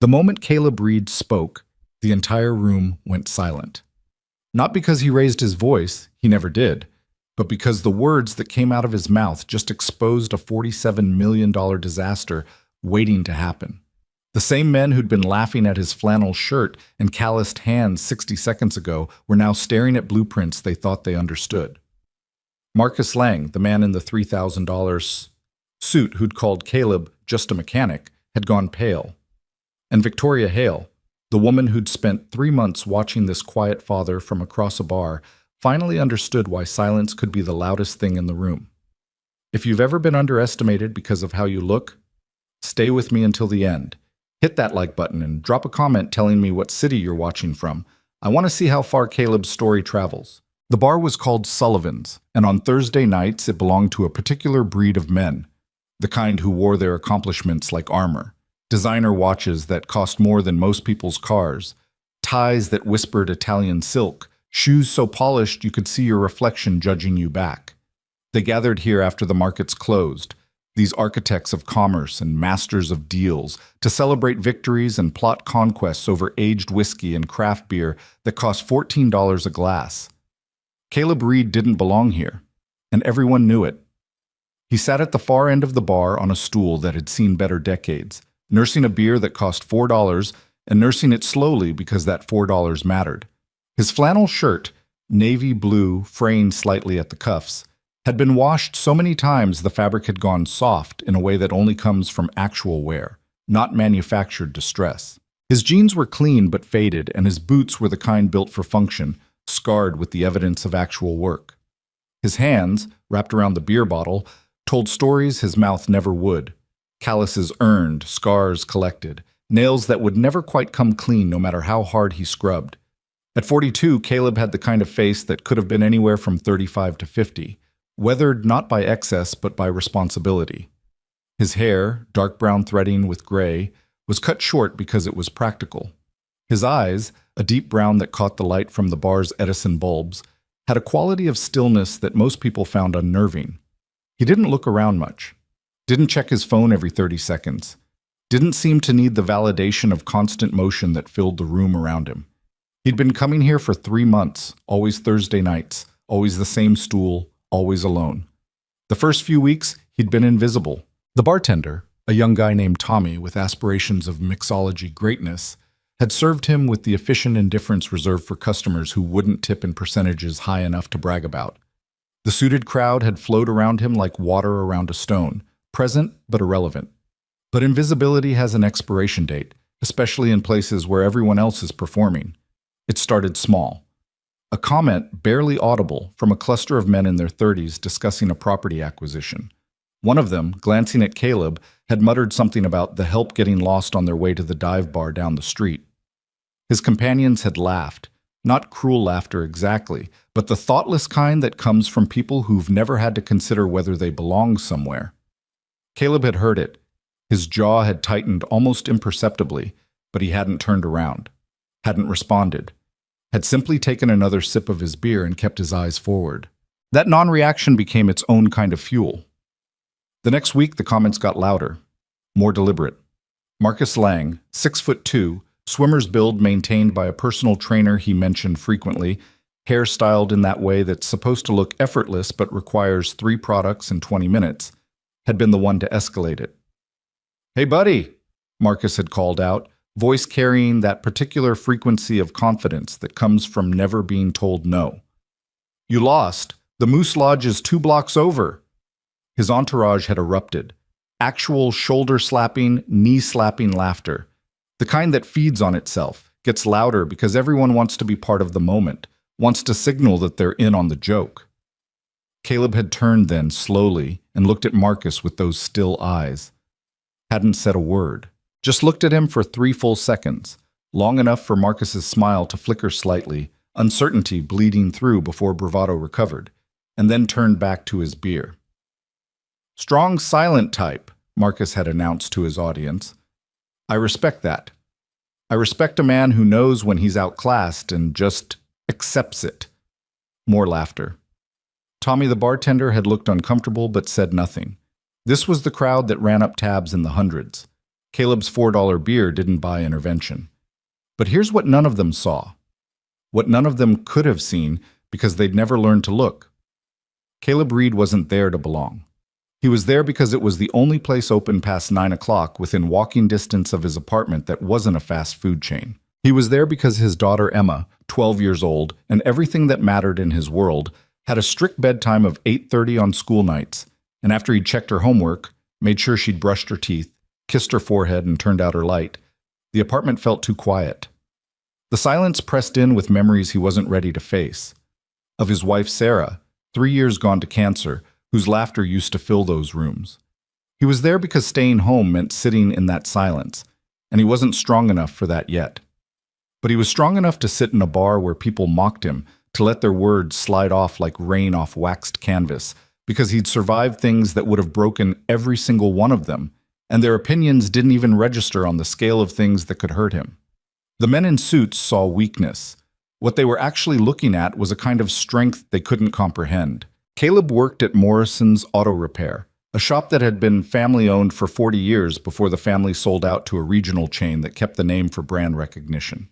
The moment Caleb Reed spoke, the entire room went silent. Not because he raised his voice, he never did, but because the words that came out of his mouth just exposed a $47 million disaster waiting to happen. The same men who'd been laughing at his flannel shirt and calloused hands 60 seconds ago were now staring at blueprints they thought they understood. Marcus Lang, the man in the $3,000 suit who'd called Caleb just a mechanic, had gone pale. And Victoria Hale, the woman who'd spent 3 months watching this quiet father from across a bar, finally understood why silence could be the loudest thing in the room. If you've ever been underestimated because of how you look, stay with me until the end. Hit that like button and drop a comment telling me what city you're watching from. I want to see how far Caleb's story travels. The bar was called Sullivan's, and on Thursday nights it belonged to a particular breed of men, the kind who wore their accomplishments like armor, designer watches that cost more than most people's cars, ties that whispered Italian silk, shoes so polished you could see your reflection judging you back. They gathered here after the markets closed, these architects of commerce and masters of deals, to celebrate victories and plot conquests over aged whiskey and craft beer that cost $14 a glass. Caleb Reed didn't belong here, and everyone knew it. He sat at the far end of the bar on a stool that had seen better decades, nursing a beer that cost $4 and nursing it slowly because that $4 mattered. His flannel shirt, navy blue, fraying slightly at the cuffs, had been washed so many times the fabric had gone soft in a way that only comes from actual wear, not manufactured distress. His jeans were clean but faded, and his boots were the kind built for function, scarred with the evidence of actual work. His hands, wrapped around the beer bottle, told stories his mouth never would. Calluses earned, scars collected, nails that would never quite come clean no matter how hard he scrubbed. At 42, Caleb had the kind of face that could have been anywhere from 35 to 50, weathered not by excess but by responsibility. His hair, dark brown threading with gray, was cut short because it was practical. His eyes, a deep brown that caught the light from the bar's Edison bulbs, had a quality of stillness that most people found unnerving. He didn't look around much, didn't check his phone every 30 seconds, didn't seem to need the validation of constant motion that filled the room around him. He'd been coming here for 3 months, always Thursday nights, always the same stool, always alone. The first few weeks, he'd been invisible. The bartender, a young guy named Tommy with aspirations of mixology greatness, had served him with the efficient indifference reserved for customers who wouldn't tip in percentages high enough to brag about. The suited crowd had flowed around him like water around a stone, present but irrelevant. But invisibility has an expiration date, especially in places where everyone else is performing. It started small. A comment barely audible from a cluster of men in their 30s discussing a property acquisition. One of them, glancing at Caleb, had muttered something about the help getting lost on their way to the dive bar down the street. His companions had laughed, not cruel laughter exactly, but the thoughtless kind that comes from people who've never had to consider whether they belong somewhere. Caleb had heard it. His jaw had tightened almost imperceptibly, but he hadn't turned around, hadn't responded, had simply taken another sip of his beer and kept his eyes forward. That non-reaction became its own kind of fuel. The next week, the comments got louder, more deliberate. Marcus Lang, 6'2", swimmer's build maintained by a personal trainer he mentioned frequently, hair styled in that way that's supposed to look effortless but requires 3 products in 20 minutes, had been the one to escalate it. "Hey, buddy," Marcus had called out, voice carrying that particular frequency of confidence that comes from never being told no. "You lost. The Moose Lodge is 2 blocks over." His entourage had erupted. Actual shoulder-slapping, knee-slapping laughter. The kind that feeds on itself, gets louder because everyone wants to be part of the moment, wants to signal that they're in on the joke. Caleb had turned then, slowly, and looked at Marcus with those still eyes. Hadn't said a word. Just looked at him for 3 full seconds, long enough for Marcus's smile to flicker slightly, uncertainty bleeding through before bravado recovered, and then turned back to his beer. "Strong silent type," Marcus had announced to his audience. "I respect that. I respect a man who knows when he's outclassed and just accepts it." More laughter. Tommy the bartender had looked uncomfortable but said nothing. This was the crowd that ran up tabs in the hundreds. Caleb's $4 beer didn't buy intervention. But here's what none of them saw. What none of them could have seen because they'd never learned to look. Caleb Reed wasn't there to belong. He was there because it was the only place open past 9 o'clock within walking distance of his apartment that wasn't a fast food chain. He was there because his daughter Emma, 12 years old, and everything that mattered in his world, had a strict bedtime of 8:30 on school nights, and after he'd checked her homework, made sure she'd brushed her teeth, kissed her forehead, and turned out her light, the apartment felt too quiet. The silence pressed in with memories he wasn't ready to face. Of his wife Sarah, 3 years gone to cancer, whose laughter used to fill those rooms. He was there because staying home meant sitting in that silence, and he wasn't strong enough for that yet. But he was strong enough to sit in a bar where people mocked him, to let their words slide off like rain off waxed canvas, because he'd survived things that would have broken every single one of them, and their opinions didn't even register on the scale of things that could hurt him. The men in suits saw weakness. What they were actually looking at was a kind of strength they couldn't comprehend. Caleb worked at Morrison's Auto Repair, a shop that had been family-owned for 40 years before the family sold out to a regional chain that kept the name for brand recognition.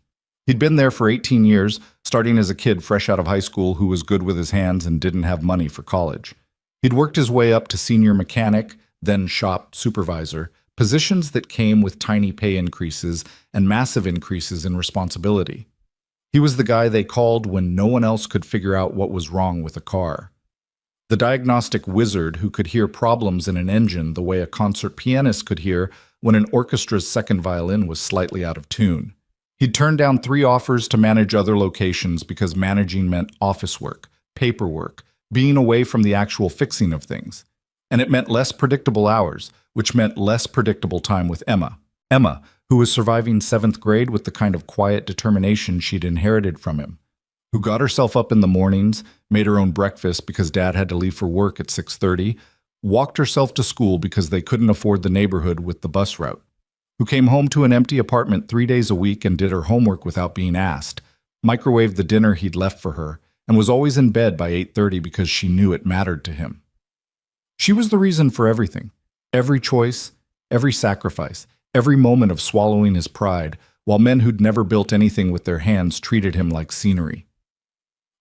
He'd been there for 18 years, starting as a kid fresh out of high school who was good with his hands and didn't have money for college. He'd worked his way up to senior mechanic, then shop supervisor, positions that came with tiny pay increases and massive increases in responsibility. He was the guy they called when no one else could figure out what was wrong with a car. The diagnostic wizard who could hear problems in an engine the way a concert pianist could hear when an orchestra's second violin was slightly out of tune. He'd turned down 3 offers to manage other locations because managing meant office work, paperwork, being away from the actual fixing of things. And it meant less predictable hours, which meant less predictable time with Emma. Emma, who was surviving 7th grade with the kind of quiet determination she'd inherited from him, who got herself up in the mornings, made her own breakfast because Dad had to leave for work at 6:30, walked herself to school because they couldn't afford the neighborhood with the bus route, who came home to an empty apartment 3 days a week and did her homework without being asked, microwaved the dinner he'd left for her, and was always in bed by 8:30 because she knew it mattered to him. She was the reason for everything, every choice, every sacrifice, every moment of swallowing his pride, while men who'd never built anything with their hands treated him like scenery.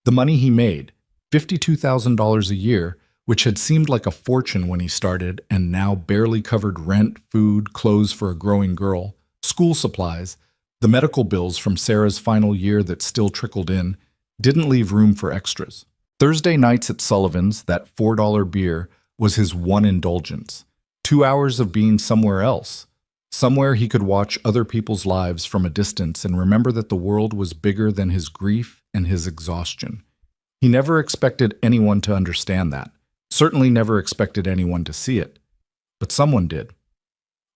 The money he made, $52,000 a year, which had seemed like a fortune when he started and now barely covered rent, food, clothes for a growing girl, school supplies, the medical bills from Sarah's final year that still trickled in, didn't leave room for extras. Thursday nights at Sullivan's, that $4 beer, was his one indulgence. 2 hours of being somewhere else. Somewhere he could watch other people's lives from a distance and remember that the world was bigger than his grief and his exhaustion. He never expected anyone to understand that. Certainly never expected anyone to see it. But someone did.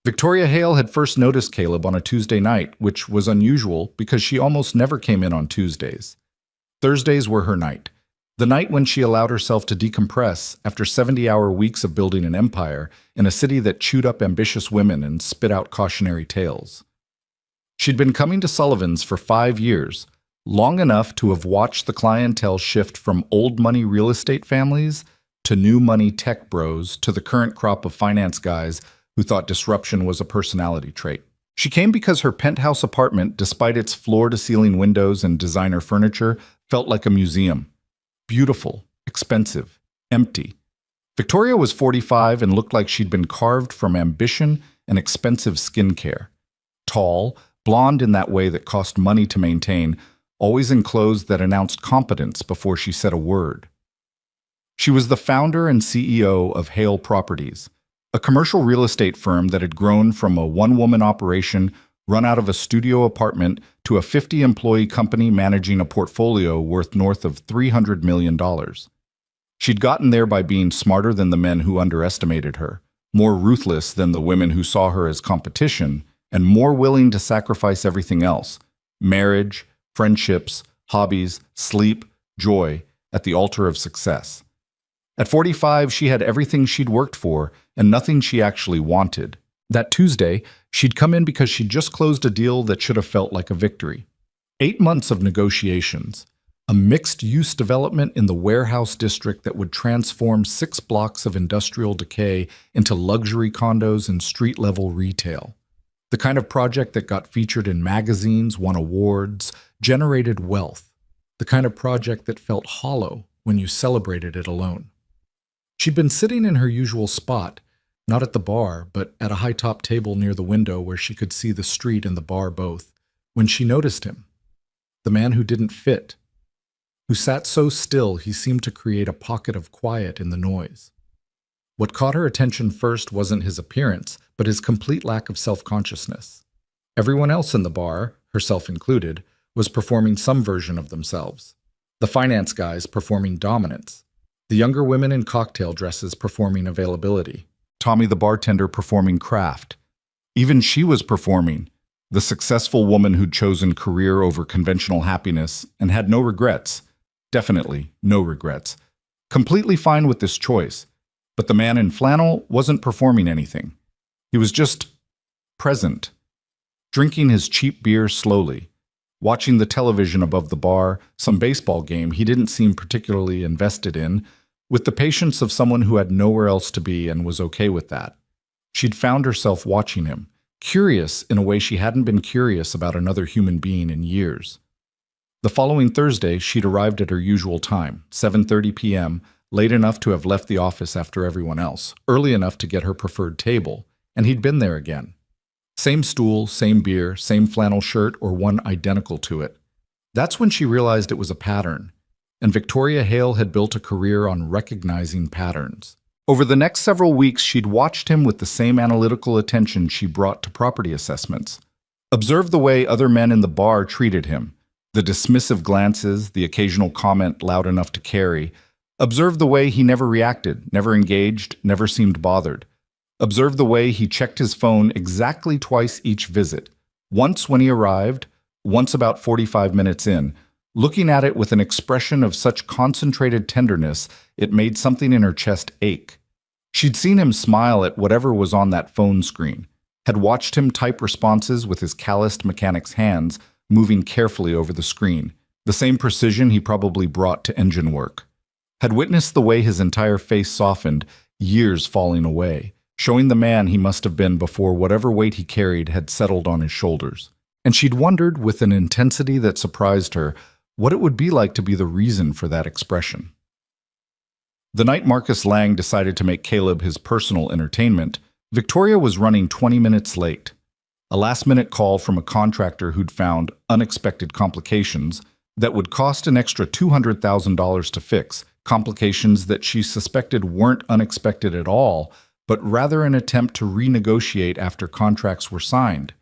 Victoria Hale had first noticed Caleb on a Tuesday night, which was unusual because she almost never came in on Tuesdays. Thursdays were her night. The night when she allowed herself to decompress after 70-hour weeks of building an empire in a city that chewed up ambitious women and spit out cautionary tales. She'd been coming to Sullivan's for 5 years, long enough to have watched the clientele shift from old money real estate families to new money tech bros to the current crop of finance guys who thought disruption was a personality trait. She came because her penthouse apartment, despite its floor-to-ceiling windows and designer furniture, felt like a museum. Beautiful, expensive, empty. Victoria was 45 and looked like she'd been carved from ambition and expensive skincare. Tall, blonde in that way that cost money to maintain, always in clothes that announced competence before she said a word. She was the founder and CEO of Hale Properties, a commercial real estate firm that had grown from a one-woman operation run out of a studio apartment to a 50-employee company managing a portfolio worth north of $300 million. She'd gotten there by being smarter than the men who underestimated her, more ruthless than the women who saw her as competition, and more willing to sacrifice everything else: marriage, friendships, hobbies, sleep, joy, at the altar of success. At 45, she had everything she'd worked for and nothing she actually wanted. That Tuesday, she'd come in because she'd just closed a deal that should have felt like a victory. 8 months of negotiations, a mixed-use development in the warehouse district that would transform 6 blocks of industrial decay into luxury condos and street-level retail. The kind of project that got featured in magazines, won awards, generated wealth. The kind of project that felt hollow when you celebrated it alone. She'd been sitting in her usual spot, not at the bar, but at a high-top table near the window where she could see the street and the bar both, when she noticed him. The man who didn't fit, who sat so still he seemed to create a pocket of quiet in the noise. What caught her attention first wasn't his appearance, but his complete lack of self-consciousness. Everyone else in the bar, herself included, was performing some version of themselves. The finance guys performing dominance. The younger women in cocktail dresses performing availability. Tommy the bartender performing craft. Even she was performing, the successful woman who'd chosen career over conventional happiness and had no regrets. Definitely no regrets. Completely fine with this choice. But the man in flannel wasn't performing anything. He was just present, drinking his cheap beer slowly, watching the television above the bar, some baseball game he didn't seem particularly invested in, with the patience of someone who had nowhere else to be and was okay with that. She'd found herself watching him, curious in a way she hadn't been curious about another human being in years. The following Thursday, she'd arrived at her usual time, 7:30 p.m., late enough to have left the office after everyone else, early enough to get her preferred table, and he'd been there again. Same stool, same beer, same flannel shirt, or one identical to it. That's when she realized it was a pattern, and Victoria Hale had built a career on recognizing patterns. Over the next several weeks, she'd watched him with the same analytical attention she brought to property assessments. Observed the way other men in the bar treated him, the dismissive glances, the occasional comment loud enough to carry. Observed the way he never reacted, never engaged, never seemed bothered. Observed the way he checked his phone exactly twice each visit, once when he arrived, once about 45 minutes in, looking at it with an expression of such concentrated tenderness it made something in her chest ache. She'd seen him smile at whatever was on that phone screen, had watched him type responses with his calloused mechanic's hands moving carefully over the screen, the same precision he probably brought to engine work. Had witnessed the way his entire face softened, years falling away, showing the man he must have been before whatever weight he carried had settled on his shoulders. And she'd wondered, with an intensity that surprised her, what it would be like to be the reason for that expression. The night Marcus Lang decided to make Caleb his personal entertainment, Victoria was running 20 minutes late. A last-minute call from a contractor who'd found unexpected complications that would cost an extra $200,000 to fix, complications that she suspected weren't unexpected at all, but rather an attempt to renegotiate after contracts were signed.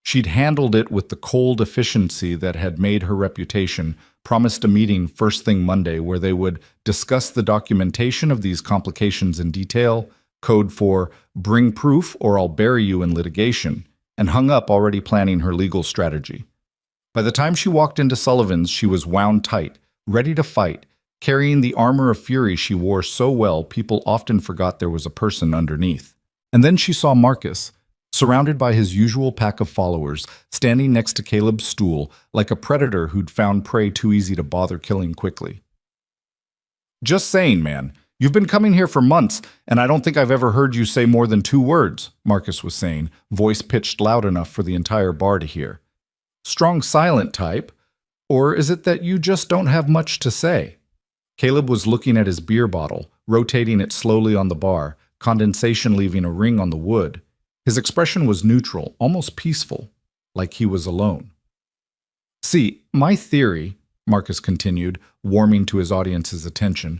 She'd handled it with the cold efficiency that had made her reputation, promised a meeting first thing Monday where they would discuss the documentation of these complications in detail, code for "bring proof or I'll bury you in litigation," and hung up already planning her legal strategy. By the time she walked into Sullivan's, she was wound tight, ready to fight, carrying the armor of fury she wore so well people often forgot there was a person underneath. And then she saw Marcus, surrounded by his usual pack of followers, standing next to Caleb's stool, like a predator who'd found prey too easy to bother killing quickly. "Just saying, man. You've been coming here for months, and I don't think I've ever heard you say more than 2 words, Marcus was saying, voice pitched loud enough for the entire bar to hear. "Strong silent type? Or is it that you just don't have much to say?" Caleb was looking at his beer bottle, rotating it slowly on the bar, condensation leaving a ring on the wood. His expression was neutral, almost peaceful, like he was alone. "See, my theory," Marcus continued, warming to his audience's attention,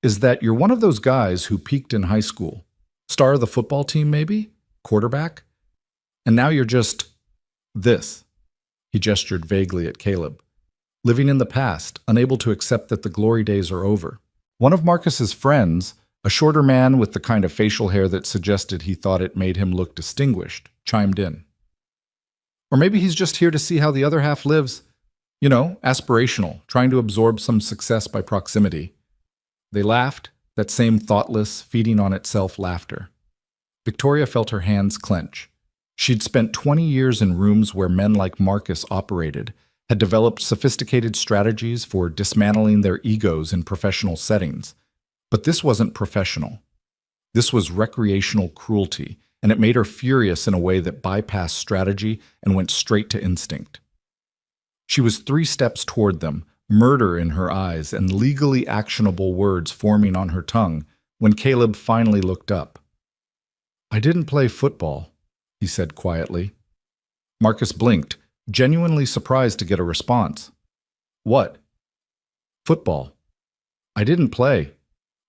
"is that you're one of those guys who peaked in high school. Star of the football team, maybe? Quarterback? And now you're just this." He gestured vaguely at Caleb. "Living in the past, unable to accept that the glory days are over." One of Marcus's friends, a shorter man with the kind of facial hair that suggested he thought it made him look distinguished, chimed in. "Or maybe he's just here to see how the other half lives. You know, aspirational, trying to absorb some success by proximity." They laughed, that same thoughtless, feeding on itself laughter. Victoria felt her hands clench. She'd spent 20 years in rooms where men like Marcus operated, had developed sophisticated strategies for dismantling their egos in professional settings. But this wasn't professional. This was recreational cruelty, and it made her furious in a way that bypassed strategy and went straight to instinct. She was 3 steps toward them, murder in her eyes and legally actionable words forming on her tongue, when Caleb finally looked up. "I didn't play football," he said quietly. Marcus blinked, genuinely surprised to get a response. "What?" "Football. I didn't play."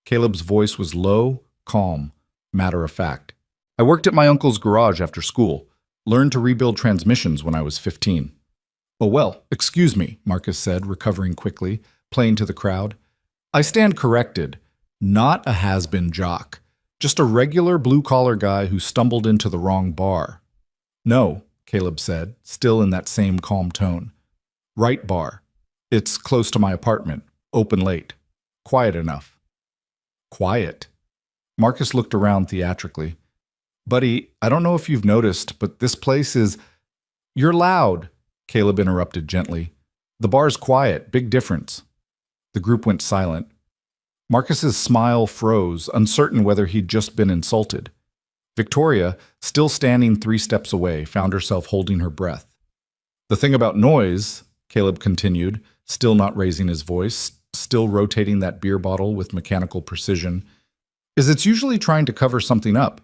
Caleb's voice was low, calm, matter of fact. "I worked at my uncle's garage after school, learned to rebuild transmissions when I was 15. "Oh well, excuse me," Marcus said, recovering quickly, playing to the crowd. "I stand corrected. Not a has-been jock. Just a regular blue-collar guy who stumbled into the wrong bar." "No," Caleb said, still in that same calm tone. "Right bar. It's close to my apartment. Open late. Quiet enough." "Quiet?" Marcus looked around theatrically. "Buddy, I don't know if you've noticed, but this place is—" "You're loud," Caleb interrupted gently. "The bar's quiet. Big difference." The group went silent. Marcus's smile froze, uncertain whether he'd just been insulted. Victoria, still standing 3 steps away, found herself holding her breath. "The thing about noise," Caleb continued, still not raising his voice, still rotating that beer bottle with mechanical precision, "is it's usually trying to cover something up.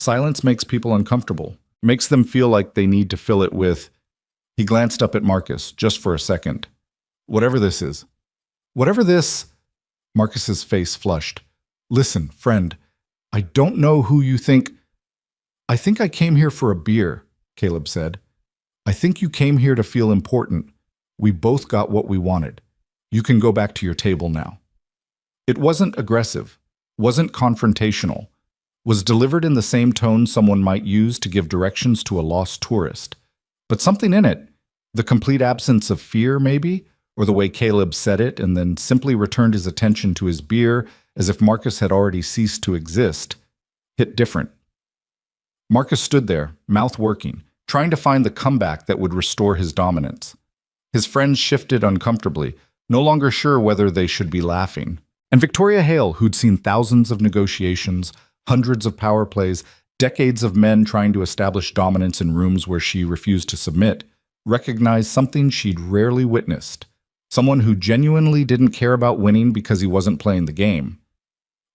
Silence makes people uncomfortable, makes them feel like they need to fill it with—" He glanced up at Marcus, just for a second. "Whatever this is." "Whatever this—" Marcus's face flushed. "Listen, friend, I don't know who you think—" "I think I came here for a beer," Caleb said. "I think you came here to feel important. We both got what we wanted. You can go back to your table now." It wasn't aggressive, wasn't confrontational, was delivered in the same tone someone might use to give directions to a lost tourist. But something in it, the complete absence of fear maybe, or the way Caleb said it and then simply returned his attention to his beer as if Marcus had already ceased to exist, hit different. Marcus stood there, mouth working, trying to find the comeback that would restore his dominance. His friends shifted uncomfortably, no longer sure whether they should be laughing. And Victoria Hale, who'd seen thousands of negotiations, hundreds of power plays, decades of men trying to establish dominance in rooms where she refused to submit, recognized something she'd rarely witnessed. Someone who genuinely didn't care about winning because he wasn't playing the game.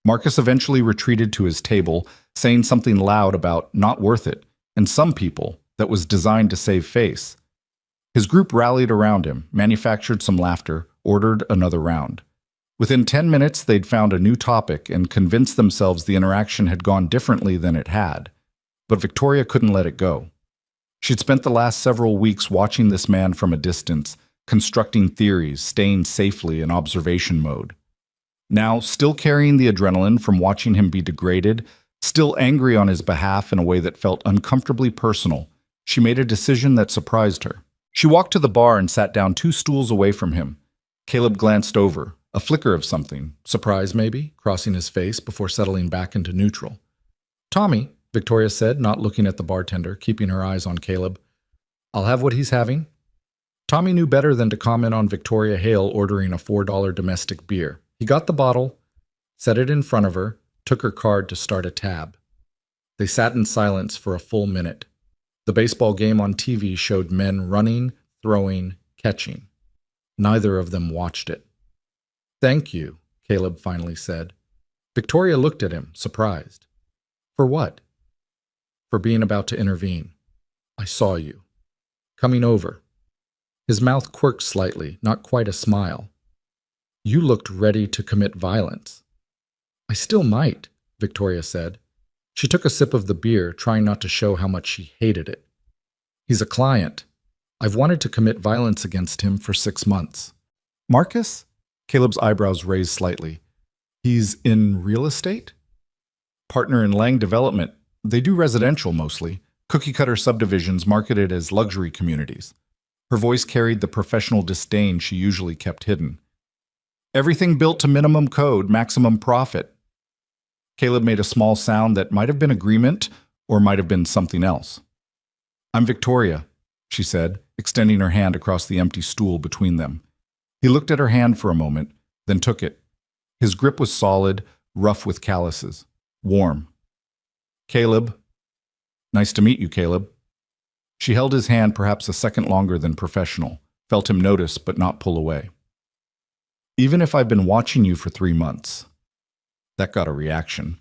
Marcus eventually retreated to his table, saying something loud about not worth it, and some people, that was designed to save face. His group rallied around him, manufactured some laughter, ordered another round. Within 10 minutes, they'd found a new topic and convinced themselves the interaction had gone differently than it had. But Victoria couldn't let it go. She'd spent the last several weeks watching this man from a distance, constructing theories, staying safely in observation mode. Now, still carrying the adrenaline from watching him be degraded, still angry on his behalf in a way that felt uncomfortably personal, she made a decision that surprised her. She walked to the bar and sat down 2 stools away from him. Caleb glanced over, a flicker of something, surprise maybe, crossing his face before settling back into neutral. "Tommy," Victoria said, not looking at the bartender, keeping her eyes on Caleb. "I'll have what he's having." Tommy knew better than to comment on Victoria Hale ordering a $4 domestic beer. He got the bottle, set it in front of her, took her card to start a tab. They sat in silence for a full minute. The baseball game on TV showed men running, throwing, catching. Neither of them watched it. "Thank you," Caleb finally said. Victoria looked at him, surprised. "For what?" "For being about to intervene. I saw you. Coming over." His mouth quirked slightly, not quite a smile. "You looked ready to commit violence." "I still might," Victoria said. She took a sip of the beer, trying not to show how much she hated it. "He's a client. I've wanted to commit violence against him for 6 months." "Marcus?" Caleb's eyebrows raised slightly. "He's in real estate?" "Partner in Lang Development. They do residential mostly, cookie-cutter subdivisions marketed as luxury communities." Her voice carried the professional disdain she usually kept hidden. "Everything built to minimum code, maximum profit." Caleb made a small sound that might have been agreement or might have been something else. "I'm Victoria," she said, extending her hand across the empty stool between them. He looked at her hand for a moment, then took it. His grip was solid, rough with calluses, warm. "Caleb." Nice to meet you, Caleb. She held his hand perhaps a second longer than professional, felt him notice but not pull away. Even if I've been watching you for 3 months. That got a reaction.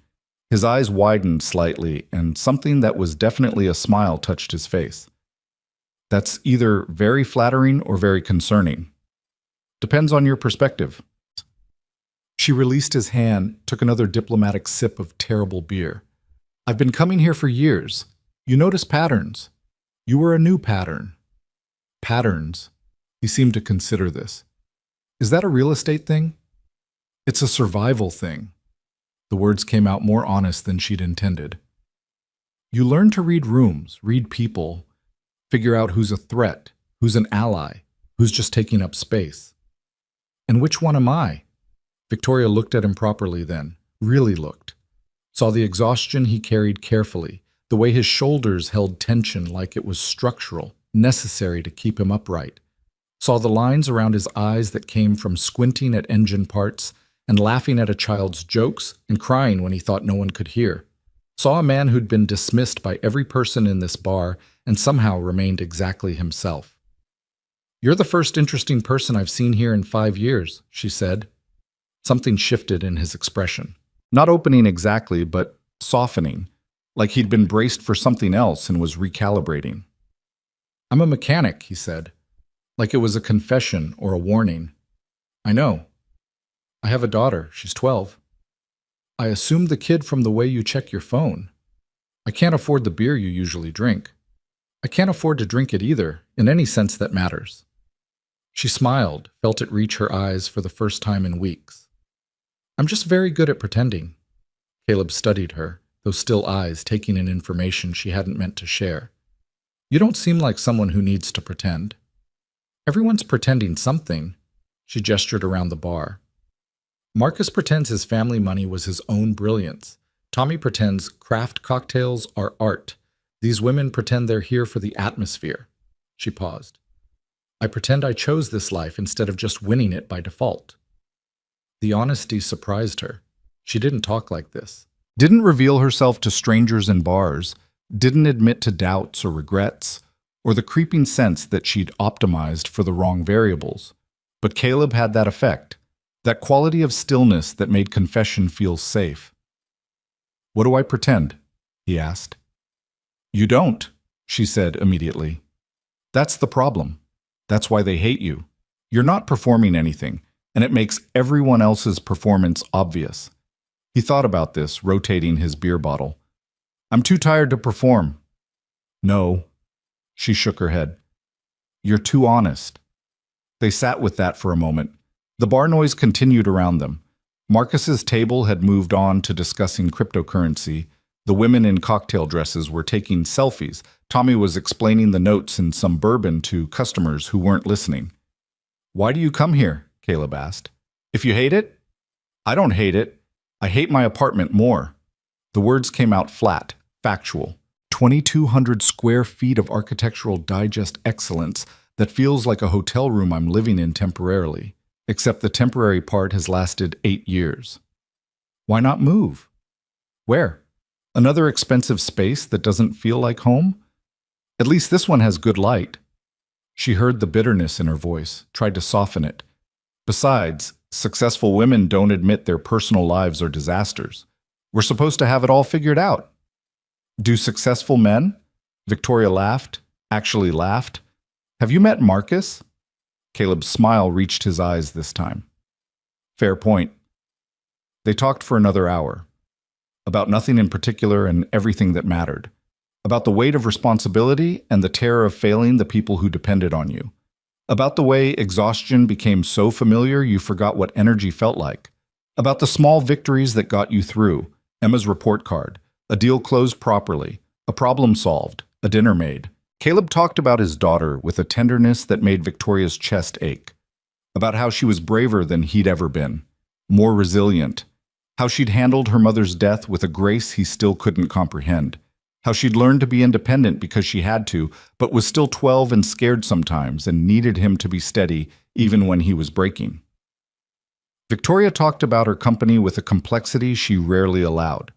His eyes widened slightly, and something that was definitely a smile touched his face. That's either very flattering or very concerning. Depends on your perspective. She released his hand, took another diplomatic sip of terrible beer. I've been coming here for years. You notice patterns. You were a new pattern. Patterns. He seemed to consider this. Is that a real estate thing? It's a survival thing. The words came out more honest than she'd intended. You learn to read rooms, read people, figure out who's a threat, who's an ally, who's just taking up space. And which one am I? Victoria looked at him properly then, really looked. Saw the exhaustion he carried carefully, the way his shoulders held tension like it was structural, necessary to keep him upright. Saw the lines around his eyes that came from squinting at engine parts and laughing at a child's jokes and crying when he thought no one could hear. Saw a man who'd been dismissed by every person in this bar and somehow remained exactly himself. You're the first interesting person I've seen here in 5 years, she said. Something shifted in his expression. Not opening exactly, but softening, like he'd been braced for something else and was recalibrating. I'm a mechanic, he said, like it was a confession or a warning. I know. I have a daughter. She's 12. I assumed the kid from the way you check your phone. I can't afford the beer you usually drink. I can't afford to drink it either, in any sense that matters. She smiled, felt it reach her eyes for the first time in weeks. I'm just very good at pretending. Caleb studied her, those still eyes taking in information she hadn't meant to share. You don't seem like someone who needs to pretend. Everyone's pretending something. She gestured around the bar. Marcus pretends his family money was his own brilliance. Tommy pretends craft cocktails are art. These women pretend they're here for the atmosphere. She paused. I pretend I chose this life instead of just winning it by default. The honesty surprised her. She didn't talk like this. Didn't reveal herself to strangers in bars. Didn't admit to doubts or regrets, or the creeping sense that she'd optimized for the wrong variables. But Caleb had that effect. That quality of stillness that made confession feel safe. What do I pretend? He asked. You don't, she said immediately. That's the problem. That's why they hate you. You're not performing anything, and it makes everyone else's performance obvious. He thought about this, rotating his beer bottle. I'm too tired to perform. No. She shook her head. You're too honest. They sat with that for a moment. The bar noise continued around them. Marcus's table had moved on to discussing cryptocurrency. The women in cocktail dresses were taking selfies. Tommy was explaining the notes in some bourbon to customers who weren't listening. Why do you come here? Caleb asked. If you hate it? I don't hate it. I hate my apartment more. The words came out flat, factual. 2,200 square feet of architectural digest excellence that feels like a hotel room I'm living in temporarily. Except the temporary part has lasted 8 years. Why not move? Where? Another expensive space that doesn't feel like home? At least this one has good light. She heard the bitterness in her voice, tried to soften it. Besides, successful women don't admit their personal lives are disasters. We're supposed to have it all figured out. Do successful men? Victoria laughed, actually laughed. Have you met Marcus? Caleb's smile reached his eyes this time. Fair point. They talked for another hour. About nothing in particular and everything that mattered. About the weight of responsibility and the terror of failing the people who depended on you. About the way exhaustion became so familiar you forgot what energy felt like. About the small victories that got you through. Emma's report card. A deal closed properly. A problem solved. A dinner made. Caleb talked about his daughter with a tenderness that made Victoria's chest ache. About how she was braver than he'd ever been. More resilient. How she'd handled her mother's death with a grace he still couldn't comprehend. How she'd learned to be independent because she had to, but was still 12 and scared sometimes and needed him to be steady even when he was breaking. Victoria talked about her company with a complexity she rarely allowed.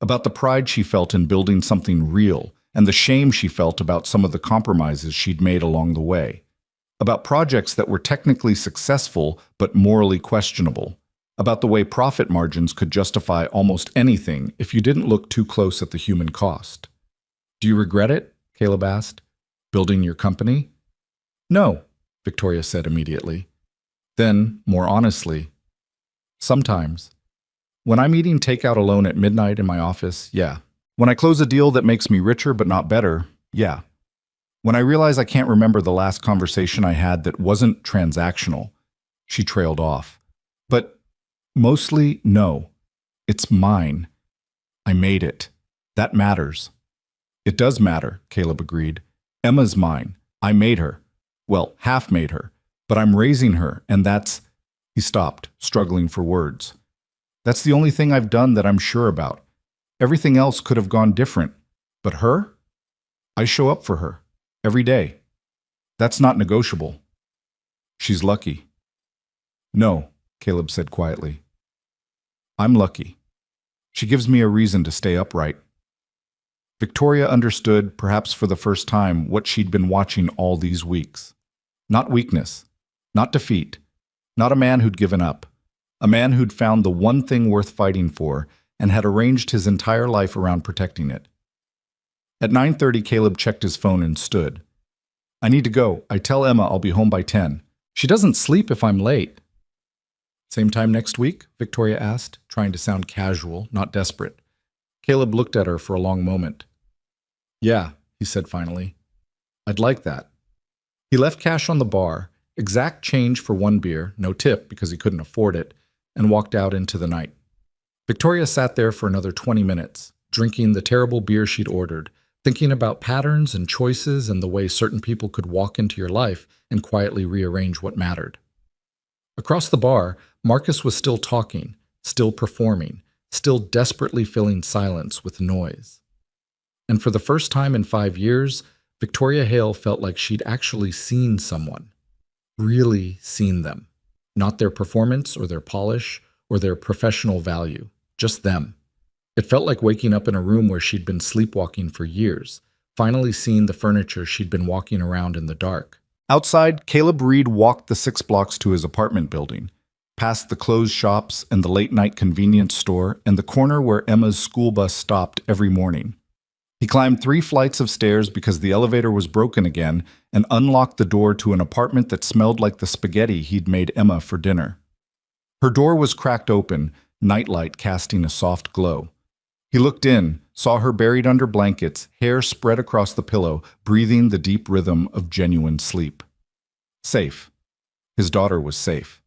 About the pride she felt in building something real and the shame she felt about some of the compromises she'd made along the way, about projects that were technically successful but morally questionable, about the way profit margins could justify almost anything if you didn't look too close at the human cost. "Do you regret it?" Caleb asked. "Building your company?" "No," Victoria said immediately. Then, more honestly, "Sometimes. When I'm eating takeout alone at midnight in my office, yeah. When I close a deal that makes me richer but not better, yeah. When I realize I can't remember the last conversation I had that wasn't transactional." She trailed off. "But mostly, no. It's mine. I made it. That matters." "It does matter," Caleb agreed. "Emma's mine. I made her. Well, half made her. But I'm raising her, and that's—" He stopped, struggling for words. "That's the only thing I've done that I'm sure about. Everything else could have gone different. But her? I show up for her. Every day. That's not negotiable. She's lucky." "No," Caleb said quietly. "I'm lucky. She gives me a reason to stay upright." Victoria understood, perhaps for the first time, what she'd been watching all these weeks. Not weakness. Not defeat. Not a man who'd given up. A man who'd found the one thing worth fighting for and had arranged his entire life around protecting it. At 9:30, Caleb checked his phone and stood. "I need to go. I tell Emma I'll be home by 10. She doesn't sleep if I'm late." "Same time next week?" Victoria asked, trying to sound casual, not desperate. Caleb looked at her for a long moment. "Yeah," he said finally. "I'd like that." He left cash on the bar, exact change for one beer, no tip because he couldn't afford it, and walked out into the night. Victoria sat there for another 20 minutes, drinking the terrible beer she'd ordered, thinking about patterns and choices and the way certain people could walk into your life and quietly rearrange what mattered. Across the bar, Marcus was still talking, still performing, still desperately filling silence with noise. And for the first time in 5 years, Victoria Hale felt like she'd actually seen someone. Really seen them. Not their performance or their polish or their professional value. Just them. It felt like waking up in a room where she'd been sleepwalking for years, finally seeing the furniture she'd been walking around in the dark. Outside, Caleb Reed walked the 6 blocks to his apartment building, past the closed shops and the late-night convenience store and the corner where Emma's school bus stopped every morning. He climbed 3 flights of stairs because the elevator was broken again and unlocked the door to an apartment that smelled like the spaghetti he'd made Emma for dinner. Her door was cracked open, nightlight casting a soft glow. He looked in, saw her buried under blankets, hair spread across the pillow, breathing the deep rhythm of genuine sleep. Safe. His daughter was safe.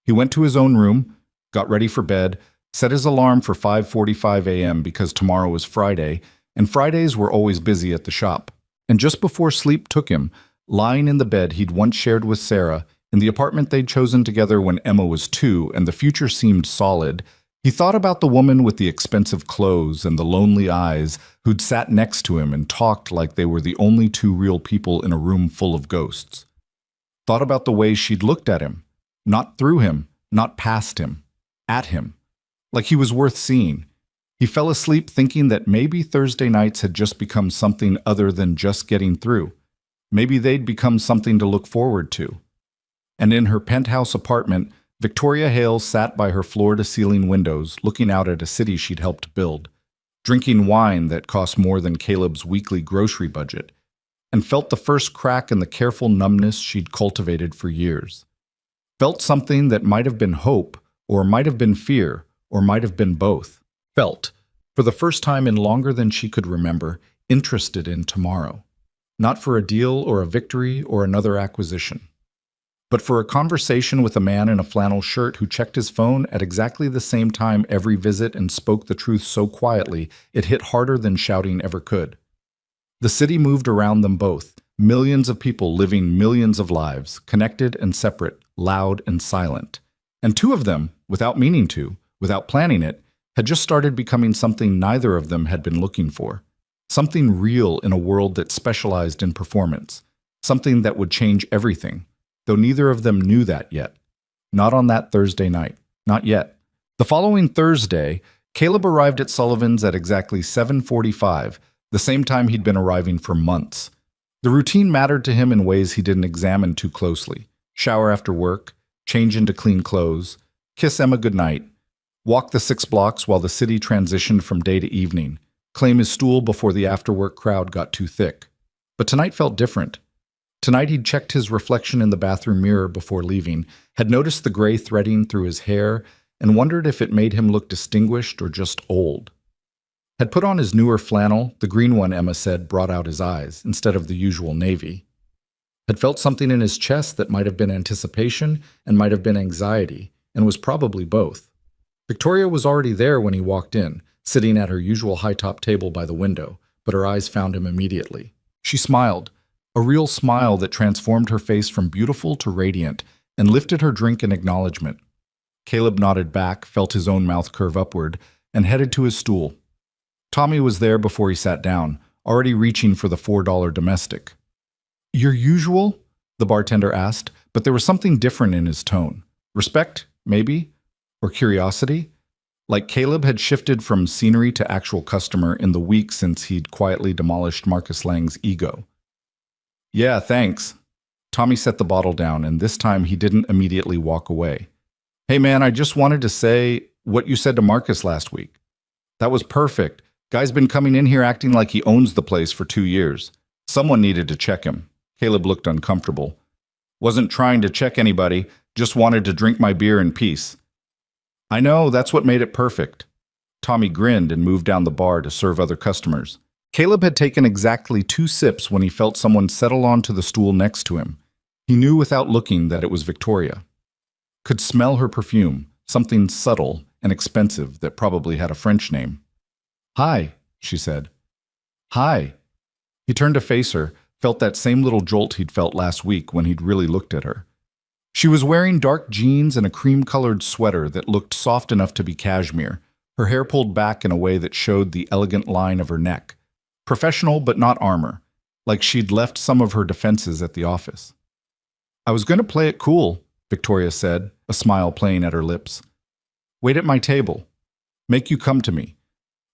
He went to his own room, got ready for bed, set his alarm for 5:45 a.m. because tomorrow was Friday, and Fridays were always busy at the shop. And just before sleep took him, lying in the bed he'd once shared with Sarah, in the apartment they'd chosen together when Emma was 2 and the future seemed solid, he thought about the woman with the expensive clothes and the lonely eyes who'd sat next to him and talked like they were the only 2 real people in a room full of ghosts. Thought about the way she'd looked at him, not through him, not past him, at him, like he was worth seeing. He fell asleep thinking that maybe Thursday nights had just become something other than just getting through. Maybe they'd become something to look forward to. And in her penthouse apartment, Victoria Hale sat by her floor-to-ceiling windows, looking out at a city she'd helped build, drinking wine that cost more than Caleb's weekly grocery budget, and felt the first crack in the careful numbness she'd cultivated for years. Felt something that might have been hope, or might have been fear, or might have been both. Felt, for the first time in longer than she could remember, interested in tomorrow. Not for a deal or a victory or another acquisition, but for a conversation with a man in a flannel shirt who checked his phone at exactly the same time every visit and spoke the truth so quietly it hit harder than shouting ever could. The city moved around them both, millions of people living millions of lives, connected and separate, loud and silent. And 2 of them, without meaning to, without planning it, had just started becoming something neither of them had been looking for. Something real in a world that specialized in performance. Something that would change everything, though neither of them knew that yet. Not on that Thursday night. Not yet. The following Thursday, Caleb arrived at Sullivan's at exactly 7:45, the same time he'd been arriving for months. The routine mattered to him in ways he didn't examine too closely. Shower after work, change into clean clothes, kiss Emma goodnight, walk the 6 blocks while the city transitioned from day to evening, claim his stool before the after-work crowd got too thick. But tonight felt different. Tonight he'd checked his reflection in the bathroom mirror before leaving, had noticed the gray threading through his hair, and wondered if it made him look distinguished or just old. Had put on his newer flannel, the green one Emma said brought out his eyes, instead of the usual navy. Had felt something in his chest that might have been anticipation and might have been anxiety, and was probably both. Victoria was already there when he walked in, sitting at her usual high-top table by the window, but her eyes found him immediately. She smiled, a real smile that transformed her face from beautiful to radiant, and lifted her drink in acknowledgement. Caleb nodded back, felt his own mouth curve upward, and headed to his stool. Tommy was there before he sat down, already reaching for the $4 domestic. "Your usual?" the bartender asked, but there was something different in his tone. Respect, maybe? Or curiosity? Like Caleb had shifted from scenery to actual customer in the week since he'd quietly demolished Marcus Lang's ego. "Yeah, thanks." Tommy set the bottle down, and this time he didn't immediately walk away. "Hey man, I just wanted to say what you said to Marcus last week. That was perfect. Guy's been coming in here acting like he owns the place for 2 years. Someone needed to check him." Caleb looked uncomfortable. "Wasn't trying to check anybody, just wanted to drink my beer in peace." "I know, that's what made it perfect." Tommy grinned and moved down the bar to serve other customers. Caleb had taken exactly 2 sips when he felt someone settle onto the stool next to him. He knew without looking that it was Victoria. Could smell her perfume, something subtle and expensive that probably had a French name. "Hi," she said. "Hi." He turned to face her, felt that same little jolt he'd felt last week when he'd really looked at her. She was wearing dark jeans and a cream-colored sweater that looked soft enough to be cashmere, her hair pulled back in a way that showed the elegant line of her neck. Professional but not armor, like she'd left some of her defenses at the office. "I was going to play it cool," Victoria said, a smile playing at her lips. "Wait at my table. Make you come to me.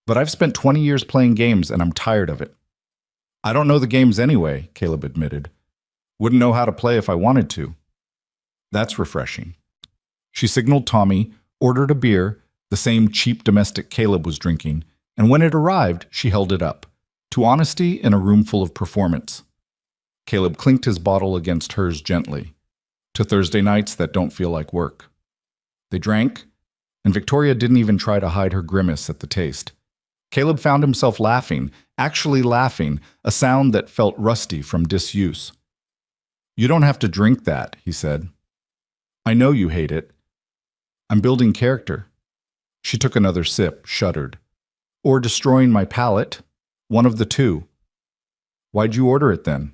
But I've spent 20 years playing games and I'm tired of it." "I don't know the games anyway," Caleb admitted. "Wouldn't know how to play if I wanted to." "That's refreshing." She signaled Tommy, ordered a beer, the same cheap domestic Caleb was drinking, and when it arrived, she held it up. To honesty in a room full of performance. Caleb clinked his bottle against hers gently. To Thursday nights that don't feel like work. They drank, and Victoria didn't even try to hide her grimace at the taste. Caleb found himself laughing, actually laughing, a sound that felt rusty from disuse. "You don't have to drink that," he said. "I know you hate it. I'm building character." She took another sip, shuddered. "Or destroying my palate. One of the two." "Why'd you order it then?"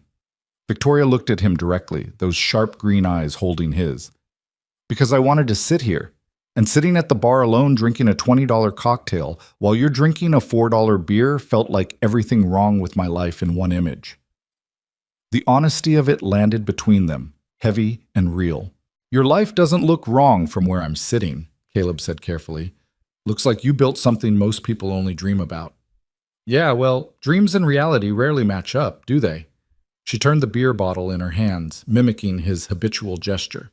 Victoria looked at him directly, those sharp green eyes holding his. "Because I wanted to sit here. And sitting at the bar alone drinking a $20 cocktail while you're drinking a $4 beer felt like everything wrong with my life in one image." The honesty of it landed between them, heavy and real. "Your life doesn't look wrong from where I'm sitting," Caleb said carefully. "Looks like you built something most people only dream about." "Yeah, well, dreams and reality rarely match up, do they?" She turned the beer bottle in her hands, mimicking his habitual gesture.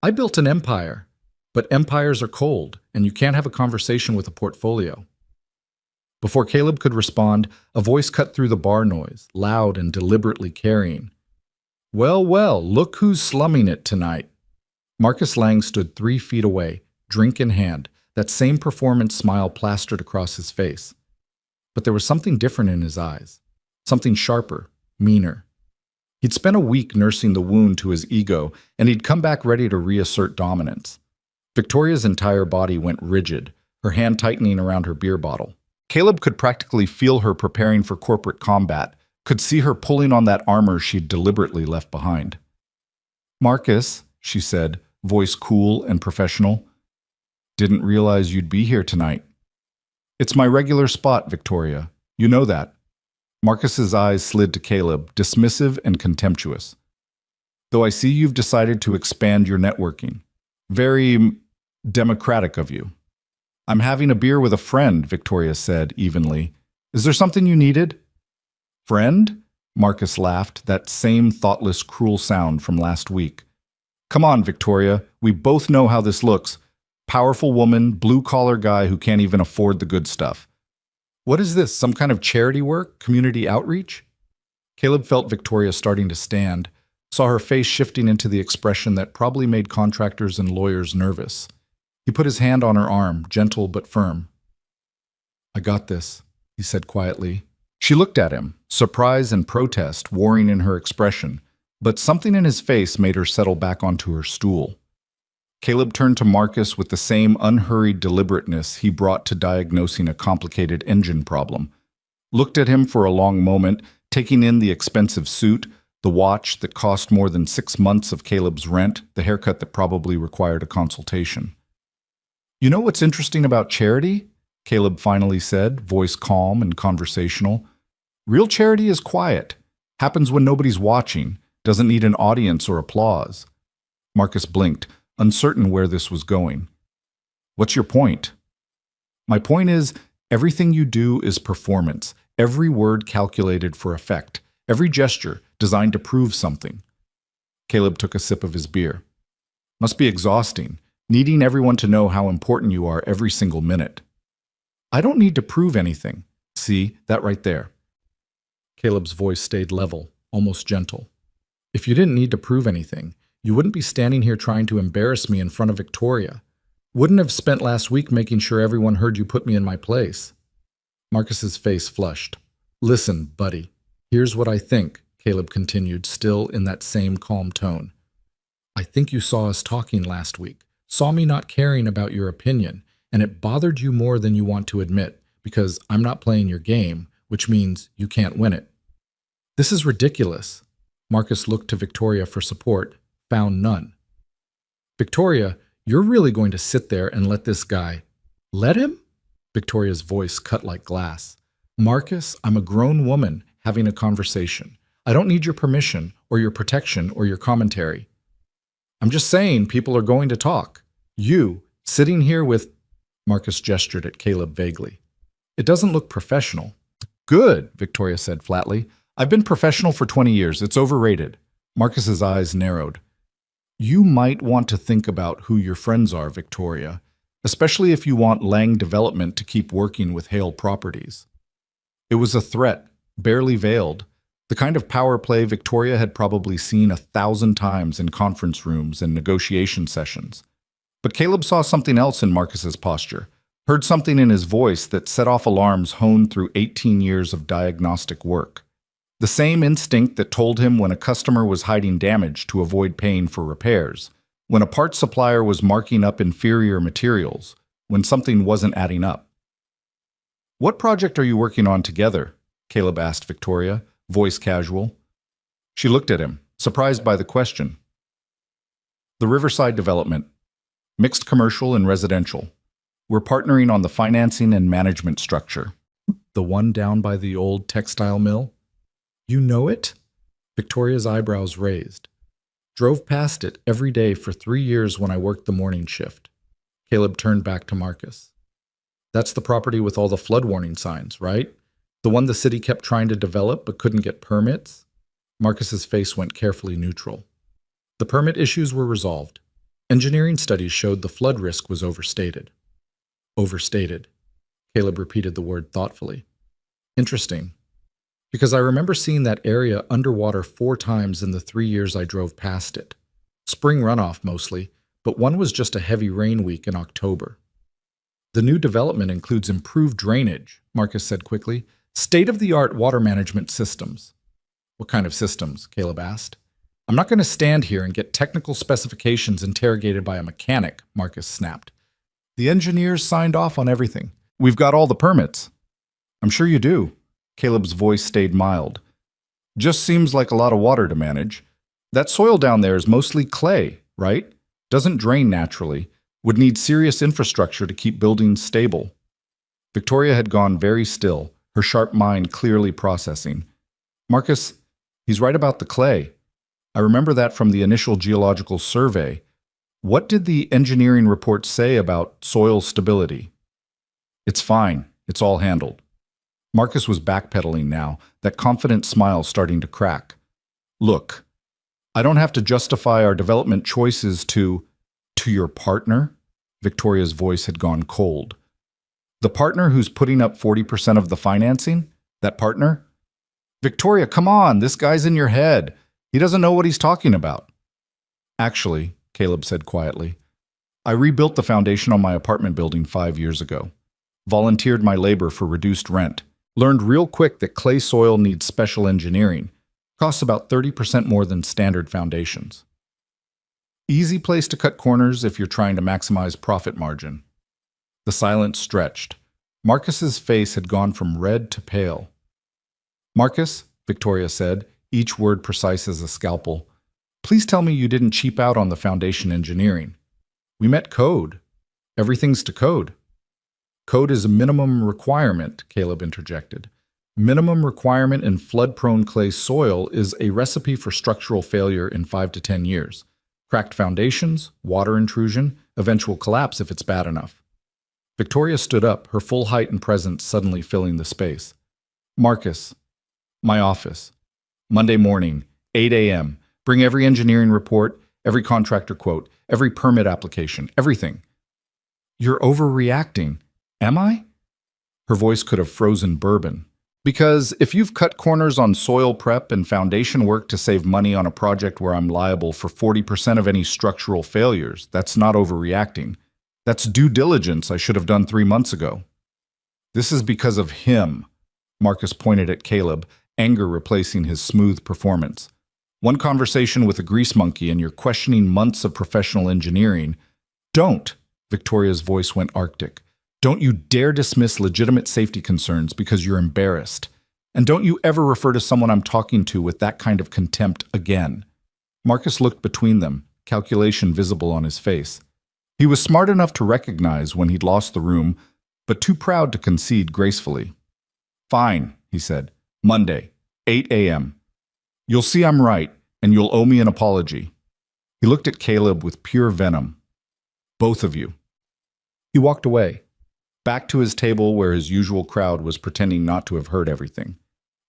"I built an empire, but empires are cold, and you can't have a conversation with a portfolio." Before Caleb could respond, a voice cut through the bar noise, loud and deliberately carrying. "Well, well, look who's slumming it tonight." Marcus Lang stood 3 feet away, drink in hand, that same performance smile plastered across his face. But there was something different in his eyes, something sharper, meaner. He'd spent a week nursing the wound to his ego, and he'd come back ready to reassert dominance. Victoria's entire body went rigid, her hand tightening around her beer bottle. Caleb could practically feel her preparing for corporate combat, could see her pulling on that armor she'd deliberately left behind. "Marcus," she said, voice cool and professional, "didn't realize you'd be here tonight." "It's my regular spot, Victoria. You know that." Marcus's eyes slid to Caleb, dismissive and contemptuous. "Though I see you've decided to expand your networking. Very democratic of you." "I'm having a beer with a friend," Victoria said evenly. "Is there something you needed?" Friend? Marcus laughed, that same thoughtless, cruel sound from last week. Come on, Victoria, we both know how this looks. Powerful woman, blue-collar guy who can't even afford the good stuff. What is this, some kind of charity work, community outreach? Caleb felt Victoria starting to stand, saw her face shifting into the expression that probably made contractors and lawyers nervous. He put his hand on her arm, gentle but firm. I got this, he said quietly. She looked at him, surprise and protest warring in her expression, but something in his face made her settle back onto her stool. Caleb turned to Marcus with the same unhurried deliberateness he brought to diagnosing a complicated engine problem. Looked at him for a long moment, taking in the expensive suit, the watch that cost more than 6 months of Caleb's rent, the haircut that probably required a consultation. You know what's interesting about charity? Caleb finally said, voice calm and conversational. Real charity is quiet, happens when nobody's watching, doesn't need an audience or applause. Marcus blinked, uncertain where this was going. What's your point? My point is, everything you do is performance, every word calculated for effect, every gesture designed to prove something. Caleb took a sip of his beer. Must be exhausting, needing everyone to know how important you are every single minute. I don't need to prove anything. See, that right there. Caleb's voice stayed level, almost gentle. If you didn't need to prove anything, you wouldn't be standing here trying to embarrass me in front of Victoria. Wouldn't have spent last week making sure everyone heard you put me in my place. Marcus's face flushed. Listen, buddy, here's what I think, Caleb continued, still in that same calm tone. I think you saw us talking last week, saw me not caring about your opinion, and it bothered you more than you want to admit, because I'm not playing your game, which means you can't win it. This is ridiculous. Marcus looked to Victoria for support, found none. Victoria, you're really going to sit there and let this guy... Let him? Victoria's voice cut like glass. Marcus, I'm a grown woman having a conversation. I don't need your permission or your protection or your commentary. I'm just saying people are going to talk. You, sitting here with... Marcus gestured at Caleb vaguely. It doesn't look professional. Good, Victoria said flatly. I've been professional for 20 years. It's overrated. Marcus's eyes narrowed. You might want to think about who your friends are, Victoria, especially if you want Lang Development to keep working with Hale Properties. It was a threat, barely veiled, the kind of power play Victoria had probably seen 1,000 times in conference rooms and negotiation sessions. But Caleb saw something else in Marcus's posture, heard something in his voice that set off alarms honed through 18 years of diagnostic work. The same instinct that told him when a customer was hiding damage to avoid paying for repairs, when a parts supplier was marking up inferior materials, when something wasn't adding up. What project are you working on together? Caleb asked Victoria, voice casual. She looked at him, surprised by the question. The Riverside development. Mixed commercial and residential. We're partnering on the financing and management structure. The one down by the old textile mill? You know it? Victoria's eyebrows raised. Drove past it every day for 3 years when I worked the morning shift. Caleb turned back to Marcus. That's the property with all the flood warning signs, right? The one the city kept trying to develop but couldn't get permits? Marcus's face went carefully neutral. The permit issues were resolved. Engineering studies showed the flood risk was overstated. Overstated. Caleb repeated the word thoughtfully. Interesting. Because I remember seeing that area underwater 4 times in the 3 years I drove past it. Spring runoff mostly, but one was just a heavy rain week in October. The new development includes improved drainage, Marcus said quickly. State-of-the-art water management systems. What kind of systems? Caleb asked. I'm not going to stand here and get technical specifications interrogated by a mechanic, Marcus snapped. The engineers signed off on everything. We've got all the permits. I'm sure you do. Caleb's voice stayed mild. Just seems like a lot of water to manage. That soil down there is mostly clay, right? Doesn't drain naturally. Would need serious infrastructure to keep buildings stable. Victoria had gone very still, her sharp mind clearly processing. Marcus, he's right about the clay. I remember that from the initial geological survey. What did the engineering report say about soil stability? It's fine. It's all handled. Marcus was backpedaling now, that confident smile starting to crack. Look, I don't have to justify our development choices to your partner? Victoria's voice had gone cold. The partner who's putting up 40% of the financing? That partner? Victoria, come on, this guy's in your head. He doesn't know what he's talking about. Actually, Caleb said quietly, I rebuilt the foundation on my apartment building 5 years ago. Volunteered my labor for reduced rent. Learned real quick that clay soil needs special engineering. Costs about 30% more than standard foundations. Easy place to cut corners if you're trying to maximize profit margin. The silence stretched. Marcus's face had gone from red to pale. Marcus, Victoria said, each word precise as a scalpel, please tell me you didn't cheap out on the foundation engineering. We met code. Everything's to code. Code is a minimum requirement, Caleb interjected. Minimum requirement in flood-prone clay soil is a recipe for structural failure in 5 to 10 years. Cracked foundations, water intrusion, eventual collapse if it's bad enough. Victoria stood up, her full height and presence suddenly filling the space. Marcus, my office. Monday morning, 8 a.m. Bring every engineering report, every contractor quote, every permit application, everything. You're overreacting. Am I? Her voice could have frozen bourbon. Because if you've cut corners on soil prep and foundation work to save money on a project where I'm liable for 40% of any structural failures, that's not overreacting. That's due diligence I should have done 3 months ago. This is because of him. Marcus pointed at Caleb, anger replacing his smooth performance. One conversation with a grease monkey and you're questioning months of professional engineering. Don't, Victoria's voice went arctic. Don't you dare dismiss legitimate safety concerns because you're embarrassed. And don't you ever refer to someone I'm talking to with that kind of contempt again. Marcus looked between them, calculation visible on his face. He was smart enough to recognize when he'd lost the room, but too proud to concede gracefully. Fine, he said. Monday, 8 a.m. You'll see I'm right, and you'll owe me an apology. He looked at Caleb with pure venom. Both of you. He walked away, back to his table where his usual crowd was pretending not to have heard everything.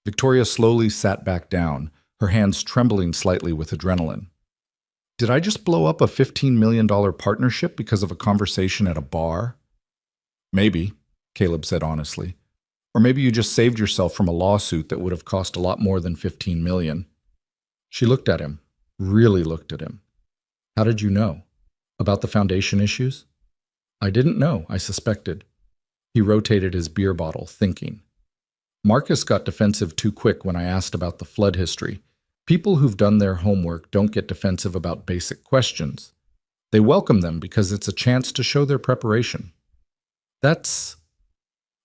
Victoria slowly sat back down, her hands trembling slightly with adrenaline. Did I just blow up a $15 million partnership because of a conversation at a bar? Maybe, Caleb said honestly. Or maybe you just saved yourself from a lawsuit that would have cost a lot more than $15 million. She looked at him, really looked at him. How did you know? About the foundation issues? I didn't know, I suspected. He rotated his beer bottle, thinking. Marcus got defensive too quick when I asked about the flood history. People who've done their homework don't get defensive about basic questions. They welcome them because it's a chance to show their preparation.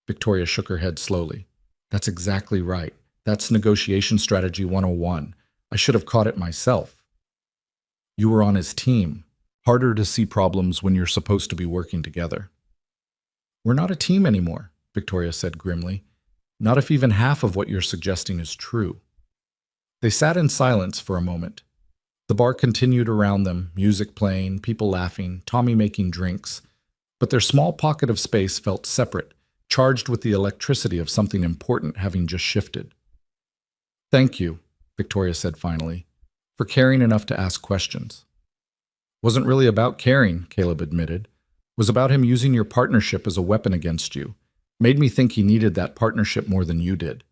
Victoria shook her head slowly. That's exactly right. That's negotiation strategy 101. I should have caught it myself. You were on his team. Harder to see problems when you're supposed to be working together. We're not a team anymore, Victoria said grimly. Not if even half of what you're suggesting is true. They sat in silence for a moment. The bar continued around them, music playing, people laughing, Tommy making drinks. But their small pocket of space felt separate, charged with the electricity of something important having just shifted. Thank you, Victoria said finally, for caring enough to ask questions. Wasn't really about caring, Caleb admitted. Was about him using your partnership as a weapon against you. Made me think he needed that partnership more than you did.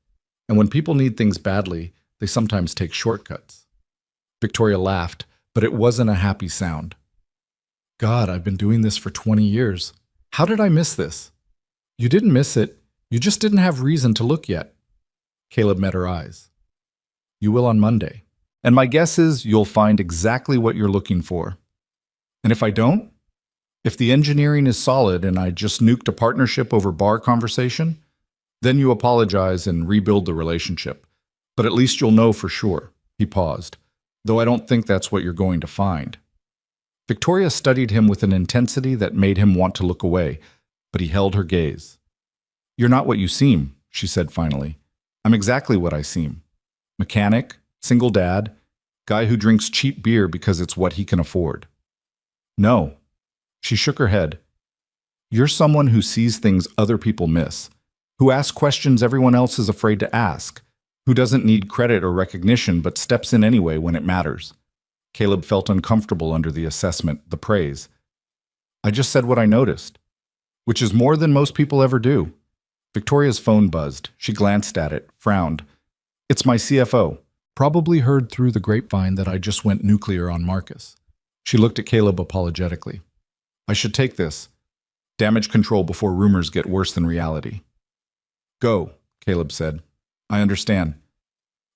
And when people need things badly, they sometimes take shortcuts. Victoria laughed, but it wasn't a happy sound. God, I've been doing this for 20 years. How did I miss this? You didn't miss it. You just didn't have reason to look yet. Caleb met her eyes. You will on Monday. And my guess is you'll find exactly what you're looking for. And if I don't? If the engineering is solid and I just nuked a partnership over bar conversation, then you apologize and rebuild the relationship. But at least you'll know for sure. He paused. Though I don't think that's what you're going to find. Victoria studied him with an intensity that made him want to look away, but he held her gaze. You're not what you seem, she said finally. I'm exactly what I seem. Mechanic, single dad, guy who drinks cheap beer because it's what he can afford. No. She shook her head. You're someone who sees things other people miss, who asks questions everyone else is afraid to ask, who doesn't need credit or recognition but steps in anyway when it matters. Caleb felt uncomfortable under the assessment, the praise. I just said what I noticed, which is more than most people ever do. Victoria's phone buzzed. She glanced at it, frowned. It's my CFO. Probably heard through the grapevine that I just went nuclear on Marcus. She looked at Caleb apologetically. I should take this. Damage control before rumors get worse than reality. Go, Caleb said. I understand.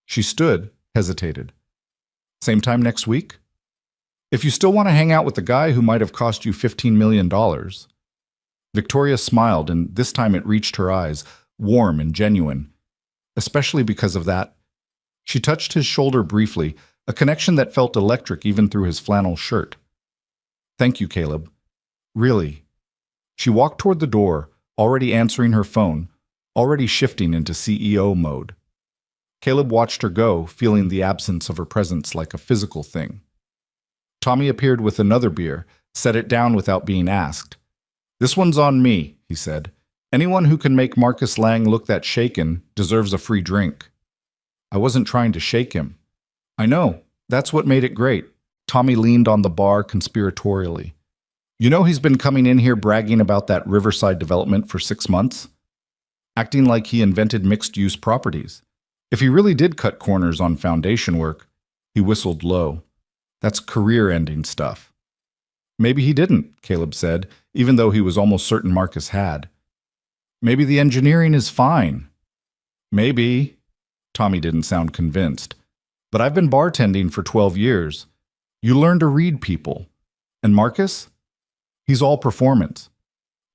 She stood, hesitated. Same time next week? If you still want to hang out with the guy who might have cost you $15 million. Victoria smiled, and this time it reached her eyes, warm and genuine. Especially because of that. She touched his shoulder briefly, a connection that felt electric even through his flannel shirt. Thank you, Caleb. Really. She walked toward the door, already answering her phone, already shifting into CEO mode. Caleb watched her go, feeling the absence of her presence like a physical thing. Tommy appeared with another beer, set it down without being asked. This one's on me, he said. Anyone who can make Marcus Lang look that shaken deserves a free drink. I wasn't trying to shake him. I know, that's what made it great. Tommy leaned on the bar conspiratorially. You know he's been coming in here bragging about that Riverside development for 6 months? Acting like he invented mixed-use properties. If he really did cut corners on foundation work, he whistled low. That's career-ending stuff. Maybe he didn't, Caleb said, even though he was almost certain Marcus had. Maybe the engineering is fine. Maybe. Tommy didn't sound convinced. But I've been bartending for 12 years. You learn to read people. And Marcus? He's all performance.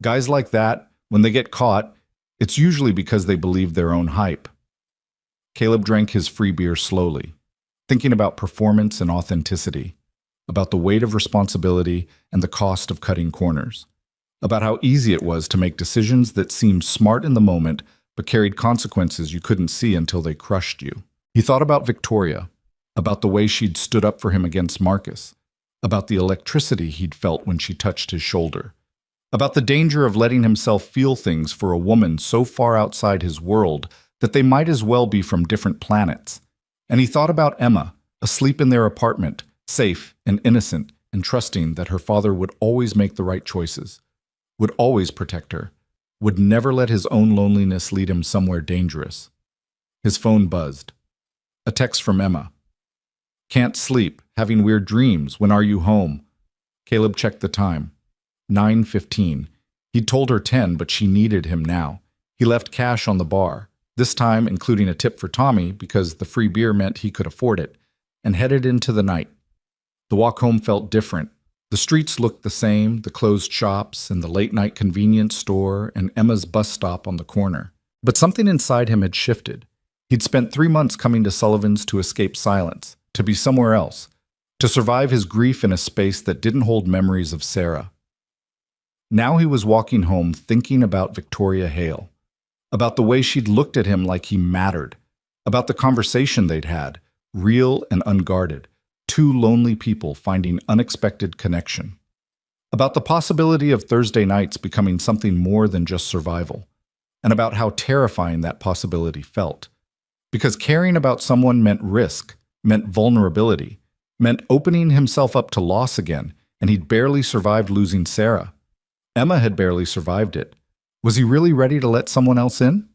Guys like that, when they get caught, it's usually because they believe their own hype. Caleb drank his free beer slowly, thinking about performance and authenticity, about the weight of responsibility and the cost of cutting corners, about how easy it was to make decisions that seemed smart in the moment but carried consequences you couldn't see until they crushed you. He thought about Victoria, about the way she'd stood up for him against Marcus, about the electricity he'd felt when she touched his shoulder, about the danger of letting himself feel things for a woman so far outside his world that they might as well be from different planets. And he thought about Emma, asleep in their apartment, safe and innocent and trusting that her father would always make the right choices, would always protect her, would never let his own loneliness lead him somewhere dangerous. His phone buzzed. A text from Emma. Can't sleep, having weird dreams. When are you home? Caleb checked the time. 9:15. He'd told her 10, but she needed him now. He left cash on the bar, this time including a tip for Tommy because the free beer meant he could afford it, and headed into the night. The walk home felt different. The streets looked the same, the closed shops and the late-night convenience store and Emma's bus stop on the corner. But something inside him had shifted. He'd spent 3 months coming to Sullivan's to escape silence, to be somewhere else, to survive his grief in a space that didn't hold memories of Sarah. Now he was walking home thinking about Victoria Hale, about the way she'd looked at him like he mattered, about the conversation they'd had, real and unguarded, two lonely people finding unexpected connection, about the possibility of Thursday nights becoming something more than just survival, and about how terrifying that possibility felt. Because caring about someone meant risk, meant vulnerability, meant opening himself up to loss again, and he'd barely survived losing Sarah. Emma had barely survived it. Was he really ready to let someone else in?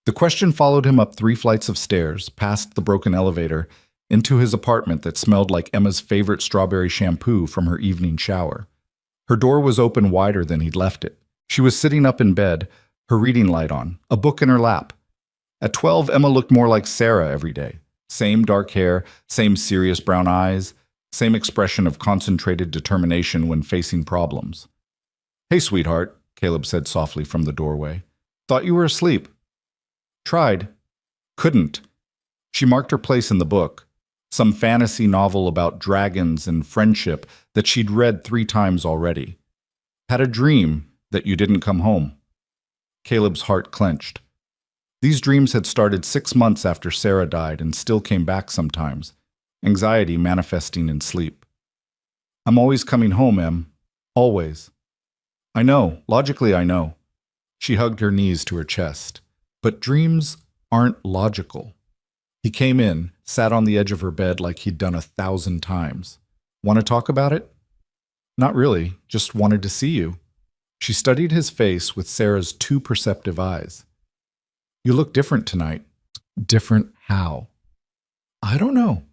The question followed him up 3 flights of stairs, past the broken elevator, into his apartment that smelled like Emma's favorite strawberry shampoo from her evening shower. Her door was open wider than he'd left it. She was sitting up in bed, her reading light on, a book in her lap. At 12, Emma looked more like Sarah every day. Same dark hair, same serious brown eyes, same expression of concentrated determination when facing problems. Hey, sweetheart, Caleb said softly from the doorway. Thought you were asleep. Tried. Couldn't. She marked her place in the book, some fantasy novel about dragons and friendship that she'd read 3 times already. Had a dream that you didn't come home. Caleb's heart clenched. These dreams had started 6 months after Sarah died and still came back sometimes, anxiety manifesting in sleep. I'm always coming home, Em. Always. I know, logically I know. She hugged her knees to her chest. But dreams aren't logical. He came in, sat on the edge of her bed like he'd done 1,000 times. Want to talk about it? Not really, just wanted to see you. She studied his face with Sarah's too perceptive eyes. You look different tonight. Different how? I don't know.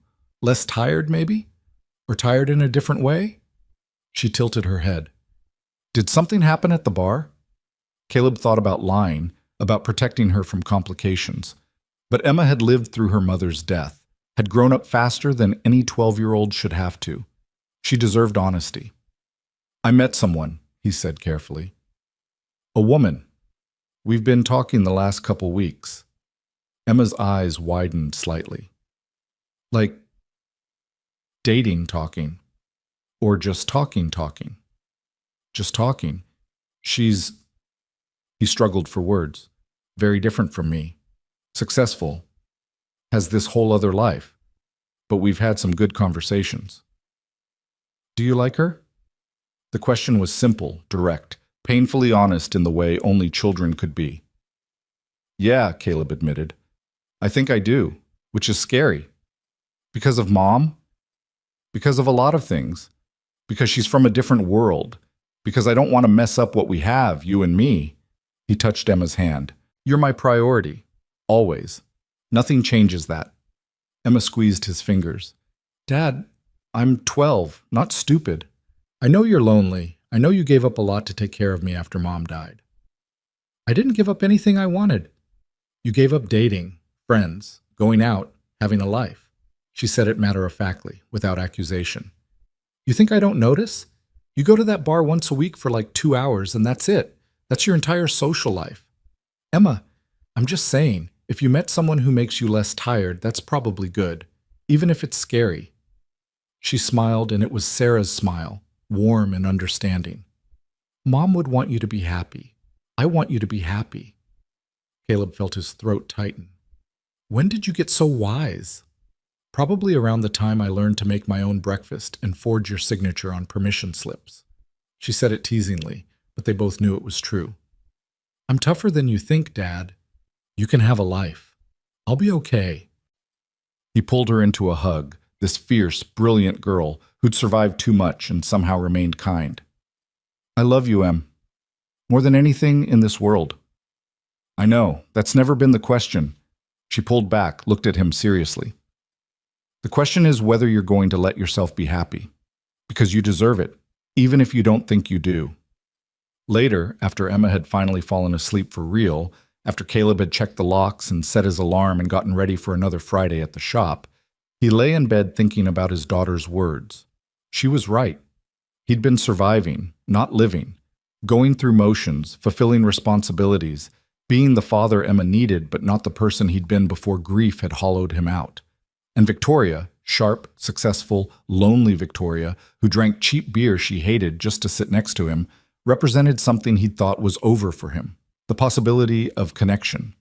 Less tired, maybe? Or tired in a different way? She tilted her head. Did something happen at the bar? Caleb thought about lying, about protecting her from complications. But Emma had lived through her mother's death, had grown up faster than any 12-year-old should have to. She deserved honesty. I met someone, he said carefully. A woman. We've been talking the last couple weeks. Emma's eyes widened slightly. Like dating talking. Or just talking. Just talking. He struggled for words. Very different from me. Successful. Has this whole other life. But we've had some good conversations. Do you like her? The question was simple, direct, painfully honest in the way only children could be. Yeah, Caleb admitted. I think I do, which is scary. Because of Mom? Because of a lot of things. Because she's from a different world. Because I don't want to mess up what we have, you and me. He touched Emma's hand. You're my priority. Always. Nothing changes that. Emma squeezed his fingers. Dad, I'm 12, not stupid. I know you're lonely. I know you gave up a lot to take care of me after Mom died. I didn't give up anything I wanted. You gave up dating, friends, going out, having a life. She said it matter-of-factly, without accusation. You think I don't notice? You go to that bar once a week for like 2 hours, and that's it. That's your entire social life. Emma, I'm just saying, if you met someone who makes you less tired, that's probably good, even if it's scary. She smiled, and it was Sarah's smile, warm and understanding. Mom would want you to be happy. I want you to be happy. Caleb felt his throat tighten. When did you get so wise? Probably around the time I learned to make my own breakfast and forge your signature on permission slips. She said it teasingly, but they both knew it was true. I'm tougher than you think, Dad. You can have a life. I'll be okay. He pulled her into a hug, this fierce, brilliant girl who'd survived too much and somehow remained kind. I love you, Em. More than anything in this world. I know, that's never been the question. She pulled back, looked at him seriously. The question is whether you're going to let yourself be happy. Because you deserve it, even if you don't think you do. Later, after Emma had finally fallen asleep for real, after Caleb had checked the locks and set his alarm and gotten ready for another Friday at the shop, he lay in bed thinking about his daughter's words. She was right. He'd been surviving, not living, going through motions, fulfilling responsibilities, being the father Emma needed but not the person he'd been before grief had hollowed him out. And Victoria, sharp, successful, lonely Victoria, who drank cheap beer she hated just to sit next to him, represented something he'd thought was over for him. The possibility of connection,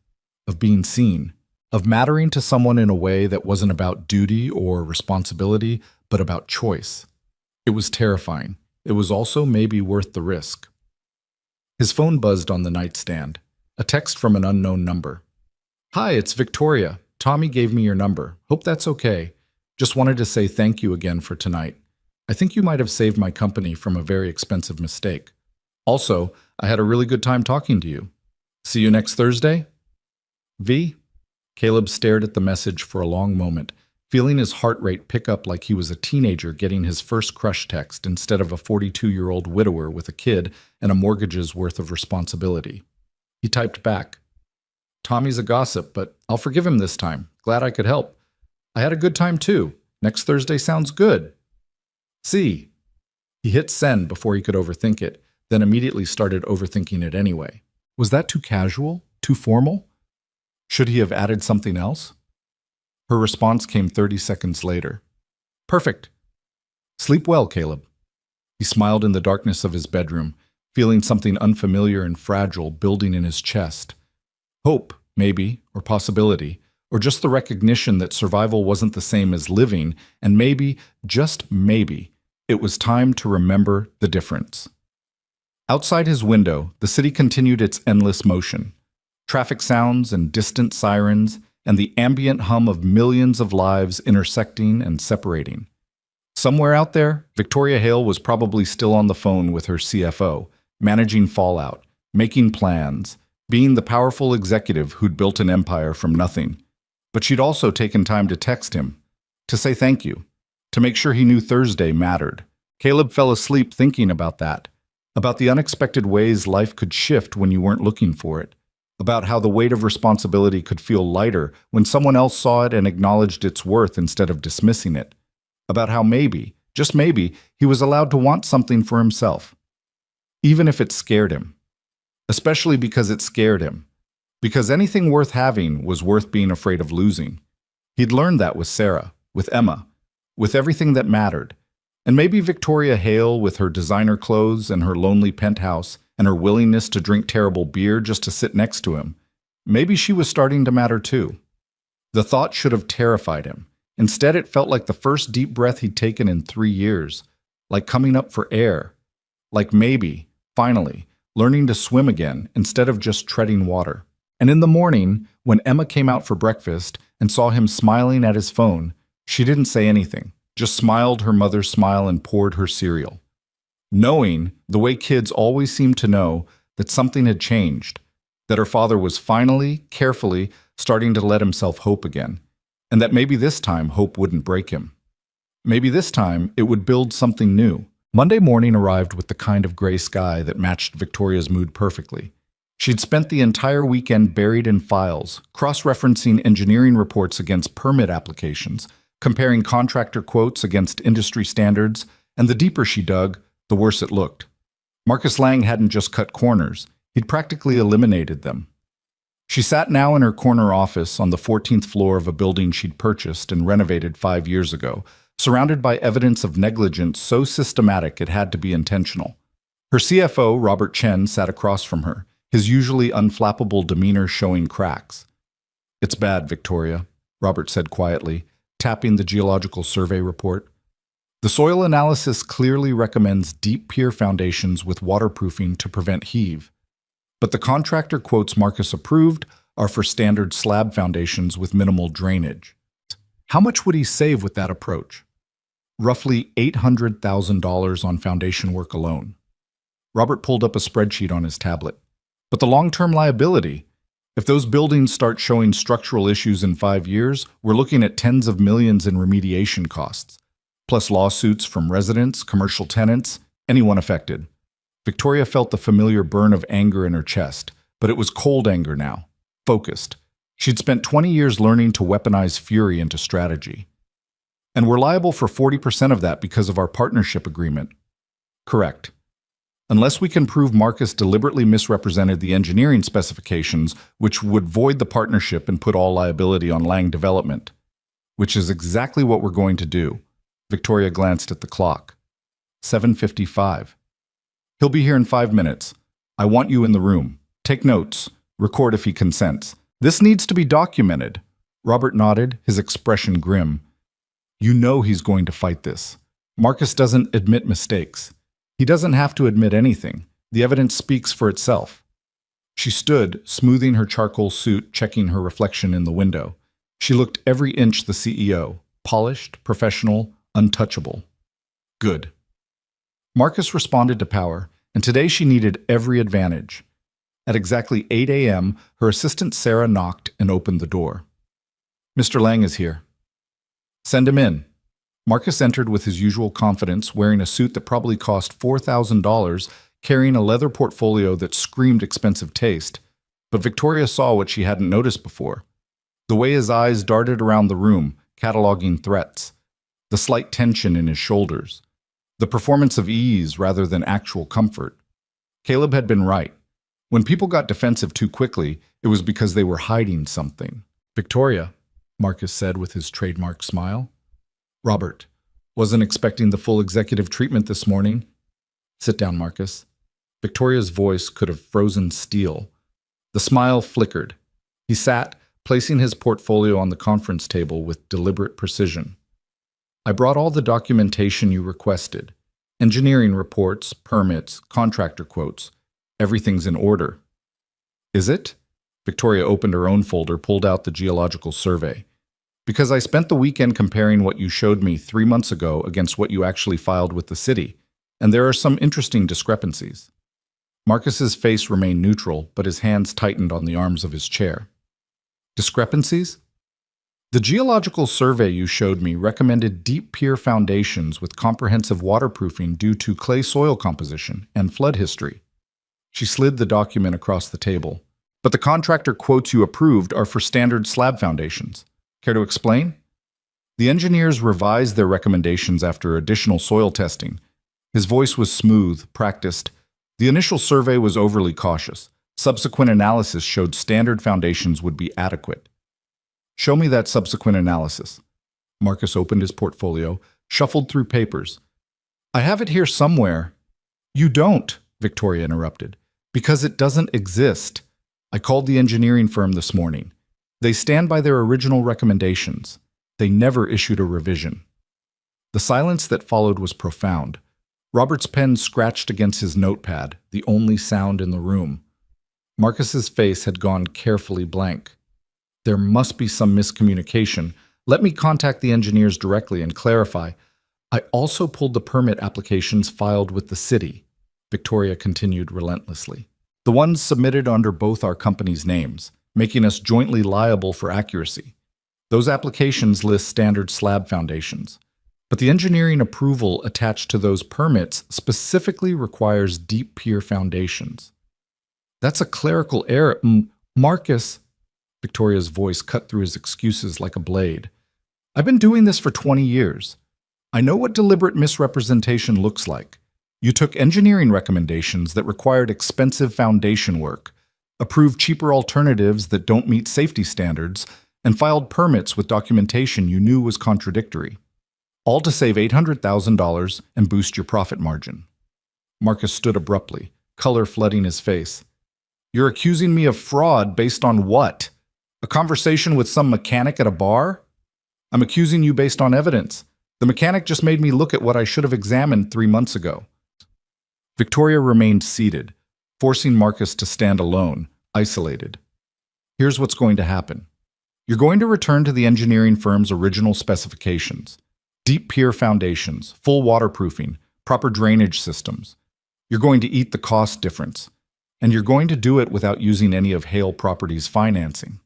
of being seen, of mattering to someone in a way that wasn't about duty or responsibility, but about choice. It was terrifying. It was also maybe worth the risk. His phone buzzed on the nightstand. A text from an unknown number. Hi, it's Victoria. Tommy gave me your number. Hope that's okay. Just wanted to say thank you again for tonight. I think you might have saved my company from a very expensive mistake. Also, I had a really good time talking to you. See you next Thursday? V? Caleb stared at the message for a long moment, feeling his heart rate pick up like he was a teenager getting his first crush text instead of a 42-year-old widower with a kid and a mortgage's worth of responsibility. He typed back, Tommy's a gossip, but I'll forgive him this time. Glad I could help. I had a good time too. Next Thursday sounds good. See. He hit send before he could overthink it, then immediately started overthinking it anyway. Was that too casual? Too formal? Should he have added something else? Her response came 30 seconds later. Perfect. Sleep well, Caleb. He smiled in the darkness of his bedroom, feeling something unfamiliar and fragile building in his chest. Hope, maybe, or possibility, or just the recognition that survival wasn't the same as living, and maybe, just maybe, it was time to remember the difference. Outside his window, the city continued its endless motion. Traffic sounds and distant sirens, and the ambient hum of millions of lives intersecting and separating. Somewhere out there, Victoria Hale was probably still on the phone with her CFO, managing fallout, making plans, being the powerful executive who'd built an empire from nothing. But she'd also taken time to text him, to say thank you, to make sure he knew Thursday mattered. Caleb fell asleep thinking about that, about the unexpected ways life could shift when you weren't looking for it, about how the weight of responsibility could feel lighter when someone else saw it and acknowledged its worth instead of dismissing it, about how maybe, just maybe, he was allowed to want something for himself, even if it scared him. Especially because it scared him. Because anything worth having was worth being afraid of losing. He'd learned that with Sarah, with Emma, with everything that mattered. And maybe Victoria Hale, with her designer clothes and her lonely penthouse and her willingness to drink terrible beer just to sit next to him, maybe she was starting to matter too. The thought should have terrified him. Instead, it felt like the first deep breath he'd taken in 3 years, like coming up for air, like maybe, finally, learning to swim again instead of just treading water. And in the morning, when Emma came out for breakfast and saw him smiling at his phone, she didn't say anything, just smiled her mother's smile and poured her cereal. Knowing, the way kids always seem to know, that something had changed, that her father was finally, carefully, starting to let himself hope again, and that maybe this time hope wouldn't break him. Maybe this time it would build something new. Monday morning arrived with the kind of gray sky that matched Victoria's mood perfectly. She'd spent the entire weekend buried in files, cross-referencing engineering reports against permit applications, comparing contractor quotes against industry standards, and the deeper she dug, the worse it looked. Marcus Lang hadn't just cut corners, he'd practically eliminated them. She sat now in her corner office on the 14th floor of a building she'd purchased and renovated 5 years ago, surrounded by evidence of negligence so systematic it had to be intentional. Her CFO, Robert Chen, sat across from her, his usually unflappable demeanor showing cracks. "It's bad, Victoria," Robert said quietly, tapping the geological survey report. "The soil analysis clearly recommends deep pier foundations with waterproofing to prevent heave. But the contractor quotes Marcus approved are for standard slab foundations with minimal drainage. How much would he save with that approach? Roughly $800,000 on foundation work alone." Robert pulled up a spreadsheet on his tablet. "But the long-term liability? If those buildings start showing structural issues in 5 years, we're looking at tens of millions in remediation costs, plus lawsuits from residents, commercial tenants, anyone affected." Victoria felt the familiar burn of anger in her chest, but it was cold anger now, focused. She'd spent 20 years learning to weaponize fury into strategy. "And we're liable for 40% of that because of our partnership agreement." "Correct. Unless we can prove Marcus deliberately misrepresented the engineering specifications, which would void the partnership and put all liability on Lang Development. Which is exactly what we're going to do." Victoria glanced at the clock. 7:55. "He'll be here in 5 minutes. I want you in the room. Take notes. Record if he consents. This needs to be documented." Robert nodded, his expression grim. "You know he's going to fight this. Marcus doesn't admit mistakes. He doesn't have to admit anything. The evidence speaks for itself." She stood, smoothing her charcoal suit, checking her reflection in the window. She looked every inch the CEO, polished, professional, untouchable. Good. Marcus responded to power, and today she needed every advantage. At exactly 8 a.m., her assistant Sarah knocked and opened the door. "Mr. Lang is here." "Send him in." Marcus entered with his usual confidence, wearing a suit that probably cost $4,000, carrying a leather portfolio that screamed expensive taste. But Victoria saw what she hadn't noticed before. The way his eyes darted around the room, cataloging threats. The slight tension in his shoulders. The performance of ease rather than actual comfort. Caleb had been right. When people got defensive too quickly, it was because they were hiding something. "Victoria," Marcus said with his trademark smile. "Robert, wasn't expecting the full executive treatment this morning." "Sit down, Marcus." Victoria's voice could have frozen steel. The smile flickered. He sat, placing his portfolio on the conference table with deliberate precision. "I brought all the documentation you requested. Engineering reports, permits, contractor quotes. Everything's in order. Is it? Victoria opened her own folder, pulled out the geological survey. Because I spent the weekend comparing what you showed me 3 months ago against what you actually filed with the city, and there are some interesting discrepancies. Marcus's face remained neutral, but his hands tightened on the arms of his chair. Discrepancies? The geological survey you showed me recommended deep pier foundations with comprehensive waterproofing due to clay soil composition and flood history. She slid the document across the table. But the contractor quotes you approved are for standard slab foundations. Care to explain? The engineers revised their recommendations after additional soil testing. His voice was smooth, practiced. The initial survey was overly cautious. Subsequent analysis showed standard foundations would be adequate. Show me that subsequent analysis. Marcus opened his portfolio, shuffled through papers. I have it here somewhere. You don't, Victoria interrupted, because it doesn't exist. I called the engineering firm this morning. They stand by their original recommendations. They never issued a revision. The silence that followed was profound. Robert's pen scratched against his notepad, the only sound in the room. Marcus's face had gone carefully blank. There must be some miscommunication. Let me contact the engineers directly and clarify. I also pulled the permit applications filed with the city, Victoria continued relentlessly. The ones submitted under both our companies' names, making us jointly liable for accuracy. Those applications list standard slab foundations, but the engineering approval attached to those permits specifically requires deep pier foundations. That's a clerical error. Marcus, Victoria's voice cut through his excuses like a blade. I've been doing this for 20 years. I know what deliberate misrepresentation looks like. You took engineering recommendations that required expensive foundation work, approved cheaper alternatives that don't meet safety standards, and filed permits with documentation you knew was contradictory, all to save $800,000 and boost your profit margin. Marcus stood abruptly, color flooding his face. You're accusing me of fraud based on what? A conversation with some mechanic at a bar? I'm accusing you based on evidence. The mechanic just made me look at what I should have examined 3 months ago. Victoria remained seated, forcing Marcus to stand alone, isolated. Here's what's going to happen. You're going to return to the engineering firm's original specifications. Deep pier foundations, full waterproofing, proper drainage systems. You're going to eat the cost difference. And you're going to do it without using any of Hale Properties' financing.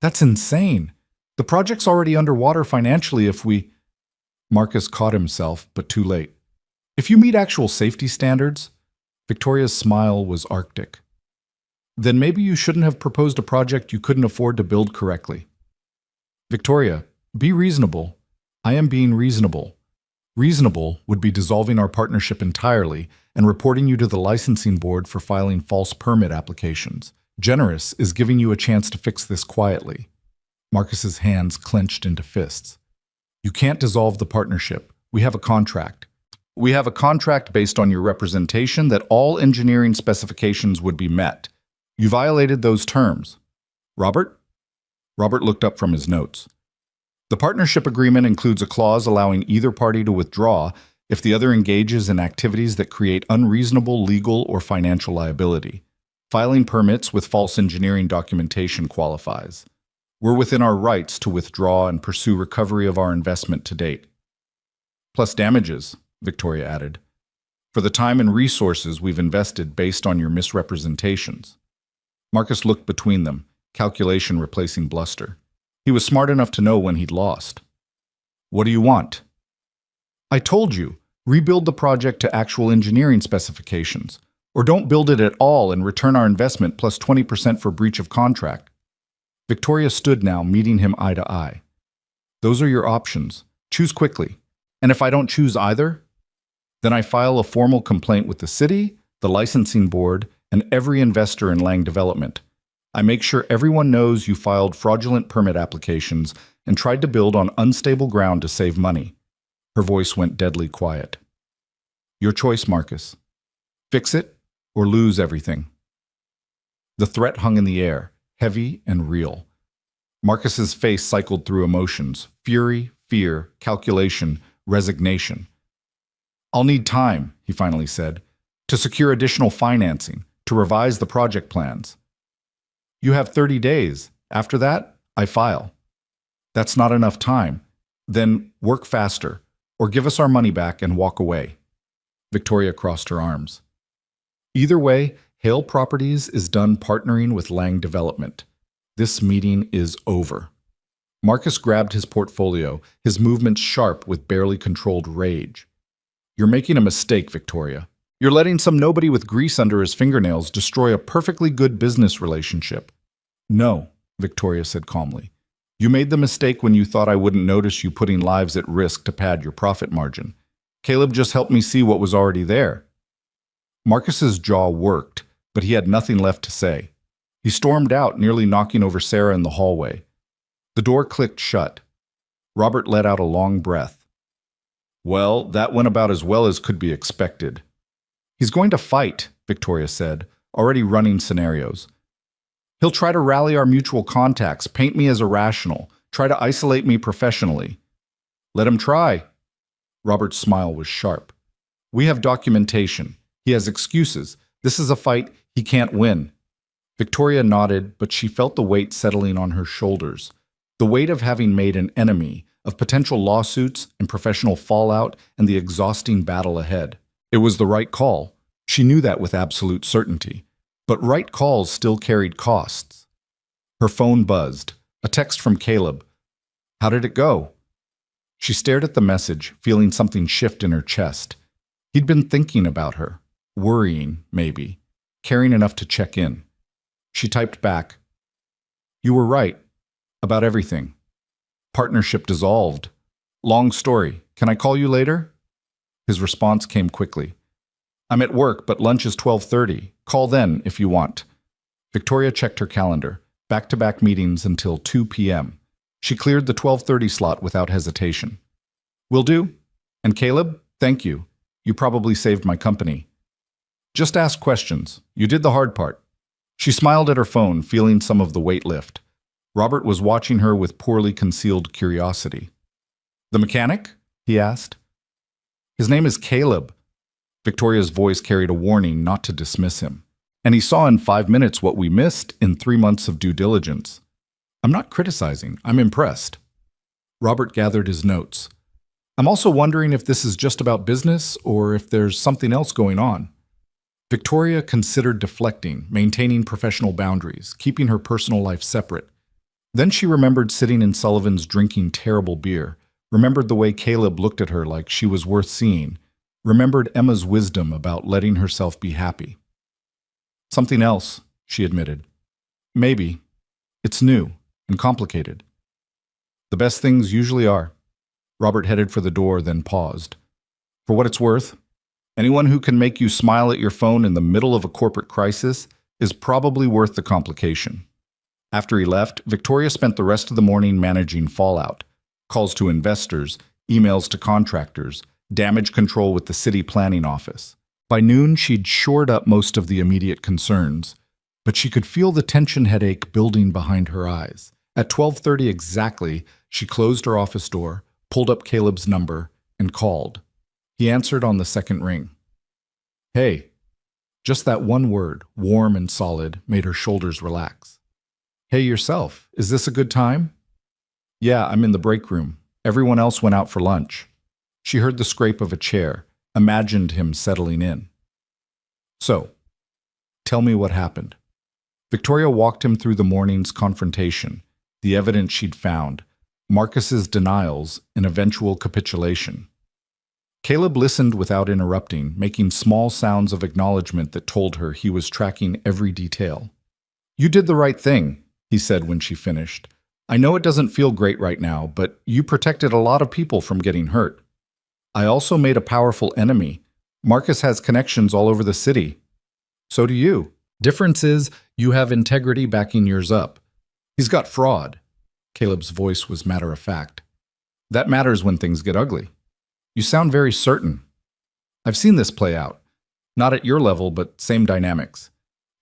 That's insane. The project's already underwater financially if we... Marcus caught himself, but too late. If you meet actual safety standards, Victoria's smile was arctic. Then maybe you shouldn't have proposed a project you couldn't afford to build correctly. Victoria, be reasonable. I am being reasonable. Reasonable would be dissolving our partnership entirely and reporting you to the licensing board for filing false permit applications. Generous is giving you a chance to fix this quietly. Marcus's hands clenched into fists. You can't dissolve the partnership. We have a contract. We have a contract based on your representation that all engineering specifications would be met. You violated those terms. Robert? Robert looked up from his notes. The partnership agreement includes a clause allowing either party to withdraw if the other engages in activities that create unreasonable legal or financial liability. Filing permits with false engineering documentation qualifies. We're within our rights to withdraw and pursue recovery of our investment to date. Plus damages, Victoria added, for the time and resources we've invested based on your misrepresentations. Marcus looked between them, calculation replacing bluster. He was smart enough to know when he'd lost. What do you want? I told you, rebuild the project to actual engineering specifications, or don't build it at all and return our investment plus 20% for breach of contract. Victoria stood now, meeting him eye to eye. Those are your options. Choose quickly. And if I don't choose either, then I file a formal complaint with the city, the licensing board, and every investor in Lang Development. I make sure everyone knows you filed fraudulent permit applications and tried to build on unstable ground to save money. Her voice went deadly quiet. Your choice, Marcus. Fix it or lose everything. The threat hung in the air, heavy and real. Marcus's face cycled through emotions: fury, fear, calculation, resignation. I'll need time, he finally said, to secure additional financing, to revise the project plans. You have 30 days. After that, I file. That's not enough time. Then work faster, or give us our money back and walk away. Victoria crossed her arms. Either way, Hale Properties is done partnering with Lang Development. This meeting is over. Marcus grabbed his portfolio, his movements sharp with barely controlled rage. You're making a mistake, Victoria. You're letting some nobody with grease under his fingernails destroy a perfectly good business relationship. No, Victoria said calmly. You made the mistake when you thought I wouldn't notice you putting lives at risk to pad your profit margin. Caleb just helped me see what was already there. Marcus's jaw worked, but he had nothing left to say. He stormed out, nearly knocking over Sarah in the hallway. The door clicked shut. Robert let out a long breath. Well, that went about as well as could be expected. He's going to fight, Victoria said, already running scenarios. He'll try to rally our mutual contacts, paint me as irrational, try to isolate me professionally. Let him try. Robert's smile was sharp. We have documentation. He has excuses. This is a fight he can't win. Victoria nodded, but she felt the weight settling on her shoulders. The weight of having made an enemy, of potential lawsuits and professional fallout and the exhausting battle ahead. It was the right call. She knew that with absolute certainty. But right calls still carried costs. Her phone buzzed. A text from Caleb. How did it go? She stared at the message, feeling something shift in her chest. He'd been thinking about her, worrying, maybe, caring enough to check in. She typed back, You were right. About everything. Partnership dissolved. Long story. Can I call you later? His response came quickly. I'm at work, but lunch is 12:30. Call then if you want. Victoria checked her calendar. Back-to-back meetings until 2 p.m. She cleared the 12:30 slot without hesitation. Will do. And Caleb, thank you. You probably saved my company. Just ask questions. You did the hard part. She smiled at her phone, feeling some of the weight lift. Robert was watching her with poorly concealed curiosity. The mechanic? He asked. His name is Caleb. Victoria's voice carried a warning not to dismiss him. And he saw in 5 minutes what we missed in 3 months of due diligence. I'm not criticizing. I'm impressed. Robert gathered his notes. I'm also wondering if this is just about business or if there's something else going on. Victoria considered deflecting, maintaining professional boundaries, keeping her personal life separate. Then she remembered sitting in Sullivan's drinking terrible beer, remembered the way Caleb looked at her like she was worth seeing, remembered Emma's wisdom about letting herself be happy. Something else, she admitted. Maybe. It's new and complicated. The best things usually are. Robert headed for the door, then paused. For what it's worth, anyone who can make you smile at your phone in the middle of a corporate crisis is probably worth the complication. After he left, Victoria spent the rest of the morning managing fallout, calls to investors, emails to contractors, damage control with the city planning office. By noon, she'd shored up most of the immediate concerns, but she could feel the tension headache building behind her eyes. At 12:30 exactly, she closed her office door, pulled up Caleb's number, and called. He answered on the second ring. Hey. Just that one word, warm and solid, made her shoulders relax. Hey yourself, is this a good time? Yeah, I'm in the break room. Everyone else went out for lunch. She heard the scrape of a chair, imagined him settling in. So, tell me what happened. Victoria walked him through the morning's confrontation, the evidence she'd found, Marcus's denials, and eventual capitulation. Caleb listened without interrupting, making small sounds of acknowledgement that told her he was tracking every detail. You did the right thing, he said when she finished. I know it doesn't feel great right now, but you protected a lot of people from getting hurt. I also made a powerful enemy. Marcus has connections all over the city. So do you. Difference is, you have integrity backing yours up. He's got fraud. Caleb's voice was matter-of-fact. That matters when things get ugly. You sound very certain. I've seen this play out. Not at your level, but same dynamics.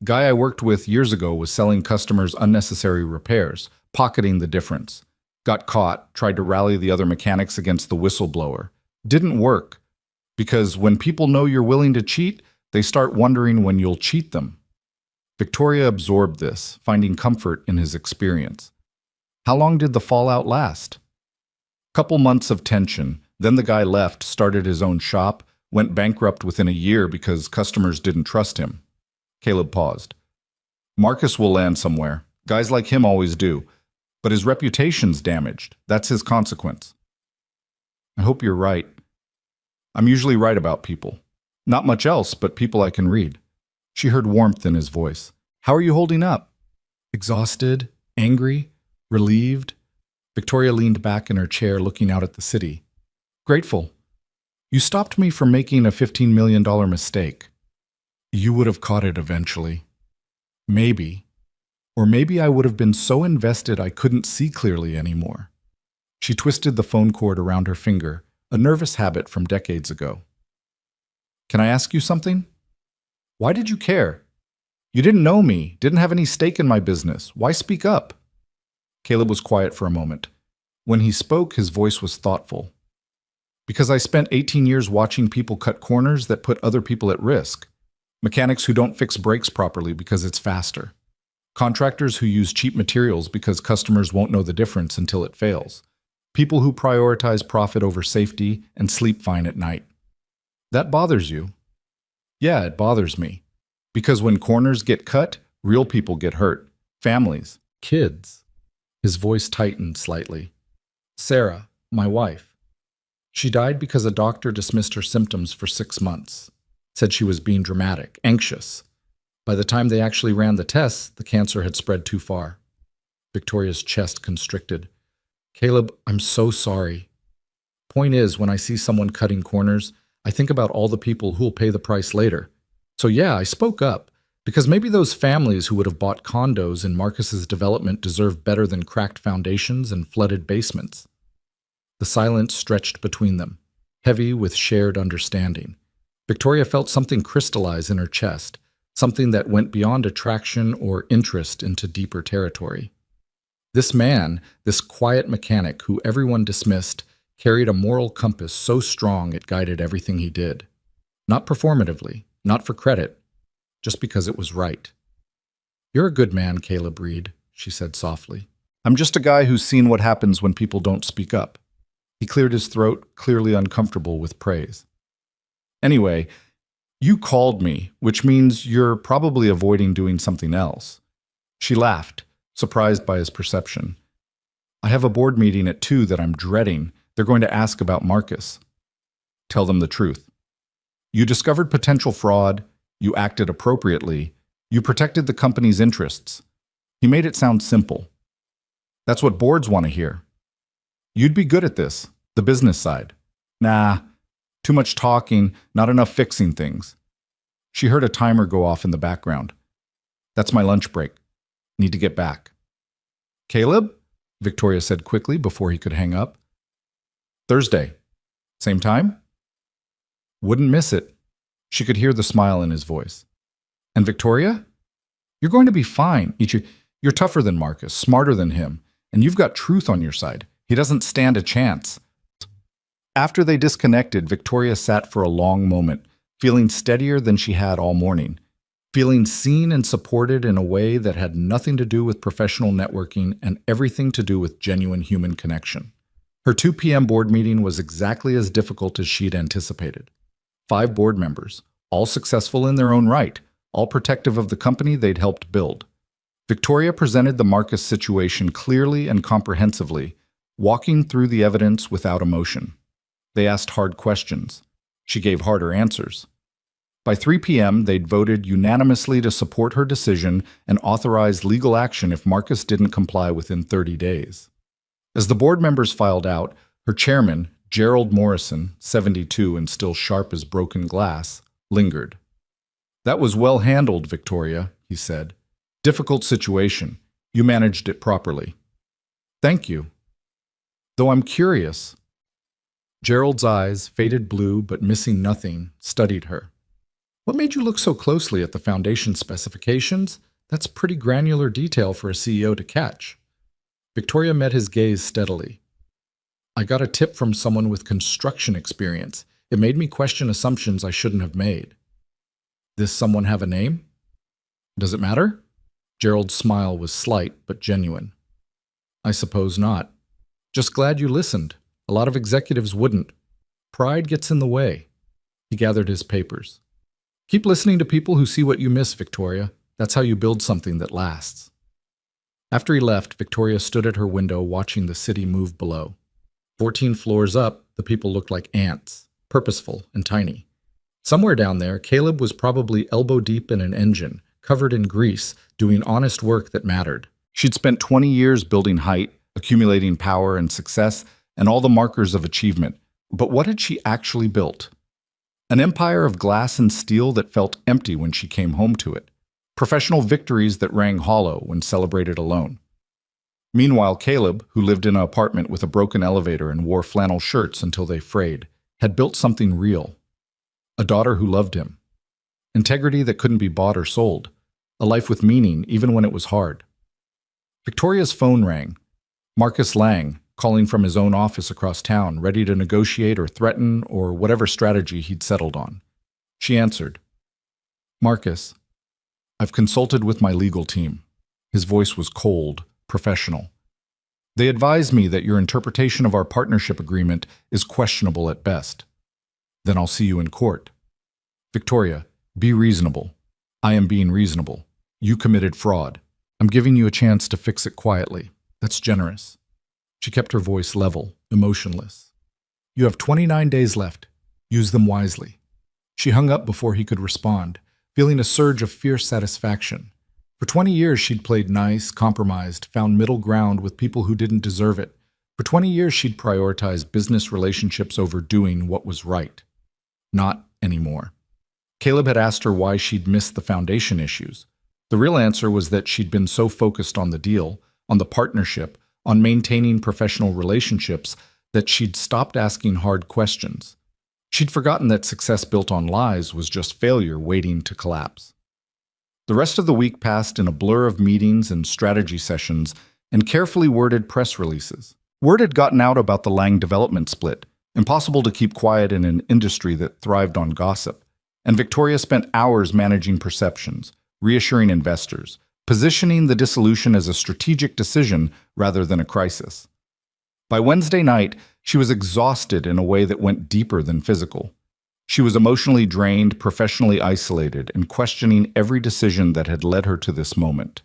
Guy I worked with years ago was selling customers unnecessary repairs, pocketing the difference. Got caught, tried to rally the other mechanics against the whistleblower. Didn't work. Because when people know you're willing to cheat, they start wondering when you'll cheat them. Victoria absorbed this, finding comfort in his experience. How long did the fallout last? Couple months of tension, then the guy left, started his own shop, went bankrupt within a year because customers didn't trust him. Caleb paused. Marcus will land somewhere. Guys like him always do. But his reputation's damaged. That's his consequence. I hope you're right. I'm usually right about people. Not much else, but people I can read. She heard warmth in his voice. How are you holding up? Exhausted? Angry? Relieved? Victoria leaned back in her chair, looking out at the city. Grateful. You stopped me from making a $15 million mistake. You would have caught it eventually. Maybe. Or maybe I would have been so invested I couldn't see clearly anymore. She twisted the phone cord around her finger, a nervous habit from decades ago. Can I ask you something? Why did you care? You didn't know me, didn't have any stake in my business. Why speak up? Caleb was quiet for a moment. When he spoke, his voice was thoughtful. Because I spent 18 years watching people cut corners that put other people at risk. Mechanics who don't fix brakes properly because it's faster. Contractors who use cheap materials because customers won't know the difference until it fails. People who prioritize profit over safety and sleep fine at night. That bothers you? Yeah, it bothers me. Because when corners get cut, real people get hurt. Families, kids. His voice tightened slightly. Sarah, my wife. She died because a doctor dismissed her symptoms for 6 months. Said she was being dramatic, anxious. By the time they actually ran the tests, the cancer had spread too far. Victoria's chest constricted. Caleb, I'm so sorry. Point is, when I see someone cutting corners, I think about all the people who'll pay the price later. So yeah, I spoke up, because maybe those families who would have bought condos in Marcus's development deserve better than cracked foundations and flooded basements. The silence stretched between them, heavy with shared understanding. Victoria felt something crystallize in her chest, something that went beyond attraction or interest into deeper territory. This man, this quiet mechanic who everyone dismissed, carried a moral compass so strong it guided everything he did. Not performatively, not for credit, just because it was right. You're a good man, Caleb Reed, she said softly. I'm just a guy who's seen what happens when people don't speak up. He cleared his throat, clearly uncomfortable with praise. Anyway, you called me, which means you're probably avoiding doing something else. She laughed, surprised by his perception. I have a board meeting at 2 that I'm dreading. They're going to ask about Marcus. Tell them the truth. You discovered potential fraud, you acted appropriately, you protected the company's interests. He made it sound simple. That's what boards want to hear. You'd be good at this, the business side. Nah. Too much talking, not enough fixing things. She heard a timer go off in the background. That's my lunch break. Need to get back. Caleb? Victoria said quickly before he could hang up. Thursday. Same time? Wouldn't miss it. She could hear the smile in his voice. And Victoria? You're going to be fine. You're tougher than Marcus, smarter than him, and you've got truth on your side. He doesn't stand a chance. After they disconnected, Victoria sat for a long moment, feeling steadier than she had all morning, feeling seen and supported in a way that had nothing to do with professional networking and everything to do with genuine human connection. Her 2 p.m. board meeting was exactly as difficult as she'd anticipated. 5 board members, all successful in their own right, all protective of the company they'd helped build. Victoria presented the Marcus situation clearly and comprehensively, walking through the evidence without emotion. They asked hard questions. She gave harder answers. By 3 p.m., they'd voted unanimously to support her decision and authorize legal action if Marcus didn't comply within 30 days. As the board members filed out, her chairman, Gerald Morrison, 72 and still sharp as broken glass, lingered. That was well handled, Victoria, he said. Difficult situation. You managed it properly. Thank you. Though I'm curious. Gerald's eyes, faded blue but missing nothing, studied her. What made you look so closely at the foundation specifications? That's pretty granular detail for a CEO to catch. Victoria met his gaze steadily. I got a tip from someone with construction experience. It made me question assumptions I shouldn't have made. This someone have a name? Does it matter? Gerald's smile was slight but genuine. I suppose not. Just glad you listened. A lot of executives wouldn't. Pride gets in the way. He gathered his papers. Keep listening to people who see what you miss, Victoria. That's how you build something that lasts. After he left, Victoria stood at her window watching the city move below. 14 floors up, the people looked like ants, purposeful and tiny. Somewhere down there, Caleb was probably elbow deep in an engine, covered in grease, doing honest work that mattered. She'd spent 20 years building height, accumulating power and success, and all the markers of achievement. But what had she actually built? An empire of glass and steel that felt empty when she came home to it. Professional victories that rang hollow when celebrated alone. Meanwhile, Caleb, who lived in an apartment with a broken elevator and wore flannel shirts until they frayed, had built something real. A daughter who loved him. Integrity that couldn't be bought or sold. A life with meaning, even when it was hard. Victoria's phone rang. Marcus Lang, calling from his own office across town, ready to negotiate or threaten or whatever strategy he'd settled on. She answered. Marcus, I've consulted with my legal team. His voice was cold, professional. They advise me that your interpretation of our partnership agreement is questionable at best. Then I'll see you in court. Victoria, be reasonable. I am being reasonable. You committed fraud. I'm giving you a chance to fix it quietly. That's generous. She kept her voice level, emotionless. You have 29 days left. Use them wisely. She hung up before he could respond, feeling a surge of fierce satisfaction. For 20 years, she'd played nice, compromised, found middle ground with people who didn't deserve it. For 20 years, she'd prioritized business relationships over doing what was right. Not anymore. Caleb had asked her why she'd missed the foundation issues. The real answer was that she'd been so focused on the deal, on the partnership, on maintaining professional relationships, that she'd stopped asking hard questions. She'd forgotten that success built on lies was just failure waiting to collapse. The rest of the week passed in a blur of meetings and strategy sessions and carefully worded press releases. Word had gotten out about the Lang development split, impossible to keep quiet in an industry that thrived on gossip, and Victoria spent hours managing perceptions, reassuring investors, positioning the dissolution as a strategic decision rather than a crisis. By Wednesday night, she was exhausted in a way that went deeper than physical. She was emotionally drained, professionally isolated, and questioning every decision that had led her to this moment.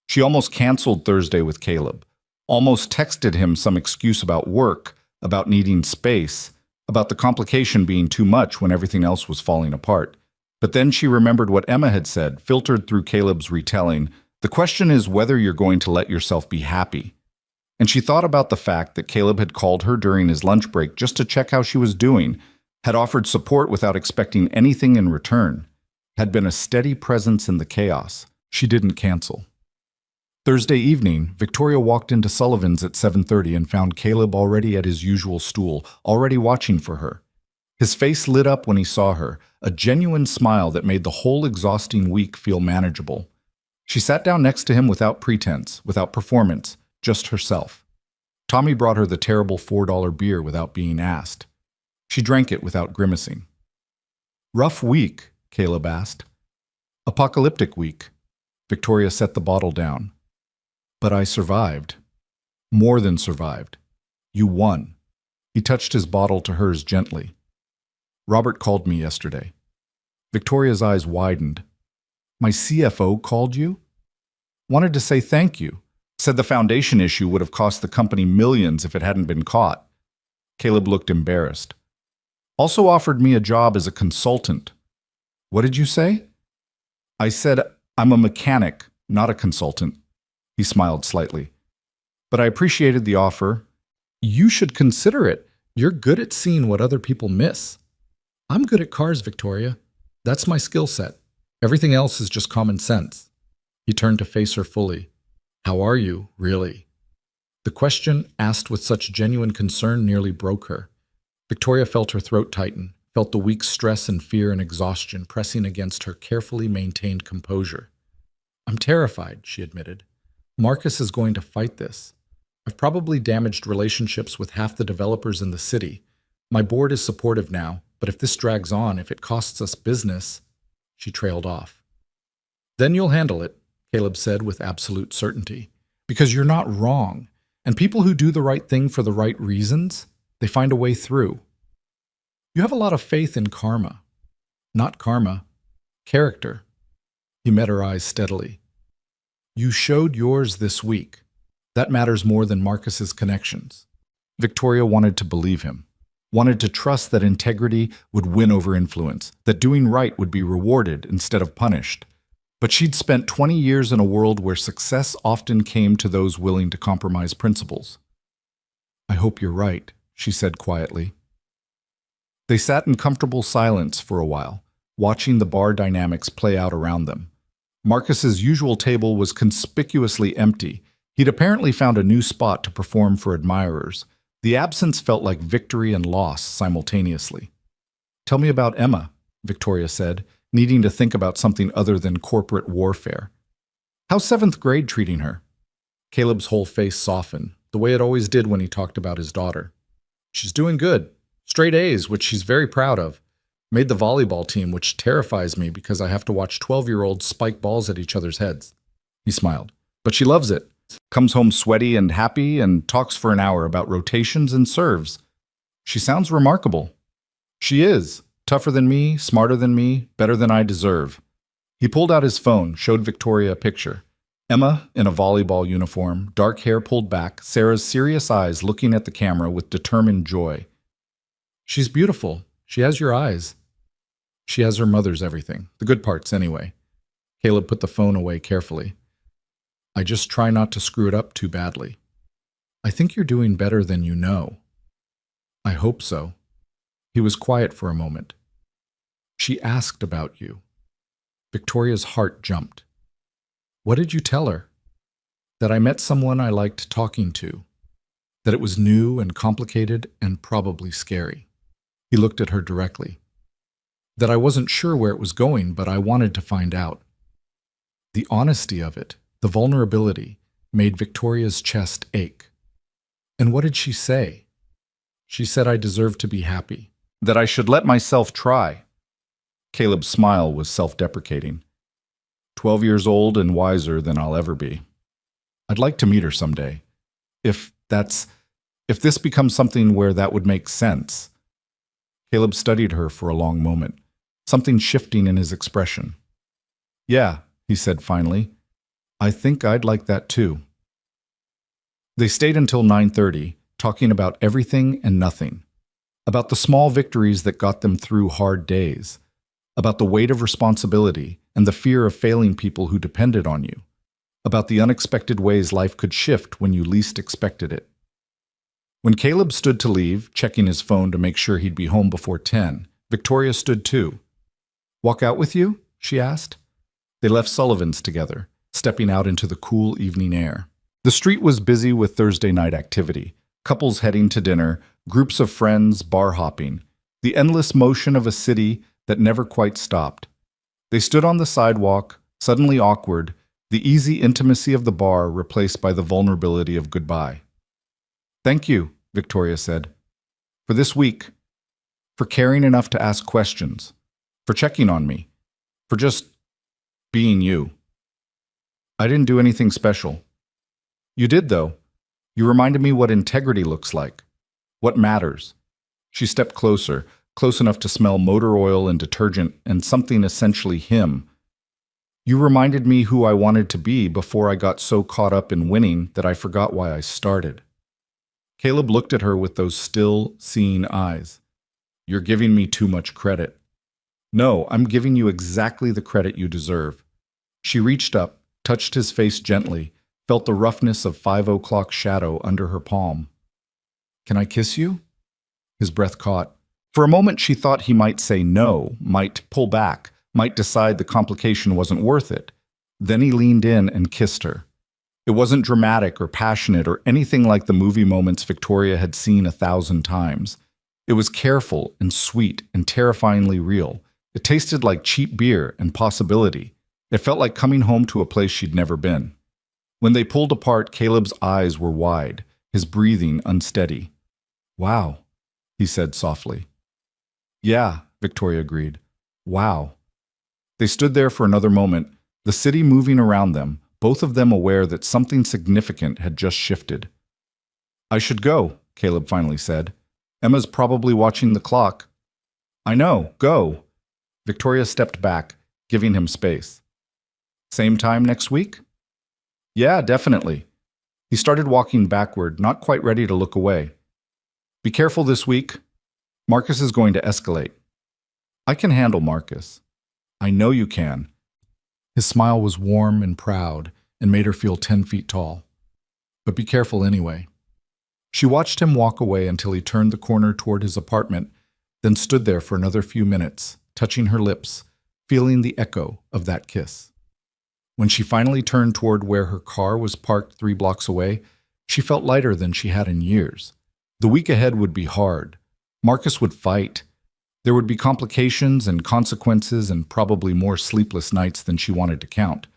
She almost canceled Thursday with Caleb, almost texted him some excuse about work, about needing space, about the complication being too much when everything else was falling apart. But then she remembered what Emma had said, filtered through Caleb's retelling. The question is whether you're going to let yourself be happy. And she thought about the fact that Caleb had called her during his lunch break just to check how she was doing, had offered support without expecting anything in return, had been a steady presence in the chaos. She didn't cancel. Thursday evening, Victoria walked into Sullivan's at 7:30 and found Caleb already at his usual stool, already watching for her. His face lit up when he saw her, a genuine smile that made the whole exhausting week feel manageable. She sat down next to him without pretense, without performance, just herself. Tommy brought her the terrible $4 beer without being asked. She drank it without grimacing. Rough week, Caleb asked. Apocalyptic week. Victoria set the bottle down. But I survived. More than survived. You won. He touched his bottle to hers gently. Robert called me yesterday. Victoria's eyes widened. My CFO called you? Wanted to say thank you. Said the foundation issue would have cost the company millions if it hadn't been caught. Caleb looked embarrassed. Also offered me a job as a consultant. What did you say? I said, I'm a mechanic, not a consultant. He smiled slightly. But I appreciated the offer. You should consider it. You're good at seeing what other people miss. I'm good at cars, Victoria. That's my skill set. Everything else is just common sense. He turned to face her fully. How are you, really? The question, asked with such genuine concern, nearly broke her. Victoria felt her throat tighten, felt the week's stress and fear and exhaustion pressing against her carefully maintained composure. I'm terrified, she admitted. Marcus is going to fight this. I've probably damaged relationships with half the developers in the city. My board is supportive now, but if this drags on, if it costs us business, she trailed off. Then you'll handle it, Caleb said with absolute certainty, because you're not wrong, and people who do the right thing for the right reasons, they find a way through. You have a lot of faith in karma. Not karma, character. He met her eyes steadily. You showed yours this week. That matters more than Marcus's connections. Victoria wanted to believe him, wanted to trust that integrity would win over influence, that doing right would be rewarded instead of punished. But she'd spent 20 years in a world where success often came to those willing to compromise principles. I hope you're right, she said quietly. They sat in comfortable silence for a while, watching the bar dynamics play out around them. Marcus's usual table was conspicuously empty. He'd apparently found a new spot to perform for admirers. The absence felt like victory and loss simultaneously. Tell me about Emma, Victoria said, needing to think about something other than corporate warfare. How's 7th grade treating her? Caleb's whole face softened, the way it always did when he talked about his daughter. She's doing good. Straight A's, which she's very proud of. Made the volleyball team, which terrifies me because I have to watch 12-year-olds spike balls at each other's heads. He smiled. But she loves it. Comes home sweaty and happy and talks for an hour about rotations and serves. She sounds remarkable. She is. Tougher than me, smarter than me, better than I deserve. He pulled out his phone, showed Victoria a picture. Emma, in a volleyball uniform, dark hair pulled back, Sarah's serious eyes looking at the camera with determined joy. She's beautiful. She has your eyes. She has her mother's everything. The good parts, anyway. Caleb put the phone away carefully. I just try not to screw it up too badly. I think you're doing better than you know. I hope so. He was quiet for a moment. She asked about you. Victoria's heart jumped. What did you tell her? That I met someone I liked talking to. That it was new and complicated and probably scary. He looked at her directly. That I wasn't sure where it was going, but I wanted to find out. The honesty of it, the vulnerability, made Victoria's chest ache. And what did she say? She said I deserved to be happy. That I should let myself try. Caleb's smile was self-deprecating. 12 years old and wiser than I'll ever be. I'd like to meet her someday. If this becomes something where that would make sense. Caleb studied her for a long moment, something shifting in his expression. Yeah, he said finally. I think I'd like that too. They stayed until 9:30, talking about everything and nothing. About the small victories that got them through hard days. About the weight of responsibility and the fear of failing people who depended on you. About the unexpected ways life could shift when you least expected it. When Caleb stood to leave, checking his phone to make sure he'd be home before 10, Victoria stood too. Walk out with you? She asked. They left Sullivan's together, stepping out into the cool evening air. The street was busy with Thursday night activity. Couples heading to dinner, groups of friends bar hopping, the endless motion of a city that never quite stopped. They stood on the sidewalk, suddenly awkward, the easy intimacy of the bar replaced by the vulnerability of goodbye. Thank you, Victoria said. For this week. For caring enough to ask questions. For checking on me. For just being you. I didn't do anything special. You did, though. You reminded me what integrity looks like. What matters. She stepped closer, close enough to smell motor oil and detergent and something essentially him. You reminded me who I wanted to be before I got so caught up in winning that I forgot why I started. Caleb looked at her with those still, seeing eyes. You're giving me too much credit. No, I'm giving you exactly the credit you deserve. She reached up, touched his face gently, felt the roughness of 5 o'clock shadow under her palm. Can I kiss you? His breath caught. For a moment she thought he might say no, might pull back, might decide the complication wasn't worth it. Then he leaned in and kissed her. It wasn't dramatic or passionate or anything like the movie moments Victoria had seen 1,000 times. It was careful and sweet and terrifyingly real. It tasted like cheap beer and possibility. It felt like coming home to a place she'd never been. When they pulled apart, Caleb's eyes were wide, his breathing unsteady. Wow, he said softly. Yeah, Victoria agreed. Wow. They stood there for another moment, the city moving around them, both of them aware that something significant had just shifted. I should go, Caleb finally said. Emma's probably watching the clock. I know, go. Victoria stepped back, giving him space. Same time next week? Yeah, definitely. He started walking backward, not quite ready to look away. Be careful this week. Marcus is going to escalate. I can handle Marcus. I know you can. His smile was warm and proud and made her feel 10 feet tall. But be careful anyway. She watched him walk away until he turned the corner toward his apartment, then stood there for another few minutes, touching her lips, feeling the echo of that kiss. When she finally turned toward where her car was parked 3 blocks away, she felt lighter than she had in years. The week ahead would be hard. Marcus would fight. There would be complications and consequences and probably more sleepless nights than she wanted to count.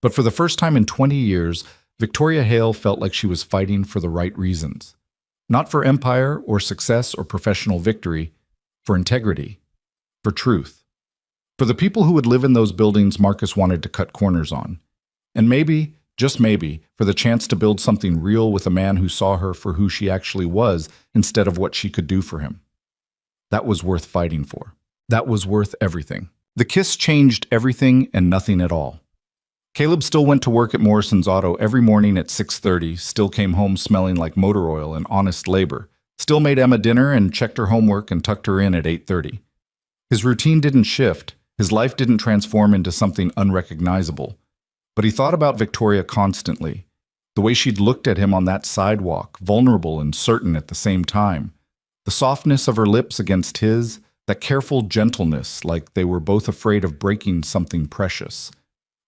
But for the first time in 20 years, Victoria Hale felt like she was fighting for the right reasons. Not for empire or success or professional victory, for integrity, for truth. For the people who would live in those buildings Marcus wanted to cut corners on. And maybe, just maybe, for the chance to build something real with a man who saw her for who she actually was instead of what she could do for him. That was worth fighting for. That was worth everything. The kiss changed everything and nothing at all. Caleb still went to work at Morrison's Auto every morning at 6:30, still came home smelling like motor oil and honest labor, still made Emma dinner and checked her homework and tucked her in at 8:30. His routine didn't shift, his life didn't transform into something unrecognizable, but he thought about Victoria constantly, the way she'd looked at him on that sidewalk, vulnerable and certain at the same time, the softness of her lips against his, that careful gentleness like they were both afraid of breaking something precious.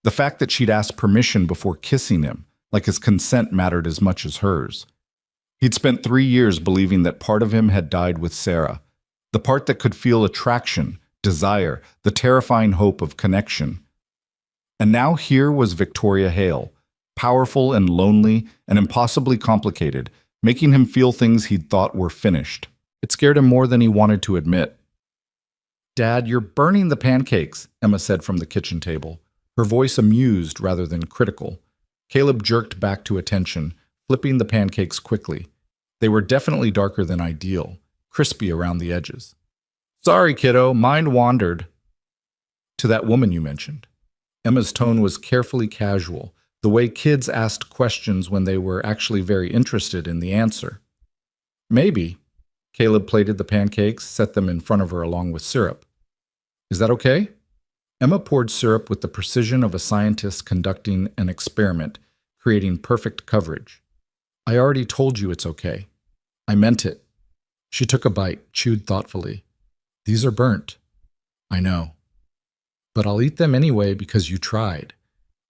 The fact that she'd asked permission before kissing him, like his consent mattered as much as hers. He'd spent 3 years believing that part of him had died with Sarah, the part that could feel attraction, desire, the terrifying hope of connection. And now here was Victoria Hale, powerful and lonely and impossibly complicated, making him feel things he'd thought were finished. It scared him more than he wanted to admit. "Dad, you're burning the pancakes," Emma said from the kitchen table, her voice amused rather than critical. Caleb jerked back to attention, flipping the pancakes quickly. They were definitely darker than ideal, crispy around the edges. "Sorry, kiddo, mind wandered." "To that woman you mentioned." Emma's tone was carefully casual, the way kids asked questions when they were actually very interested in the answer. "Maybe." Caleb plated the pancakes, set them in front of her along with syrup. "Is that okay?" Emma poured syrup with the precision of a scientist conducting an experiment, creating perfect coverage. "I already told you it's okay. I meant it." She took a bite, chewed thoughtfully. "These are burnt." "I know. But I'll eat them anyway because you tried."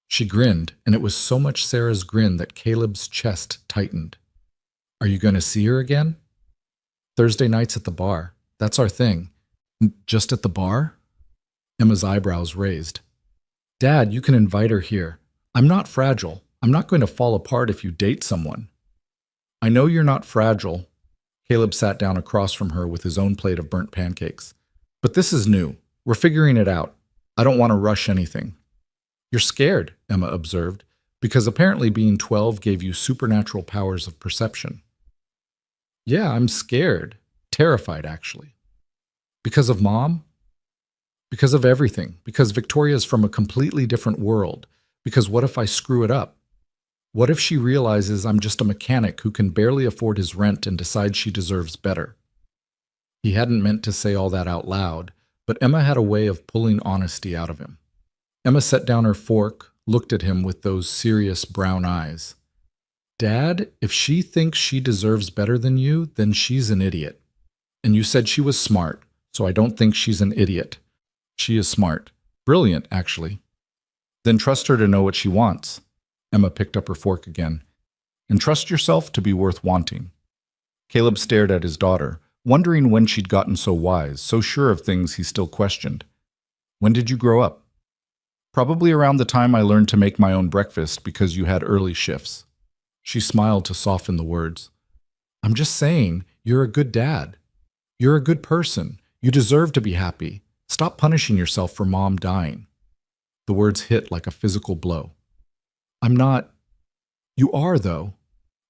She grinned, and it was so much Sarah's grin that Caleb's chest tightened. "Are you going to see her again?" "Thursday nights at the bar. That's our thing." "Just at the bar?" Emma's eyebrows raised. "Dad, you can invite her here. I'm not fragile. I'm not going to fall apart if you date someone." "I know you're not fragile." Caleb sat down across from her with his own plate of burnt pancakes. "But this is new. We're figuring it out. I don't want to rush anything." "You're scared," Emma observed, "because apparently being 12 gave you supernatural powers of perception." "Yeah, I'm scared. Terrified, actually." "Because of Mom?" "Because of everything. Because Victoria's from a completely different world. Because what if I screw it up? What if she realizes I'm just a mechanic who can barely afford his rent and decides she deserves better?" He hadn't meant to say all that out loud, but Emma had a way of pulling honesty out of him. Emma set down her fork, looked at him with those serious brown eyes. "Dad, if she thinks she deserves better than you, then she's an idiot. And you said she was smart, so I don't think she's an idiot. She is smart. Brilliant, actually." "Then trust her to know what she wants." Emma picked up her fork again. "And trust yourself to be worth wanting." Caleb stared at his daughter, wondering when she'd gotten so wise, so sure of things he still questioned. "When did you grow up?" "Probably around the time I learned to make my own breakfast because you had early shifts." She smiled to soften the words. "I'm just saying, you're a good dad. You're a good person. You deserve to be happy. Stop punishing yourself for Mom dying. The words hit like a physical blow. I'm not. You are, though.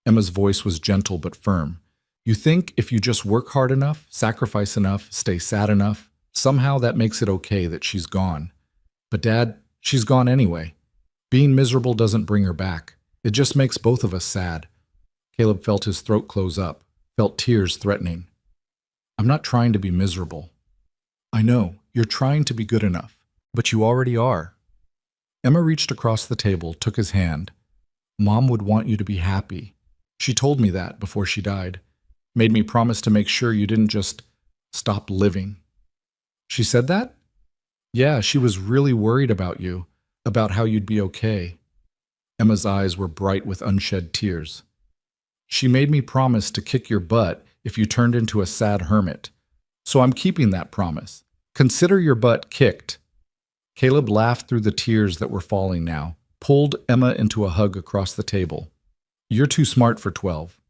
Emma's voice was gentle but firm. You think if you just work hard enough, sacrifice enough, stay sad enough, somehow that makes it okay that she's gone. But Dad, she's gone anyway. Being miserable doesn't bring her back. It just makes both of us sad. Caleb felt his throat close up, felt tears threatening. I'm not trying to be miserable. I know, you're trying to be good enough, but you already are. Emma reached across the table, took his hand. Mom would want you to be happy. She told me that before she died. Made me promise to make sure you didn't just stop living. She said that? Yeah, she was really worried about you, about how you'd be okay. Emma's eyes were bright with unshed tears. She made me promise to kick your butt if you turned into a sad hermit. So I'm keeping that promise. Consider your butt kicked. Caleb laughed through the tears that were falling now, pulled Emma into a hug across the table. You're too smart for 12.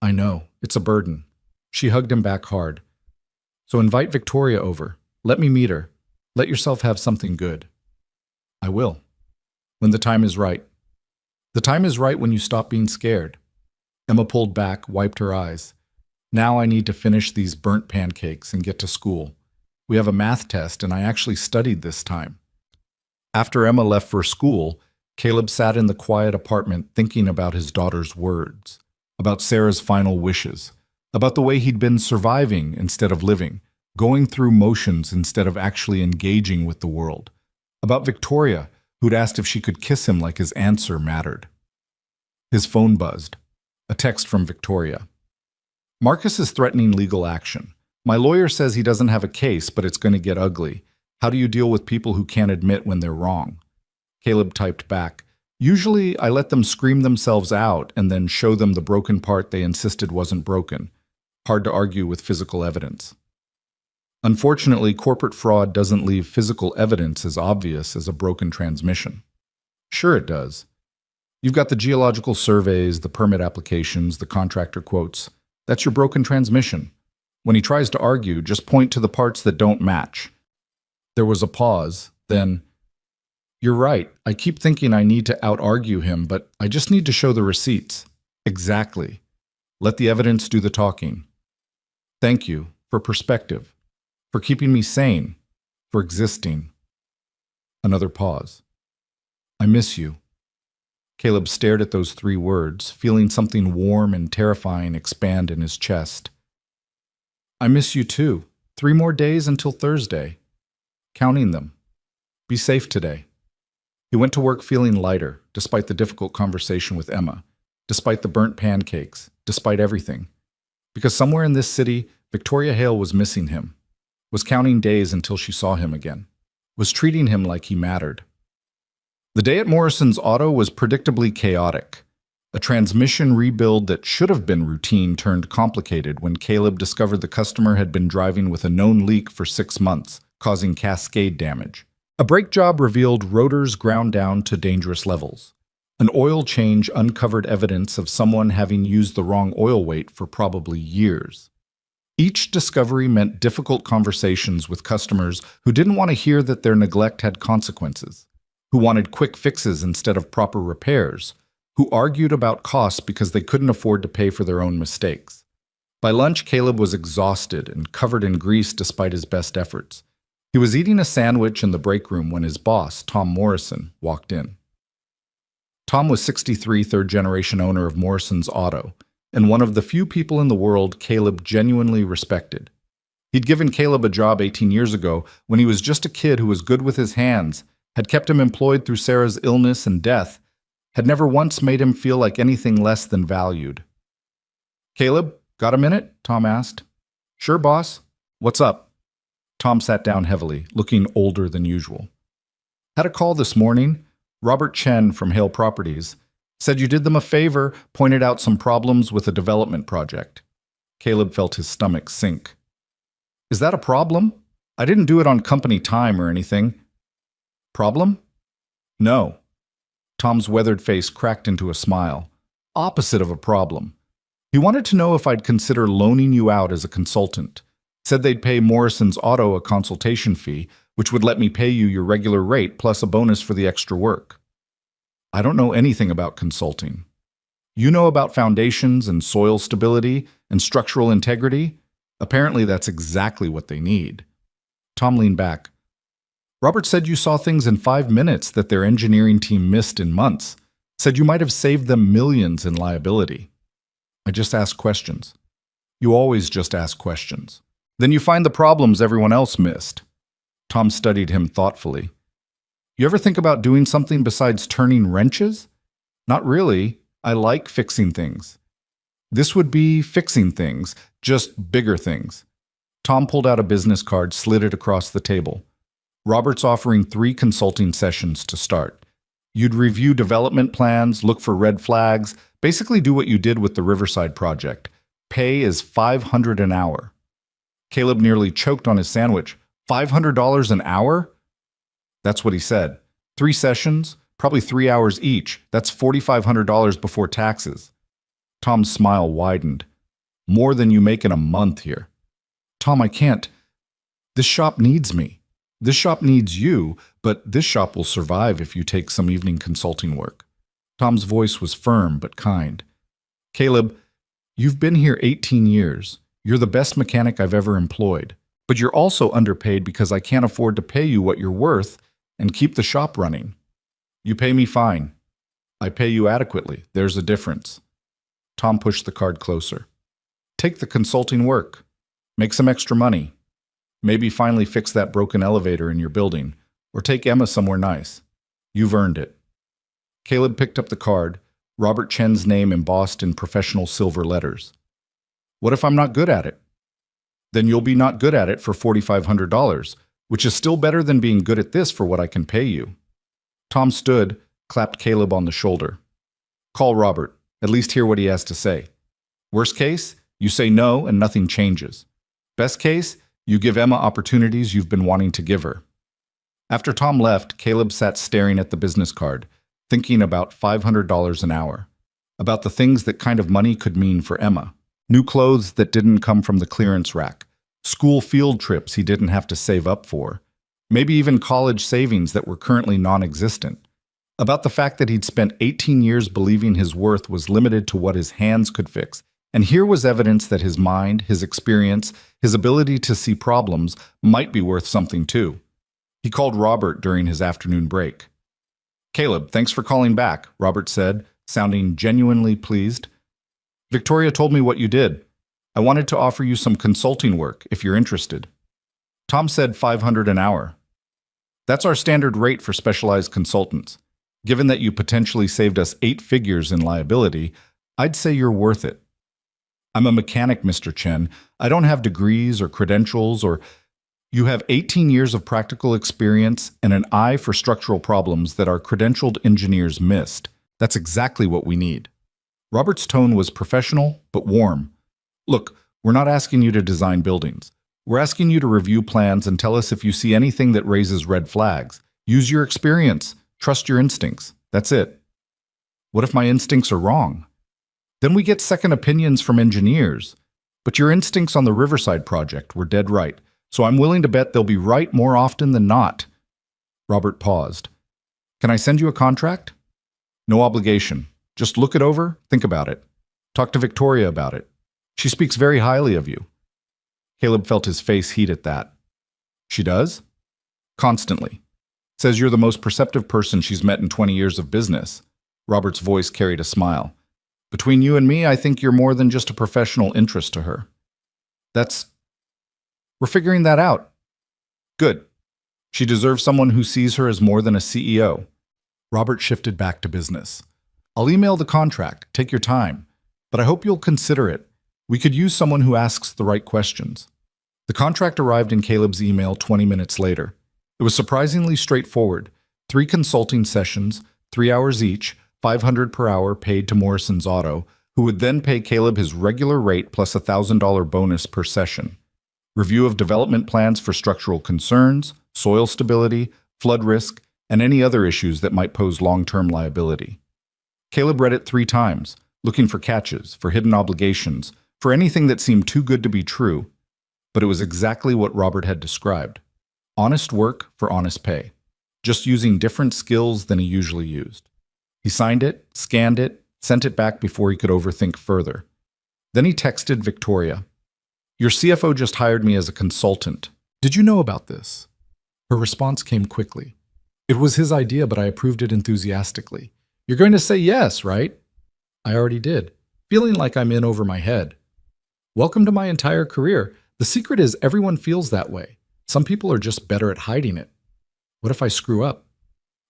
I know, it's a burden. She hugged him back hard. So invite Victoria over. Let me meet her. Let yourself have something good. I will. When the time is right. The time is right when you stop being scared. Emma pulled back, wiped her eyes. Now I need to finish these burnt pancakes and get to school. We have a math test, and I actually studied this time. After Emma left for school, Caleb sat in the quiet apartment thinking about his daughter's words, about Sarah's final wishes, about the way he'd been surviving instead of living, going through motions instead of actually engaging with the world, about Victoria, who'd asked if she could kiss him like his answer mattered. His phone buzzed. A text from Victoria. Marcus is threatening legal action. My lawyer says he doesn't have a case, but it's going to get ugly. How do you deal with people who can't admit when they're wrong? Caleb typed back. Usually, I let them scream themselves out and then show them the broken part they insisted wasn't broken. Hard to argue with physical evidence. Unfortunately, corporate fraud doesn't leave physical evidence as obvious as a broken transmission. Sure it does. You've got the geological surveys, the permit applications, the contractor quotes. That's your broken transmission. When he tries to argue, just point to the parts that don't match. There was a pause, then, you're right, I keep thinking I need to out-argue him, but I just need to show the receipts. Exactly. Let the evidence do the talking. Thank you for perspective, for keeping me sane, for existing. Another pause. I miss you. Caleb stared at those 3 words, feeling something warm and terrifying expand in his chest. I miss you too. 3 more days until Thursday. Counting them. Be safe today. He went to work feeling lighter, despite the difficult conversation with Emma, despite the burnt pancakes, despite everything. Because somewhere in this city, Victoria Hale was missing him, was counting days until she saw him again, was treating him like he mattered. The day at Morrison's Auto was predictably chaotic. A transmission rebuild that should have been routine turned complicated when Caleb discovered the customer had been driving with a known leak for 6 months, causing cascade damage. A brake job revealed rotors ground down to dangerous levels. An oil change uncovered evidence of someone having used the wrong oil weight for probably years. Each discovery meant difficult conversations with customers who didn't want to hear that their neglect had consequences, who wanted quick fixes instead of proper repairs, who argued about costs because they couldn't afford to pay for their own mistakes. By lunch, Caleb was exhausted and covered in grease despite his best efforts. He was eating a sandwich in the break room when his boss, Tom Morrison, walked in. Tom was 63, third-generation owner of Morrison's Auto, and one of the few people in the world Caleb genuinely respected. He'd given Caleb a job 18 years ago when he was just a kid who was good with his hands, had kept him employed through Sarah's illness and death, had never once made him feel like anything less than valued. Caleb, got a minute? Tom asked. Sure, boss. What's up? Tom sat down heavily, looking older than usual. Had a call this morning. Robert Chen from Hale Properties said you did them a favor, pointed out some problems with a development project. Caleb felt his stomach sink. Is that a problem? I didn't do it on company time or anything. Problem? No. Tom's weathered face cracked into a smile. Opposite of a problem. He wanted to know if I'd consider loaning you out as a consultant. Said they'd pay Morrison's Auto a consultation fee, which would let me pay you your regular rate plus a bonus for the extra work. I don't know anything about consulting. You know about foundations and soil stability and structural integrity? Apparently that's exactly what they need. Tom leaned back. Robert said you saw things in 5 minutes that their engineering team missed in months. Said you might have saved them millions in liability. I just asked questions. You always just ask questions. Then you find the problems everyone else missed. Tom studied him thoughtfully. You ever think about doing something besides turning wrenches? Not really. I like fixing things. This would be fixing things, just bigger things. Tom pulled out a business card, slid it across the table. Robert's offering 3 consulting sessions to start. You'd review development plans, look for red flags, basically do what you did with the Riverside project. Pay is $500 an hour. Caleb nearly choked on his sandwich. $500 an hour? That's what he said. 3 sessions, probably 3 hours each. That's $4,500 before taxes. Tom's smile widened. More than you make in a month here. Tom, I can't. This shop needs me. This shop needs you, but this shop will survive if you take some evening consulting work. Tom's voice was firm but kind. Caleb, you've been here 18 years. You're the best mechanic I've ever employed. But you're also underpaid because I can't afford to pay you what you're worth and keep the shop running. You pay me fine. I pay you adequately. There's a difference. Tom pushed the card closer. Take the consulting work. Make some extra money. Maybe finally fix that broken elevator in your building, or take Emma somewhere nice. You've earned it. Caleb picked up the card, Robert Chen's name embossed in professional silver letters. What if I'm not good at it? Then you'll be not good at it for $4,500, which is still better than being good at this for what I can pay you. Tom stood, clapped Caleb on the shoulder. Call Robert, at least hear what he has to say. Worst case, you say no and nothing changes. Best case, you give Emma opportunities you've been wanting to give her. After Tom left, Caleb sat staring at the business card, thinking about $500 an hour, about the things that kind of money could mean for Emma. New clothes that didn't come from the clearance rack, school field trips he didn't have to save up for, maybe even college savings that were currently non-existent. About the fact that he'd spent 18 years believing his worth was limited to what his hands could fix, and here was evidence that his mind, his experience, his ability to see problems might be worth something too. He called Robert during his afternoon break. Caleb, thanks for calling back, Robert said, sounding genuinely pleased. Victoria told me what you did. I wanted to offer you some consulting work if you're interested. Tom said $500 an hour. That's our standard rate for specialized consultants. Given that you potentially saved us 8 figures in liability, I'd say you're worth it. I'm a mechanic, Mr. Chen. I don't have degrees or credentials or... You have 18 years of practical experience and an eye for structural problems that our credentialed engineers missed. That's exactly what we need. Robert's tone was professional, but warm. Look, we're not asking you to design buildings. We're asking you to review plans and tell us if you see anything that raises red flags. Use your experience. Trust your instincts. That's it. What if my instincts are wrong? Then we get second opinions from engineers. But your instincts on the Riverside project were dead right, so I'm willing to bet they'll be right more often than not. Robert paused. Can I send you a contract? No obligation. Just look it over, think about it. Talk to Victoria about it. She speaks very highly of you. Caleb felt his face heat at that. She does? Constantly. Says you're the most perceptive person she's met in 20 years of business. Robert's voice carried a smile. Between you and me, I think you're more than just a professional interest to her. We're figuring that out. Good. She deserves someone who sees her as more than a CEO. Robert shifted back to business. I'll email the contract, take your time, but I hope you'll consider it. We could use someone who asks the right questions. The contract arrived in Caleb's email 20 minutes later. It was surprisingly straightforward. 3 consulting sessions, 3 hours each, $500 per hour paid to Morrison's Auto, who would then pay Caleb his regular rate plus a $1,000 bonus per session. Review of development plans for structural concerns, soil stability, flood risk, and any other issues that might pose long-term liability. Caleb read it 3 times, looking for catches, for hidden obligations, for anything that seemed too good to be true. but it was exactly what Robert had described. Honest work for honest pay, just using different skills than he usually used. He signed it, scanned it, sent it back before he could overthink further. Then he texted Victoria. "Your CFO just hired me as a consultant. Did you know about this?" Her response came quickly. "It was his idea, but I approved it enthusiastically." "You're going to say yes, right?" "I already did, feeling like I'm in over my head." "Welcome to my entire career. The secret is everyone feels that way. Some people are just better at hiding it." "What if I screw up?"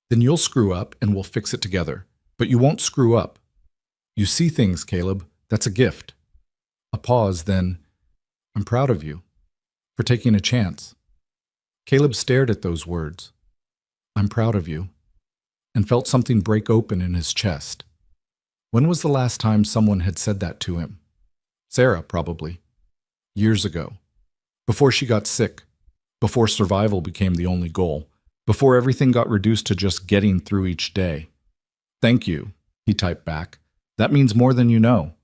"Then you'll screw up and we'll fix it together. But you won't screw up. You see things, Caleb. That's a gift." A pause, then, "I'm proud of you for taking a chance." Caleb stared at those words. "I'm proud of you," and felt something break open in his chest. When was the last time someone had said that to him? Sarah, probably. Years ago. Before she got sick. Before survival became the only goal. Before everything got reduced to just getting through each day. "Thank you," he typed back. "That means more than you know."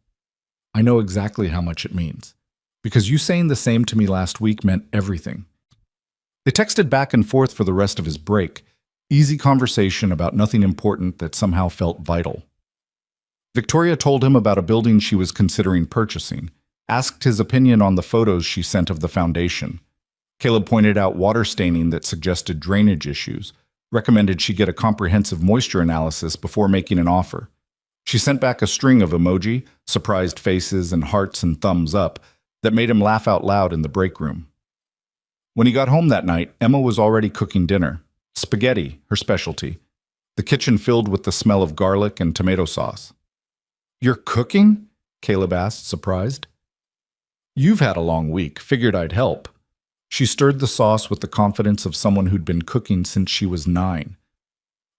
"I know exactly how much it means. Because you saying the same to me last week meant everything." They texted back and forth for the rest of his break. Easy conversation about nothing important that somehow felt vital. Victoria told him about a building she was considering purchasing, asked his opinion on the photos she sent of the foundation. Caleb pointed out water staining that suggested drainage issues, recommended she get a comprehensive moisture analysis before making an offer. She sent back a string of emoji, surprised faces, and hearts and thumbs up that made him laugh out loud in the break room. When he got home that night, Emma was already cooking dinner. Spaghetti, her specialty. The kitchen filled with the smell of garlic and tomato sauce. "You're cooking?" Caleb asked, surprised. "You've had a long week. Figured I'd help." She stirred the sauce with the confidence of someone who'd been cooking since she was 9.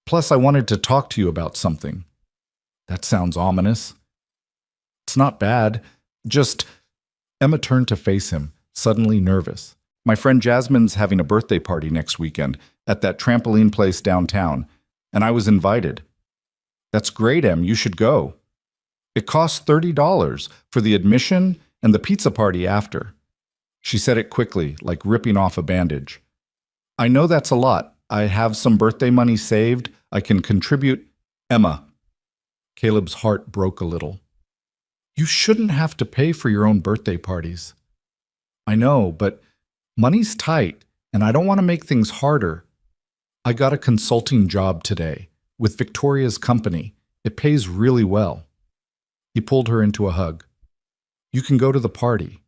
"Plus, I wanted to talk to you about something." "That sounds ominous." "It's not bad. Just—" Emma turned to face him, suddenly nervous. "My friend Jasmine's having a birthday party next weekend at that trampoline place downtown, and I was invited." "That's great, Em. You should go." "It costs $30 for the admission and the pizza party after." She said it quickly, like ripping off a bandage. "I know that's a lot. I have some birthday money saved. I can contribute." "Emma." Caleb's heart broke a little. "You shouldn't have to pay for your own birthday parties." "I know, but money's tight, and I don't want to make things harder." "I got a consulting job today with Victoria's company. It pays really well." He pulled her into a hug. "You can go to the party.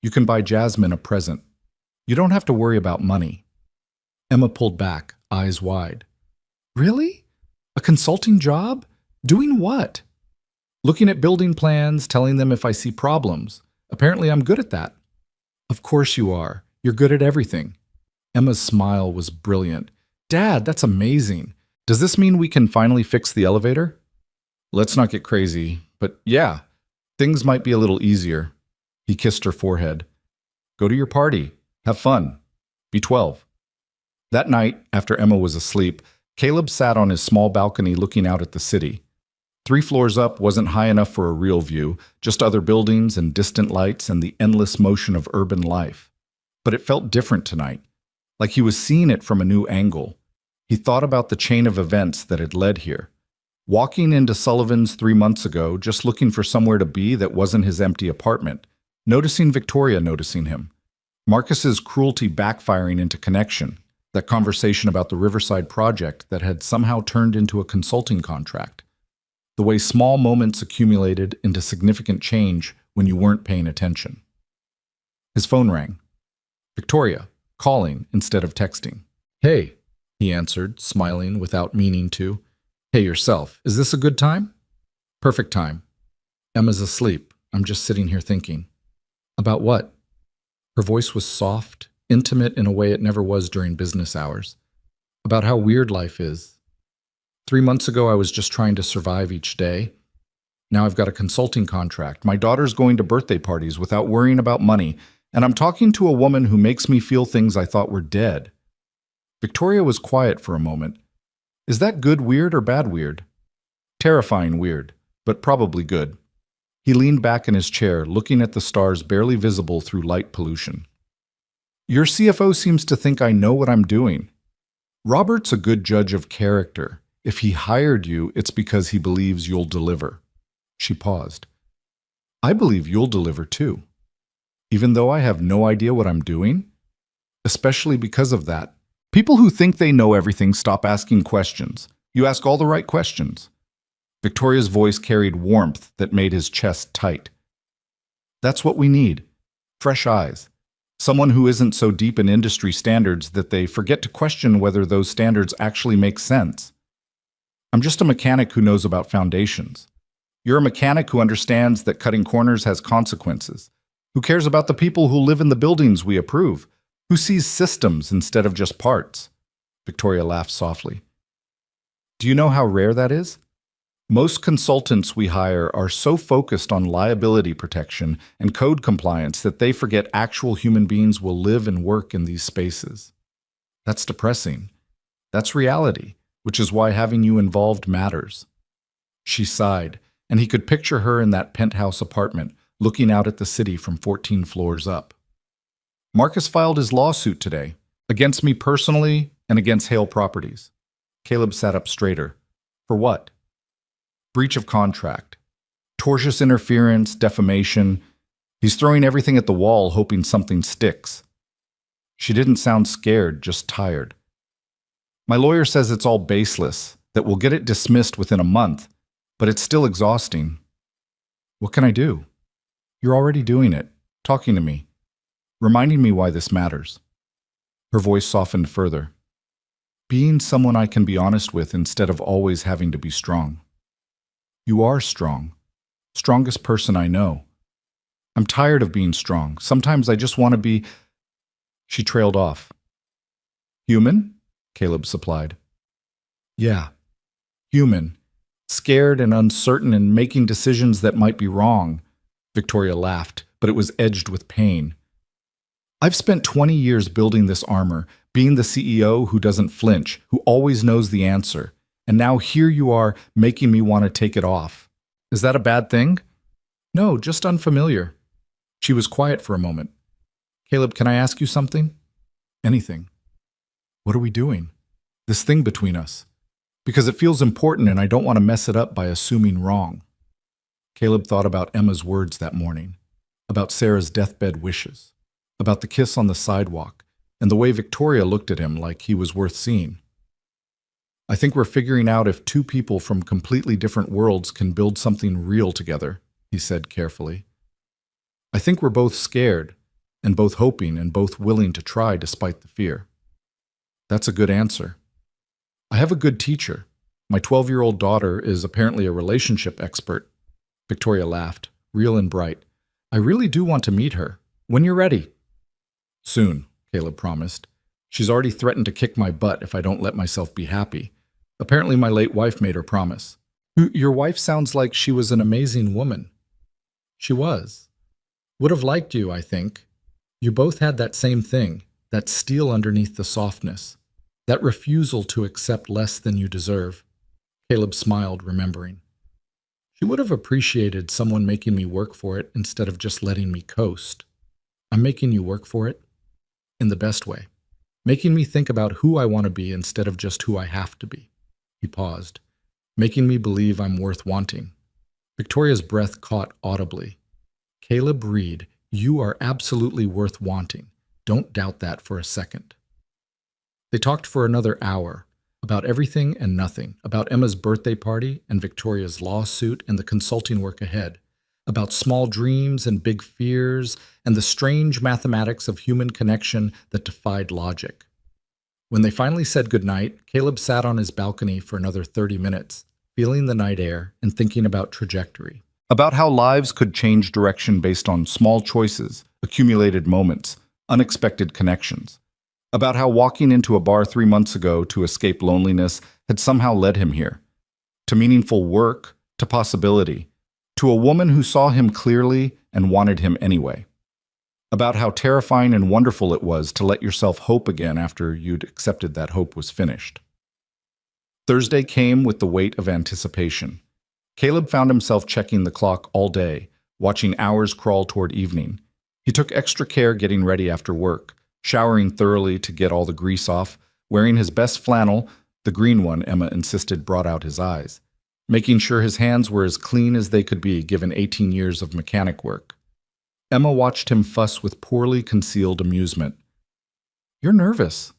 You can buy Jasmine a present. You don't have to worry about money." Emma pulled back, eyes wide. "Really? A consulting job? Doing what?" "Looking at building plans, telling them if I see problems. Apparently I'm good at that." "Of course you are. You're good at everything." Emma's smile was brilliant. "Dad, that's amazing. Does this mean we can finally fix the elevator?" "Let's not get crazy, but yeah, things might be a little easier." He kissed her forehead. "Go to your party. Have fun. Be 12. That night, after Emma was asleep, Caleb sat on his small balcony looking out at the city. 3 floors up wasn't high enough for a real view, just other buildings and distant lights and the endless motion of urban life. But it felt different tonight, like he was seeing it from a new angle. He thought about the chain of events that had led here. Walking into Sullivan's 3 months ago, just looking for somewhere to be that wasn't his empty apartment. Noticing Victoria noticing him. Marcus's cruelty backfiring into connection. That conversation about the Riverside project that had somehow turned into a consulting contract. The way small moments accumulated into significant change when you weren't paying attention. His phone rang. Victoria, calling instead of texting. "Hey," he answered, smiling without meaning to. "Hey yourself, is this a good time?" "Perfect time. Emma's asleep. I'm just sitting here thinking." "About what?" Her voice was soft, intimate in a way it never was during business hours. "About how weird life is. 3 months ago, I was just trying to survive each day. Now I've got a consulting contract. My daughter's going to birthday parties without worrying about money, and I'm talking to a woman who makes me feel things I thought were dead." Victoria was quiet for a moment. "Is that good weird or bad weird?" "Terrifying weird, but probably good." He leaned back in his chair, looking at the stars barely visible through light pollution. Your CFO seems to think I know what I'm doing. Robert's a good judge of character. If he hired you, it's because he believes you'll deliver. She paused. I believe you'll deliver too. Even though I have no idea what I'm doing? Especially because of that. People who think they know everything stop asking questions. You ask all the right questions. Victoria's voice carried warmth that made his chest tight. That's what we need. Fresh eyes. Someone who isn't so deep in industry standards that they forget to question whether those standards actually make sense. I'm just a mechanic who knows about foundations. You're a mechanic who understands that cutting corners has consequences, who cares about the people who live in the buildings we approve, who sees systems instead of just parts. Victoria laughed softly. Do you know how rare that is? Most consultants we hire are so focused on liability protection and code compliance that they forget actual human beings will live and work in these spaces. That's depressing. That's reality, which is why having you involved matters. She sighed, and he could picture her in that penthouse apartment, looking out at the city from 14 floors up. Marcus filed his lawsuit today, against me personally and against Hale Properties. Caleb sat up straighter. For what? Breach of contract. Tortious interference, defamation. He's throwing everything at the wall, hoping something sticks. She didn't sound scared, just tired. My lawyer says it's all baseless, that we'll get it dismissed within a month, but it's still exhausting. What can I do? You're already doing it, talking to me, reminding me why this matters. Her voice softened further. Being someone I can be honest with instead of always having to be strong. You are strong. Strongest person I know. I'm tired of being strong. Sometimes I just want to be... She trailed off. Human? Caleb supplied. Yeah. Human. Scared and uncertain and making decisions that might be wrong. Victoria laughed, but it was edged with pain. I've spent 20 years building this armor, being the CEO who doesn't flinch, who always knows the answer. And now here you are, making me want to take it off. Is that a bad thing? No, just unfamiliar. She was quiet for a moment. Caleb, can I ask you something? Anything. What are we doing? This thing between us. Because it feels important and I don't want to mess it up by assuming wrong. Caleb thought about Emma's words that morning, about Sarah's deathbed wishes, about the kiss on the sidewalk, and the way Victoria looked at him like he was worth seeing. I think we're figuring out if two people from completely different worlds can build something real together, he said carefully. I think we're both scared, and both hoping and both willing to try despite the fear. That's a good answer. I have a good teacher. My 12-year-old daughter is apparently a relationship expert. Victoria laughed, real and bright. I really do want to meet her. When you're ready. Soon, Caleb promised. She's already threatened to kick my butt if I don't let myself be happy. Apparently my late wife made her promise. Your wife sounds like she was an amazing woman. She was. Would have liked you, I think. You both had that same thing, that steel underneath the softness, that refusal to accept less than you deserve. Caleb smiled, remembering. She would have appreciated someone making me work for it instead of just letting me coast. I'm making you work for it? In the best way. Making me think about who I want to be instead of just who I have to be. He paused. Making me believe I'm worth wanting. Victoria's breath caught audibly. Caleb Reed, you are absolutely worth wanting. Don't doubt that for a second. They talked for another hour, about everything and nothing, about Emma's birthday party and Victoria's lawsuit and the consulting work ahead, about small dreams and big fears and the strange mathematics of human connection that defied logic. When they finally said goodnight, Caleb sat on his balcony for another 30 minutes, feeling the night air and thinking about trajectory. About how lives could change direction based on small choices, accumulated moments, unexpected connections. About how walking into a bar 3 months ago to escape loneliness had somehow led him here. To meaningful work, to possibility, to a woman who saw him clearly and wanted him anyway. About how terrifying and wonderful it was to let yourself hope again after you'd accepted that hope was finished. Thursday came with the weight of anticipation. Caleb found himself checking the clock all day, watching hours crawl toward evening. He took extra care getting ready after work, showering thoroughly to get all the grease off, wearing his best flannel, the green one Emma insisted brought out his eyes, making sure his hands were as clean as they could be given 18 years of mechanic work. Emma watched him fuss with poorly concealed amusement. "You're nervous.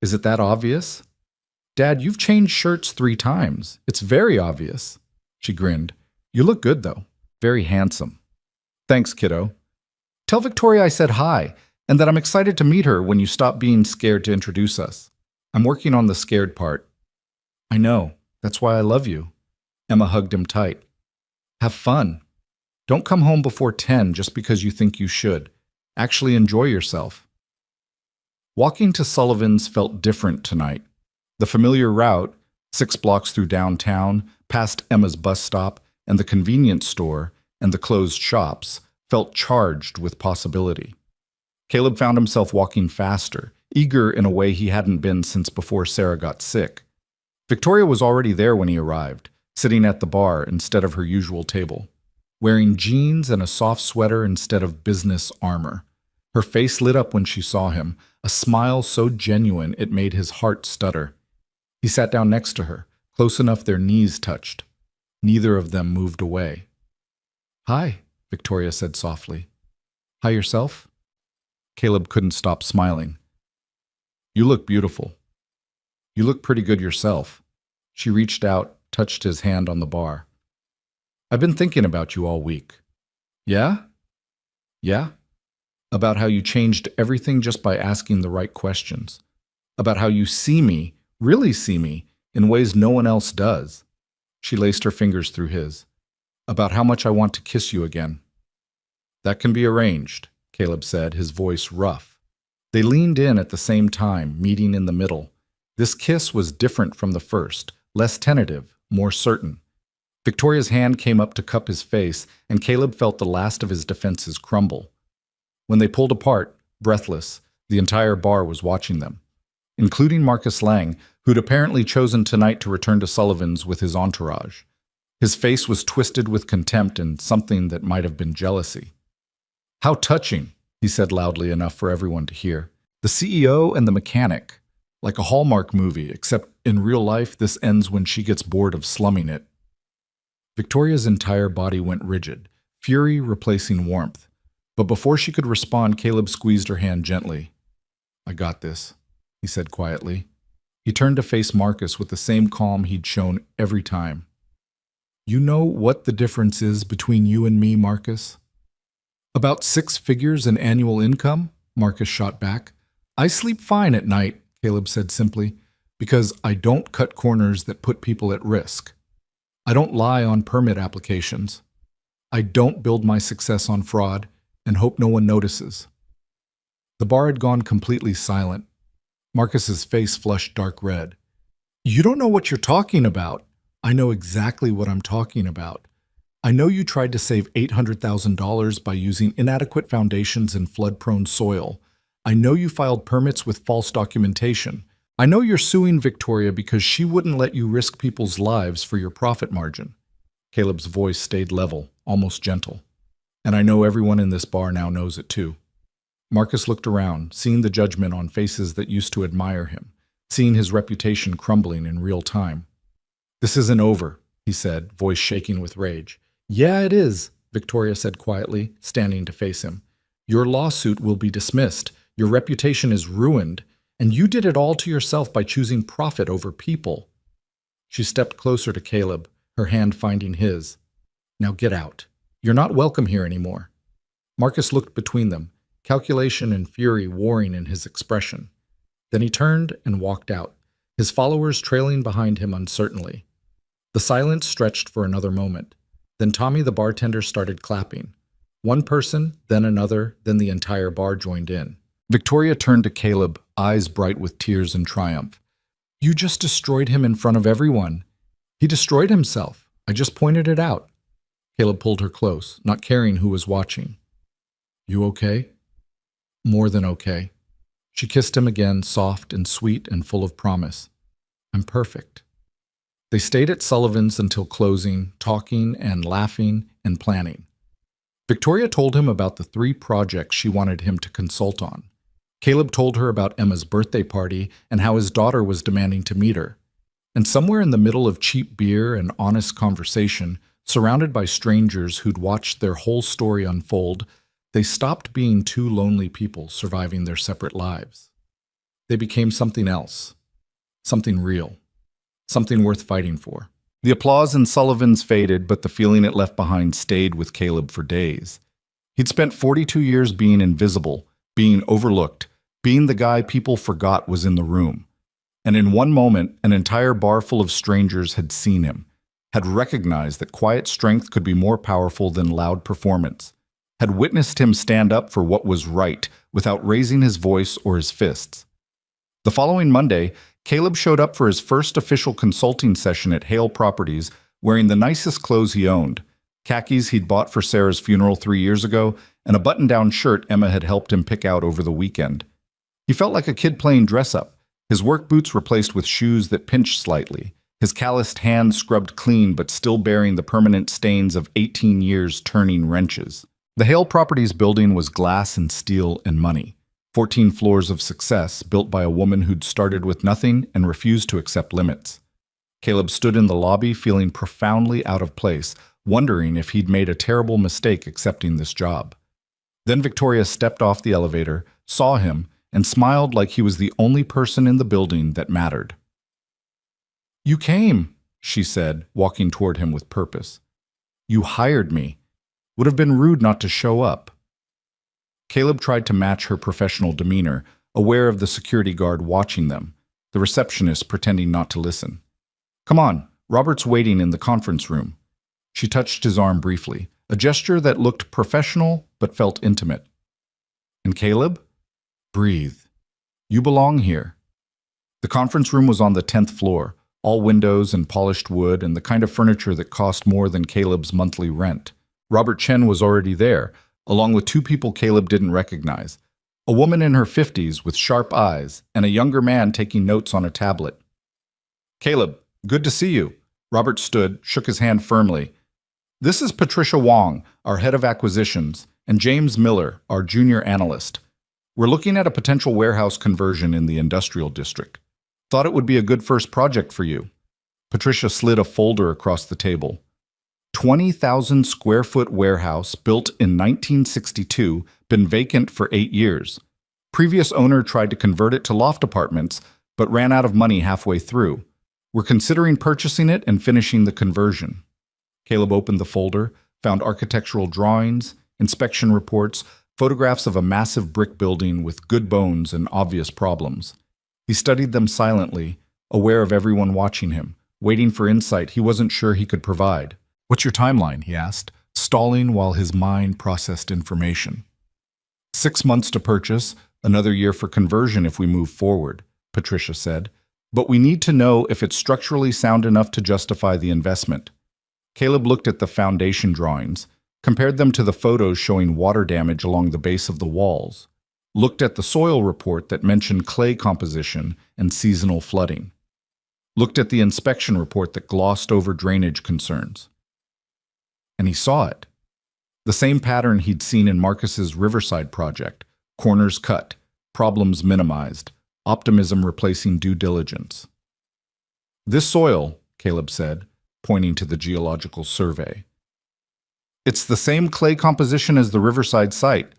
Is it that obvious? Dad, you've changed shirts 3 times. It's very obvious." She grinned. "You look good, though. Very handsome." "Thanks, kiddo. Tell Victoria I said hi, and that I'm excited to meet her when you stop being scared to introduce us. I'm working on the scared part." "I know. That's why I love you." Emma hugged him tight. "Have fun. Don't come home before 10 just because you think you should. Actually enjoy yourself." Walking to Sullivan's felt different tonight. The familiar route, 6 blocks through downtown, past Emma's bus stop and the convenience store and the closed shops, felt charged with possibility. Caleb found himself walking faster, eager in a way he hadn't been since before Sarah got sick. Victoria was already there when he arrived, sitting at the bar instead of her usual table, wearing jeans and a soft sweater instead of business armor. Her face lit up when she saw him, a smile so genuine it made his heart stutter. He sat down next to her, close enough their knees touched. Neither of them moved away. "Hi," Victoria said softly. "Hi yourself?" Caleb couldn't stop smiling. "You look beautiful. You look pretty good yourself." She reached out, touched his hand on the bar. "I've been thinking about you all week." "Yeah? Yeah?" About how you changed everything just by asking the right questions. About how you see me, really see me, in ways no one else does. She laced her fingers through his. "About how much I want to kiss you again." "That can be arranged," Caleb said, his voice rough. They leaned in at the same time, meeting in the middle. This kiss was different from the first, less tentative, more certain. Victoria's hand came up to cup his face, and Caleb felt the last of his defenses crumble. When they pulled apart, breathless, the entire bar was watching them, including Marcus Lang, who'd apparently chosen tonight to return to Sullivan's with his entourage. His face was twisted with contempt and something that might have been jealousy. "How touching," he said loudly enough for everyone to hear. "The CEO and the mechanic. Like a Hallmark movie, except in real life this ends when she gets bored of slumming it." Victoria's entire body went rigid, fury replacing warmth. But before she could respond, Caleb squeezed her hand gently. "I got this," he said quietly. He turned to face Marcus with the same calm he'd shown every time. "You know what the difference is between you and me, Marcus?" "About 6 figures in annual income," Marcus shot back. "I sleep fine at night," Caleb said simply, "because I don't cut corners that put people at risk. I don't lie on permit applications. I don't build my success on fraud and hope no one notices." The bar had gone completely silent. Marcus's face flushed dark red. "You don't know what you're talking about." "I know exactly what I'm talking about. I know you tried to save $800,000 by using inadequate foundations in flood-prone soil. I know you filed permits with false documentation. I know you're suing Victoria because she wouldn't let you risk people's lives for your profit margin." Caleb's voice stayed level, almost gentle. "And I know everyone in this bar now knows it too." Marcus looked around, seeing the judgment on faces that used to admire him, seeing his reputation crumbling in real time. "This isn't over," he said, voice shaking with rage. "Yeah, it is," Victoria said quietly, standing to face him. "Your lawsuit will be dismissed. Your reputation is ruined. And you did it all to yourself by choosing profit over people." She stepped closer to Caleb, her hand finding his. "Now get out. You're not welcome here anymore." Marcus looked between them, calculation and fury warring in his expression. Then he turned and walked out, his followers trailing behind him uncertainly. The silence stretched for another moment. Then Tommy the bartender started clapping. One person, then another, then the entire bar joined in. Victoria turned to Caleb, eyes bright with tears and triumph. "You just destroyed him in front of everyone. He destroyed himself. I just pointed it out." Caleb pulled her close, not caring who was watching. "You okay?" "More than okay." She kissed him again, soft and sweet and full of promise. "I'm perfect." They stayed at Sullivan's until closing, talking and laughing and planning. Victoria told him about the 3 projects she wanted him to consult on. Caleb told her about Emma's birthday party and how his daughter was demanding to meet her. And somewhere in the middle of cheap beer and honest conversation, surrounded by strangers who'd watched their whole story unfold, they stopped being two lonely people surviving their separate lives. They became something else, something real, something worth fighting for. The applause in Sullivan's faded, but the feeling it left behind stayed with Caleb for days. He'd spent 42 years being invisible, being overlooked, being the guy people forgot was in the room. And in one moment, an entire bar full of strangers had seen him, had recognized that quiet strength could be more powerful than loud performance, had witnessed him stand up for what was right without raising his voice or his fists. The following Monday, Caleb showed up for his first official consulting session at Hale Properties wearing the nicest clothes he owned, khakis he'd bought for Sarah's funeral 3 years ago, and a button-down shirt Emma had helped him pick out over the weekend. He felt like a kid playing dress-up, his work boots replaced with shoes that pinched slightly, his calloused hands scrubbed clean but still bearing the permanent stains of 18 years turning wrenches. The Hale Properties building was glass and steel and money. 14 floors of success built by a woman who'd started with nothing and refused to accept limits. Caleb stood in the lobby feeling profoundly out of place, wondering if he'd made a terrible mistake accepting this job. Then Victoria stepped off the elevator, saw him, and smiled like he was the only person in the building that mattered. "You came," she said, walking toward him with purpose. "You hired me. Would have been rude not to show up." Caleb tried to match her professional demeanor, aware of the security guard watching them, the receptionist pretending not to listen. "Come on, Robert's waiting in the conference room." She touched his arm briefly, a gesture that looked professional but felt intimate. "And Caleb? Breathe. You belong here." The conference room was on the 10th floor, all windows and polished wood and the kind of furniture that cost more than Caleb's monthly rent. Robert Chen was already there, along with two people Caleb didn't recognize, a woman in her 50s with sharp eyes and a younger man taking notes on a tablet. "Caleb, good to see you." Robert stood, shook his hand firmly. "This is Patricia Wong, our head of acquisitions, and James Miller, our junior analyst. We're looking at a potential warehouse conversion in the industrial district. Thought it would be a good first project for you." Patricia slid a folder across the table. 20,000 square foot warehouse built in 1962, been vacant for 8 years. Previous owner tried to convert it to loft apartments, but ran out of money halfway through. We're considering purchasing it and finishing the conversion. Caleb opened the folder, found architectural drawings, inspection reports, photographs of a massive brick building with good bones and obvious problems. He studied them silently, aware of everyone watching him, waiting for insight he wasn't sure he could provide. "What's your timeline?" he asked, stalling while his mind processed information. 6 months to purchase, another year for conversion if we move forward, Patricia said. "But we need to know if it's structurally sound enough to justify the investment." Caleb looked at the foundation drawings, compared them to the photos showing water damage along the base of the walls, looked at the soil report that mentioned clay composition and seasonal flooding, looked at the inspection report that glossed over drainage concerns. And he saw it. The same pattern he'd seen in Marcus's Riverside project, corners cut, problems minimized, optimism replacing due diligence. "This soil," Caleb said, pointing to the geological survey. "It's the same clay composition as the Riverside site.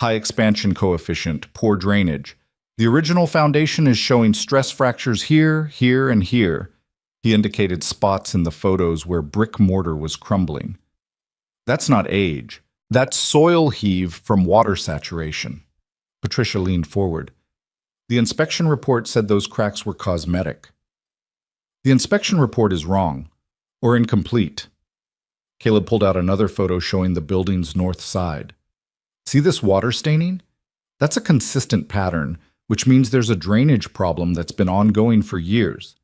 High expansion coefficient, poor drainage. The original foundation is showing stress fractures here, here, and here." He indicated spots in the photos where brick mortar was crumbling. "That's not age. That's soil heave from water saturation." Patricia leaned forward. "The inspection report said those cracks were cosmetic." "The inspection report is wrong, or incomplete." Caleb pulled out another photo showing the building's north side. "See this water staining? That's a consistent pattern, which means there's a drainage problem that's been ongoing for years.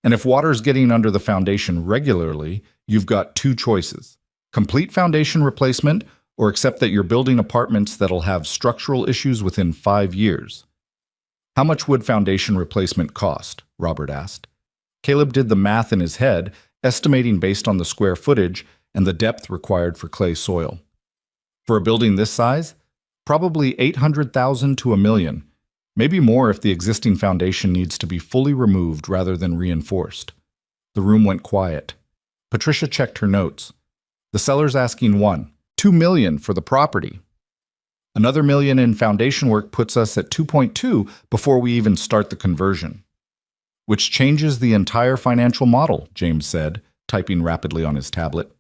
And if water's getting under the foundation regularly, you've got two choices: complete foundation replacement or accept that you're building apartments that'll have structural issues within 5 years." "How much would foundation replacement cost?" Robert asked. Caleb did the math in his head, estimating based on the square footage and the depth required for clay soil. "For a building this size, probably 800,000 to $1 million. Maybe more if the existing foundation needs to be fully removed rather than reinforced. The room went quiet. Patricia checked her notes. The seller's asking $2 million for the property. Another million in foundation work puts us at 2.2 before we even start the conversion. Which changes the entire financial model, James said, typing rapidly on his tablet.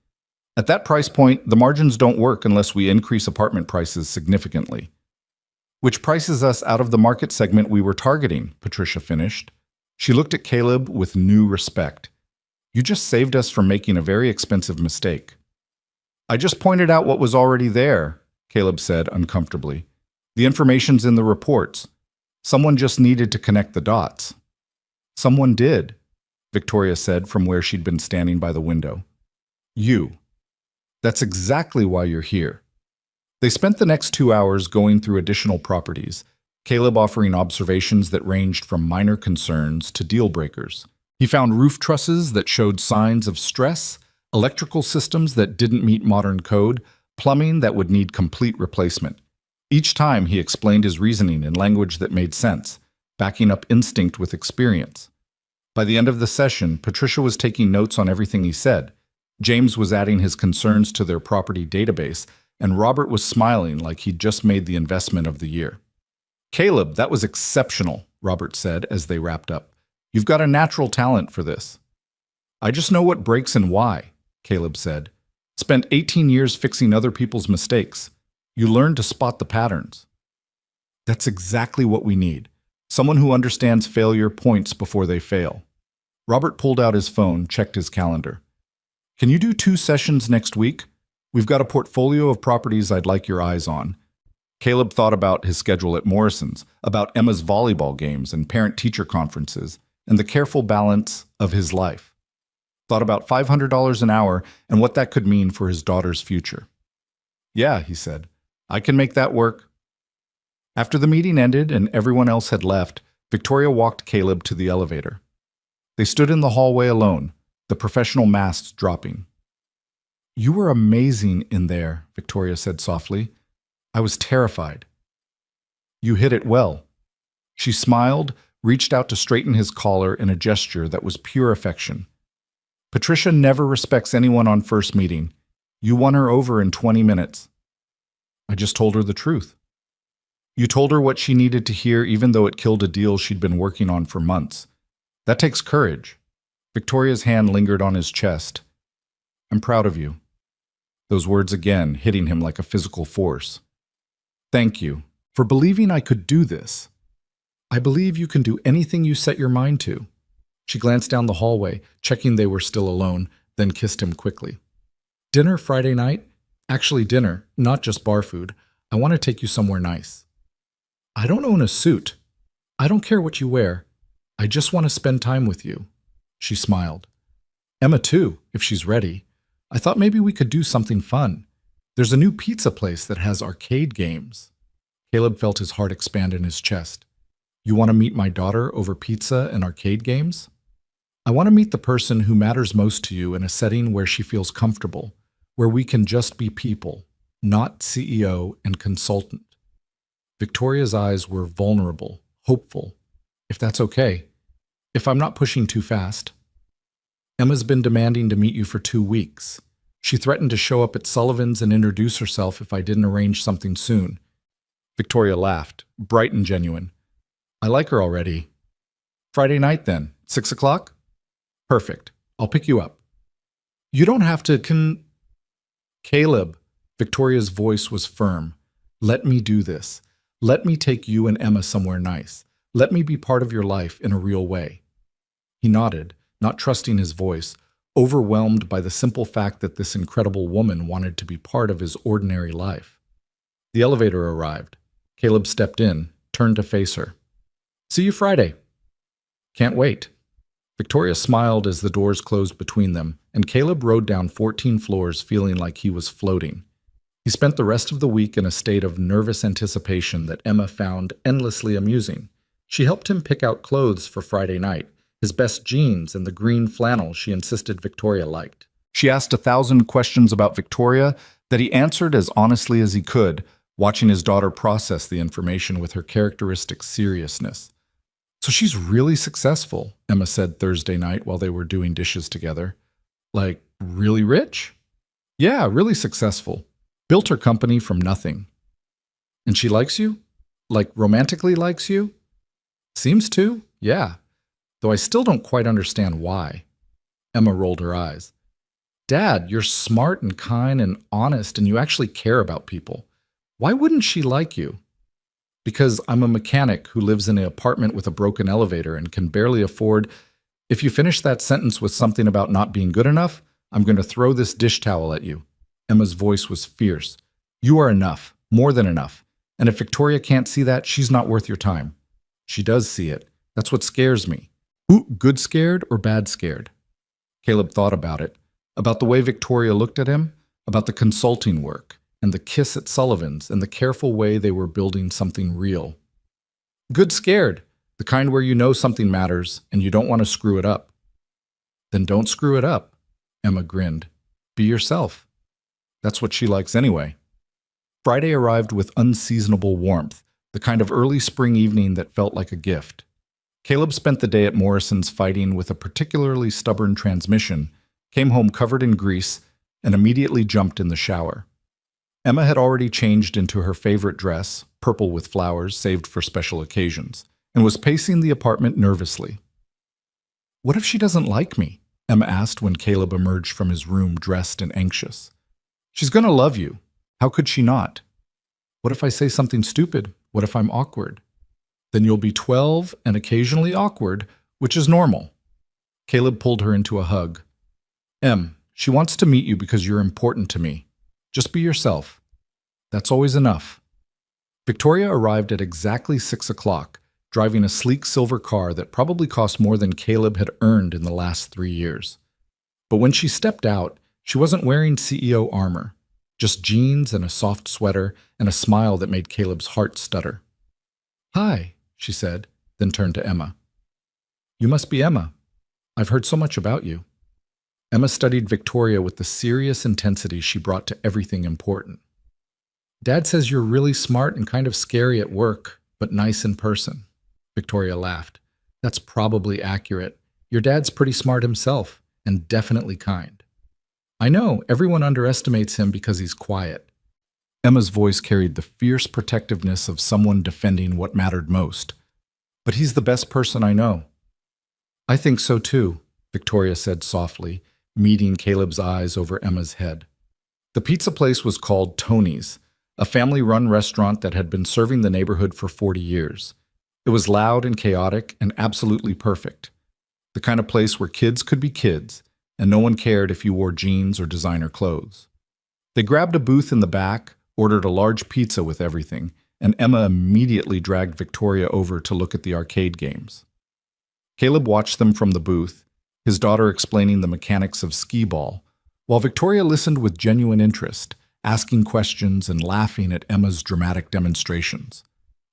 At that price point, the margins don't work unless we increase apartment prices significantly. Which prices us out of the market segment we were targeting, Patricia finished. She looked at Caleb with new respect. You just saved us from making a very expensive mistake. I just pointed out what was already there, Caleb said uncomfortably. The information's in the reports. Someone just needed to connect the dots. Someone did, Victoria said from where she'd been standing by the window. You. That's exactly why you're here. They spent the next 2 hours going through additional properties, Caleb offering observations that ranged from minor concerns to deal breakers. He found roof trusses that showed signs of stress, electrical systems that didn't meet modern code, plumbing that would need complete replacement. Each time he explained his reasoning in language that made sense, backing up instinct with experience. By the end of the session, Patricia was taking notes on everything he said. James was adding his concerns to their property database, and Robert was smiling like he'd just made the investment of the year. Caleb, that was exceptional, Robert said as they wrapped up. You've got a natural talent for this. I just know what breaks and why, Caleb said. Spent 18 years fixing other people's mistakes. You learn to spot the patterns. That's exactly what we need. Someone who understands failure points before they fail. Robert pulled out his phone, checked his calendar. Can you do 2 sessions next week? We've got a portfolio of properties I'd like your eyes on. Caleb thought about his schedule at Morrison's, about Emma's volleyball games and parent-teacher conferences, and the careful balance of his life. Thought about $500 an hour and what that could mean for his daughter's future. Yeah, he said, I can make that work. After the meeting ended and everyone else had left, Victoria walked Caleb to the elevator. They stood in the hallway alone, the professional masks dropping. You were amazing in there, Victoria said softly. I was terrified. You hit it well. She smiled, reached out to straighten his collar in a gesture that was pure affection. Patricia never respects anyone on first meeting. You won her over in 20 minutes. I just told her the truth. You told her what she needed to hear even though it killed a deal she'd been working on for months. That takes courage. Victoria's hand lingered on his chest. I'm proud of you. Those words again hitting him like a physical force. Thank you for believing I could do this. I believe you can do anything you set your mind to. She glanced down the hallway, checking they were still alone, then kissed him quickly. Dinner Friday night? Actually dinner, not just bar food. I want to take you somewhere nice. I don't own a suit. I don't care what you wear. I just want to spend time with you. She smiled. Emma too, if she's ready. I thought maybe we could do something fun. There's a new pizza place that has arcade games. Caleb felt his heart expand in his chest. You want to meet my daughter over pizza and arcade games? I want to meet the person who matters most to you in a setting where she feels comfortable, where we can just be people, not CEO and consultant. Victoria's eyes were vulnerable, hopeful. If that's okay. If I'm not pushing too fast. Emma's been demanding to meet you for 2 weeks. She threatened to show up at Sullivan's and introduce herself if I didn't arrange something soon. Victoria laughed, bright and genuine. I like her already. Friday night then, 6 o'clock? Perfect. I'll pick you up. You don't have to Caleb, Victoria's voice was firm. Let me do this. Let me take you and Emma somewhere nice. Let me be part of your life in a real way. He nodded, not trusting his voice, overwhelmed by the simple fact that this incredible woman wanted to be part of his ordinary life. The elevator arrived. Caleb stepped in, turned to face her. See you Friday. Can't wait. Victoria smiled as the doors closed between them, and Caleb rode down 14 floors feeling like he was floating. He spent the rest of the week in a state of nervous anticipation that Emma found endlessly amusing. She helped him pick out clothes for Friday night, his best jeans and the green flannel she insisted Victoria liked. She asked 1,000 questions about Victoria that he answered as honestly as he could, watching his daughter process the information with her characteristic seriousness. So she's really successful, Emma said Thursday night while they were doing dishes together. Like, really rich? Yeah, really successful. Built her company from nothing. And she likes you? Like, romantically likes you? Seems to, yeah. Though I still don't quite understand why. Emma rolled her eyes. Dad, you're smart and kind and honest, and you actually care about people. Why wouldn't she like you? Because I'm a mechanic who lives in an apartment with a broken elevator and can barely afford. If you finish that sentence with something about not being good enough, I'm going to throw this dish towel at you. Emma's voice was fierce. You are enough, more than enough. And if Victoria can't see that, she's not worth your time. She does see it. That's what scares me. Ooh, good scared or bad scared? Caleb thought about it, about the way Victoria looked at him, about the consulting work, and the kiss at Sullivan's, and the careful way they were building something real. Good scared, the kind where you know something matters and you don't want to screw it up. Then don't screw it up, Emma grinned. Be yourself. That's what she likes anyway. Friday arrived with unseasonable warmth, the kind of early spring evening that felt like a gift. Caleb spent the day at Morrison's fighting with a particularly stubborn transmission, came home covered in grease, and immediately jumped in the shower. Emma had already changed into her favorite dress, purple with flowers saved for special occasions, and was pacing the apartment nervously. What if she doesn't like me? Emma asked when Caleb emerged from his room dressed and anxious. She's going to love you. How could she not? What if I say something stupid? What if I'm awkward? Then you'll be 12 and occasionally awkward, which is normal. Caleb pulled her into a hug. Em, she wants to meet you because you're important to me. Just be yourself. That's always enough. Victoria arrived at exactly 6 o'clock, driving a sleek silver car that probably cost more than Caleb had earned in the last 3 years. But when she stepped out, she wasn't wearing CEO armor, just jeans and a soft sweater and a smile that made Caleb's heart stutter. Hi, she said, then turned to Emma. You must be Emma. I've heard so much about you. Emma studied Victoria with the serious intensity she brought to everything important. Dad says you're really smart and kind of scary at work, but nice in person. Victoria laughed. That's probably accurate. Your dad's pretty smart himself, and definitely kind. I know, everyone underestimates him because he's quiet. Emma's voice carried the fierce protectiveness of someone defending what mattered most. But he's the best person I know. I think so too, Victoria said softly, meeting Caleb's eyes over Emma's head. The pizza place was called Tony's, a family-run restaurant that had been serving the neighborhood for 40 years. It was loud and chaotic and absolutely perfect. The kind of place where kids could be kids, and no one cared if you wore jeans or designer clothes. They grabbed a booth in the back, ordered a large pizza with everything, and Emma immediately dragged Victoria over to look at the arcade games. Caleb watched them from the booth, his daughter explaining the mechanics of skee-ball, while Victoria listened with genuine interest, asking questions and laughing at Emma's dramatic demonstrations.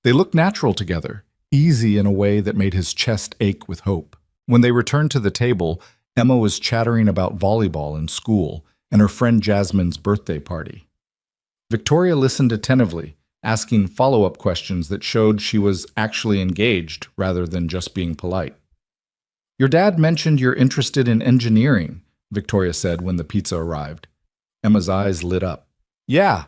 They looked natural together, easy in a way that made his chest ache with hope. When they returned to the table, Emma was chattering about volleyball in school and her friend Jasmine's birthday party. Victoria listened attentively, asking follow-up questions that showed she was actually engaged rather than just being polite. Your dad mentioned you're interested in engineering, Victoria said when the pizza arrived. Emma's eyes lit up. Yeah,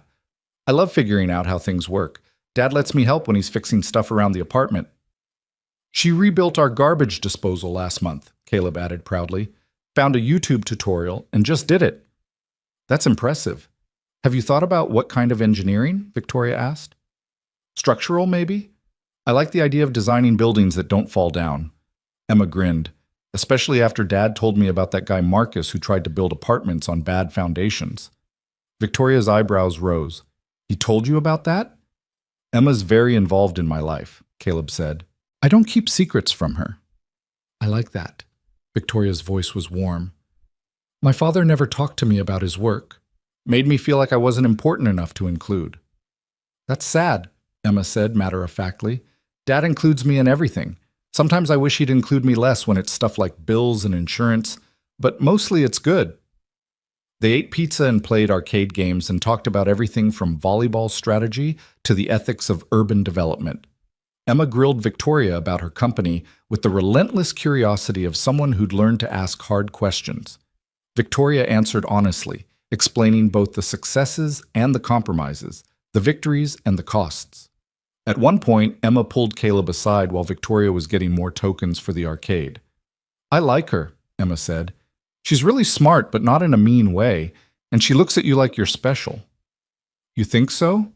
I love figuring out how things work. Dad lets me help when he's fixing stuff around the apartment. She rebuilt our garbage disposal last month, Caleb added proudly. Found a YouTube tutorial and just did it. That's impressive. Have you thought about what kind of engineering? Victoria asked. Structural, maybe? I like the idea of designing buildings that don't fall down. Emma grinned, especially after Dad told me about that guy Marcus who tried to build apartments on bad foundations. Victoria's eyebrows rose. He told you about that? Emma's very involved in my life, Caleb said. I don't keep secrets from her. I like that. Victoria's voice was warm. My father never talked to me about his work. Made me feel like I wasn't important enough to include. That's sad, Emma said matter-of-factly. Dad includes me in everything. Sometimes I wish he'd include me less when it's stuff like bills and insurance, but mostly it's good. They ate pizza and played arcade games and talked about everything from volleyball strategy to the ethics of urban development. Emma grilled Victoria about her company with the relentless curiosity of someone who'd learned to ask hard questions. Victoria answered honestly, explaining both the successes and the compromises, the victories and the costs. At one point, Emma pulled Caleb aside while Victoria was getting more tokens for the arcade. "I like her," Emma said. "She's really smart, but not in a mean way, and she looks at you like you're special." "You think so?"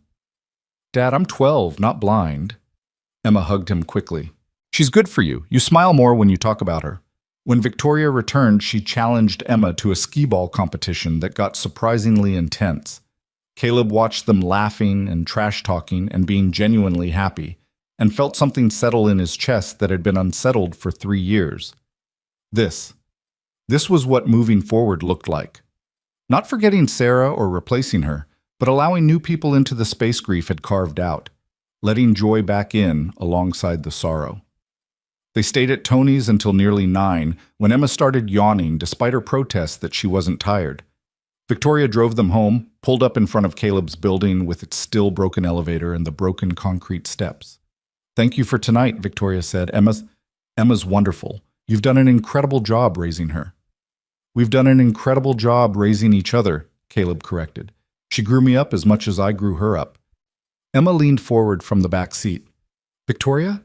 "Dad, I'm 12, not blind." Emma hugged him quickly. "She's good for you. You smile more when you talk about her." When Victoria returned, she challenged Emma to a skee-ball competition that got surprisingly intense. Caleb watched them laughing and trash-talking and being genuinely happy, and felt something settle in his chest that had been unsettled for 3 years. This was what moving forward looked like. Not forgetting Sarah or replacing her, but allowing new people into the space grief had carved out, letting joy back in alongside the sorrow. They stayed at Tony's until nearly 9, when Emma started yawning despite her protests that she wasn't tired. Victoria drove them home, pulled up in front of Caleb's building with its still broken elevator and the broken concrete steps. "Thank you for tonight," Victoria said. Emma's wonderful. You've done an incredible job raising her." "We've done an incredible job raising each other," Caleb corrected. "She grew me up as much as I grew her up." Emma leaned forward from the back seat. "Victoria,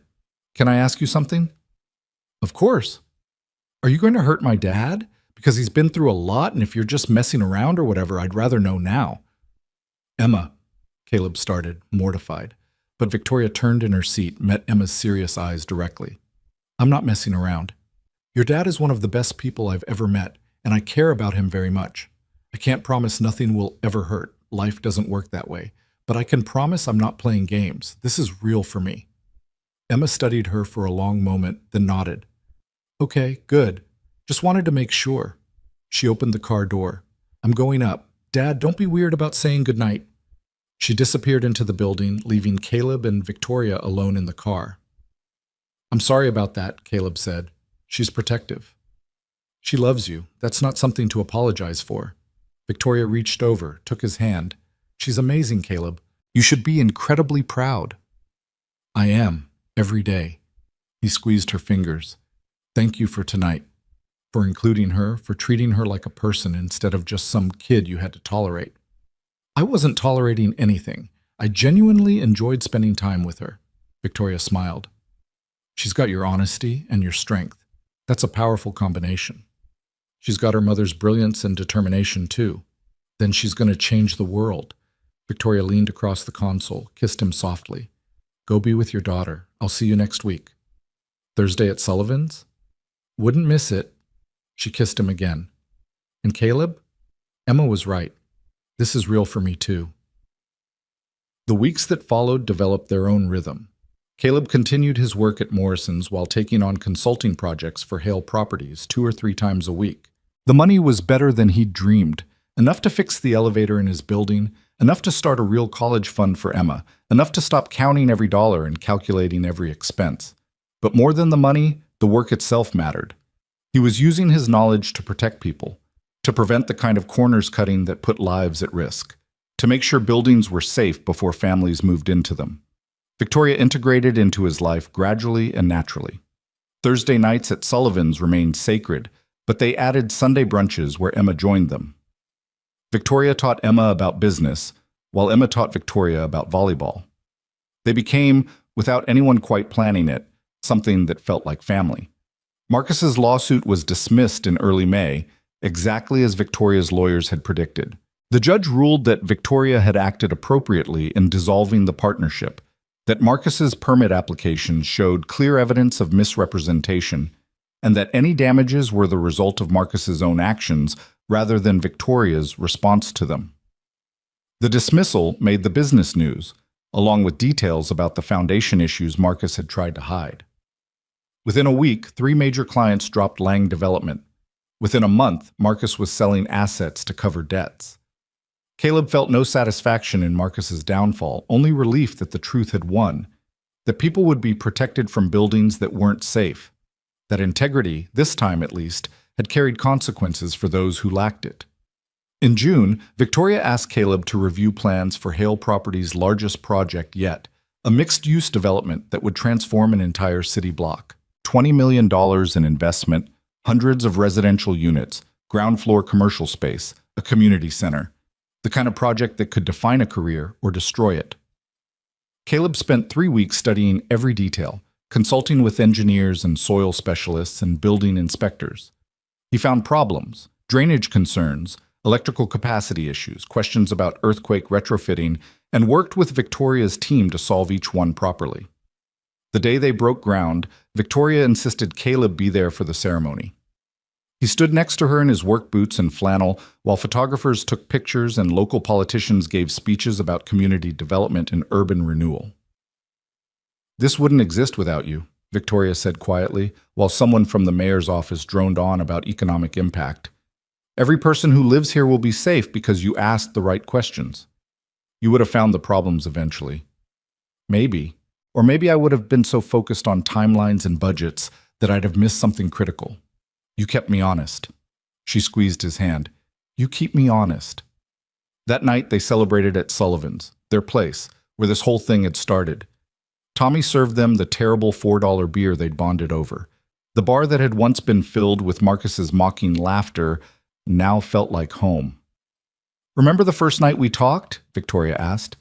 can I ask you something?" "Of course." "Are you going to hurt my dad? Because he's been through a lot, and if you're just messing around or whatever, I'd rather know now." "Emma," Caleb started, mortified. But Victoria turned in her seat, met Emma's serious eyes directly. "I'm not messing around. Your dad is one of the best people I've ever met, and I care about him very much. I can't promise nothing will ever hurt. Life doesn't work that way. But I can promise I'm not playing games. This is real for me." Emma studied her for a long moment, then nodded. "Okay, good. Just wanted to make sure." She opened the car door. "I'm going up. Dad, don't be weird about saying goodnight." She disappeared into the building, leaving Caleb and Victoria alone in the car. "I'm sorry about that," Caleb said. "She's protective." "She loves you. That's not something to apologize for." Victoria reached over, took his hand. "She's amazing, Caleb. You should be incredibly proud." "I am, every day." He squeezed her fingers. "Thank you for tonight. For including her, for treating her like a person instead of just some kid you had to tolerate." "I wasn't tolerating anything. I genuinely enjoyed spending time with her." Victoria smiled. "She's got your honesty and your strength. That's a powerful combination. She's got her mother's brilliance and determination, too. Then she's going to change the world." Victoria leaned across the console, kissed him softly. "Go be with your daughter. I'll see you next week." "Thursday at Sullivan's?" "Wouldn't miss it." She kissed him again. "And Caleb?" Emma was right. This is real for me, too. The weeks that followed developed their own rhythm. Caleb continued his work at Morrison's while taking on consulting projects for Hale Properties 2 or 3 times a week. The money was better than he'd dreamed, enough to fix the elevator in his building, enough to start a real college fund for Emma, enough to stop counting every dollar and calculating every expense. But more than the money, the work itself mattered. He was using his knowledge to protect people, to prevent the kind of corners cutting that put lives at risk, to make sure buildings were safe before families moved into them. Victoria integrated into his life gradually and naturally. Thursday nights at Sullivan's remained sacred, but they added Sunday brunches where Emma joined them. Victoria taught Emma about business, while Emma taught Victoria about volleyball. They became, without anyone quite planning it, something that felt like family. Marcus's lawsuit was dismissed in early May, exactly as Victoria's lawyers had predicted. The judge ruled that Victoria had acted appropriately in dissolving the partnership, that Marcus's permit application showed clear evidence of misrepresentation, and that any damages were the result of Marcus's own actions rather than Victoria's response to them. The dismissal made the business news, along with details about the foundation issues Marcus had tried to hide. Within a week, 3 major clients dropped Lang Development. Within a month, Marcus was selling assets to cover debts. Caleb felt no satisfaction in Marcus's downfall, only relief that the truth had won, that people would be protected from buildings that weren't safe, that integrity, this time at least, had carried consequences for those who lacked it. In June, Victoria asked Caleb to review plans for Hale Properties' largest project yet, a mixed-use development that would transform an entire city block. $20 million in investment, hundreds of residential units, ground floor commercial space, a community center. The kind of project that could define a career or destroy it. Caleb spent 3 weeks studying every detail, consulting with engineers and soil specialists and building inspectors. He found problems, drainage concerns, electrical capacity issues, questions about earthquake retrofitting, and worked with Victoria's team to solve each one properly. The day they broke ground, Victoria insisted Caleb be there for the ceremony. He stood next to her in his work boots and flannel while photographers took pictures and local politicians gave speeches about community development and urban renewal. "This wouldn't exist without you," Victoria said quietly, while someone from the mayor's office droned on about economic impact. "Every person who lives here will be safe because you asked the right questions. You would have found the problems eventually. Maybe, or maybe I would have been so focused on timelines and budgets that I'd have missed something critical. You kept me honest." She squeezed his hand. "You keep me honest." That night they celebrated at Sullivan's, their place, where this whole thing had started. Tommy served them the terrible $4 beer they'd bonded over. The bar that had once been filled with Marcus's mocking laughter now felt like home. "Remember the first night we talked?" Victoria asked.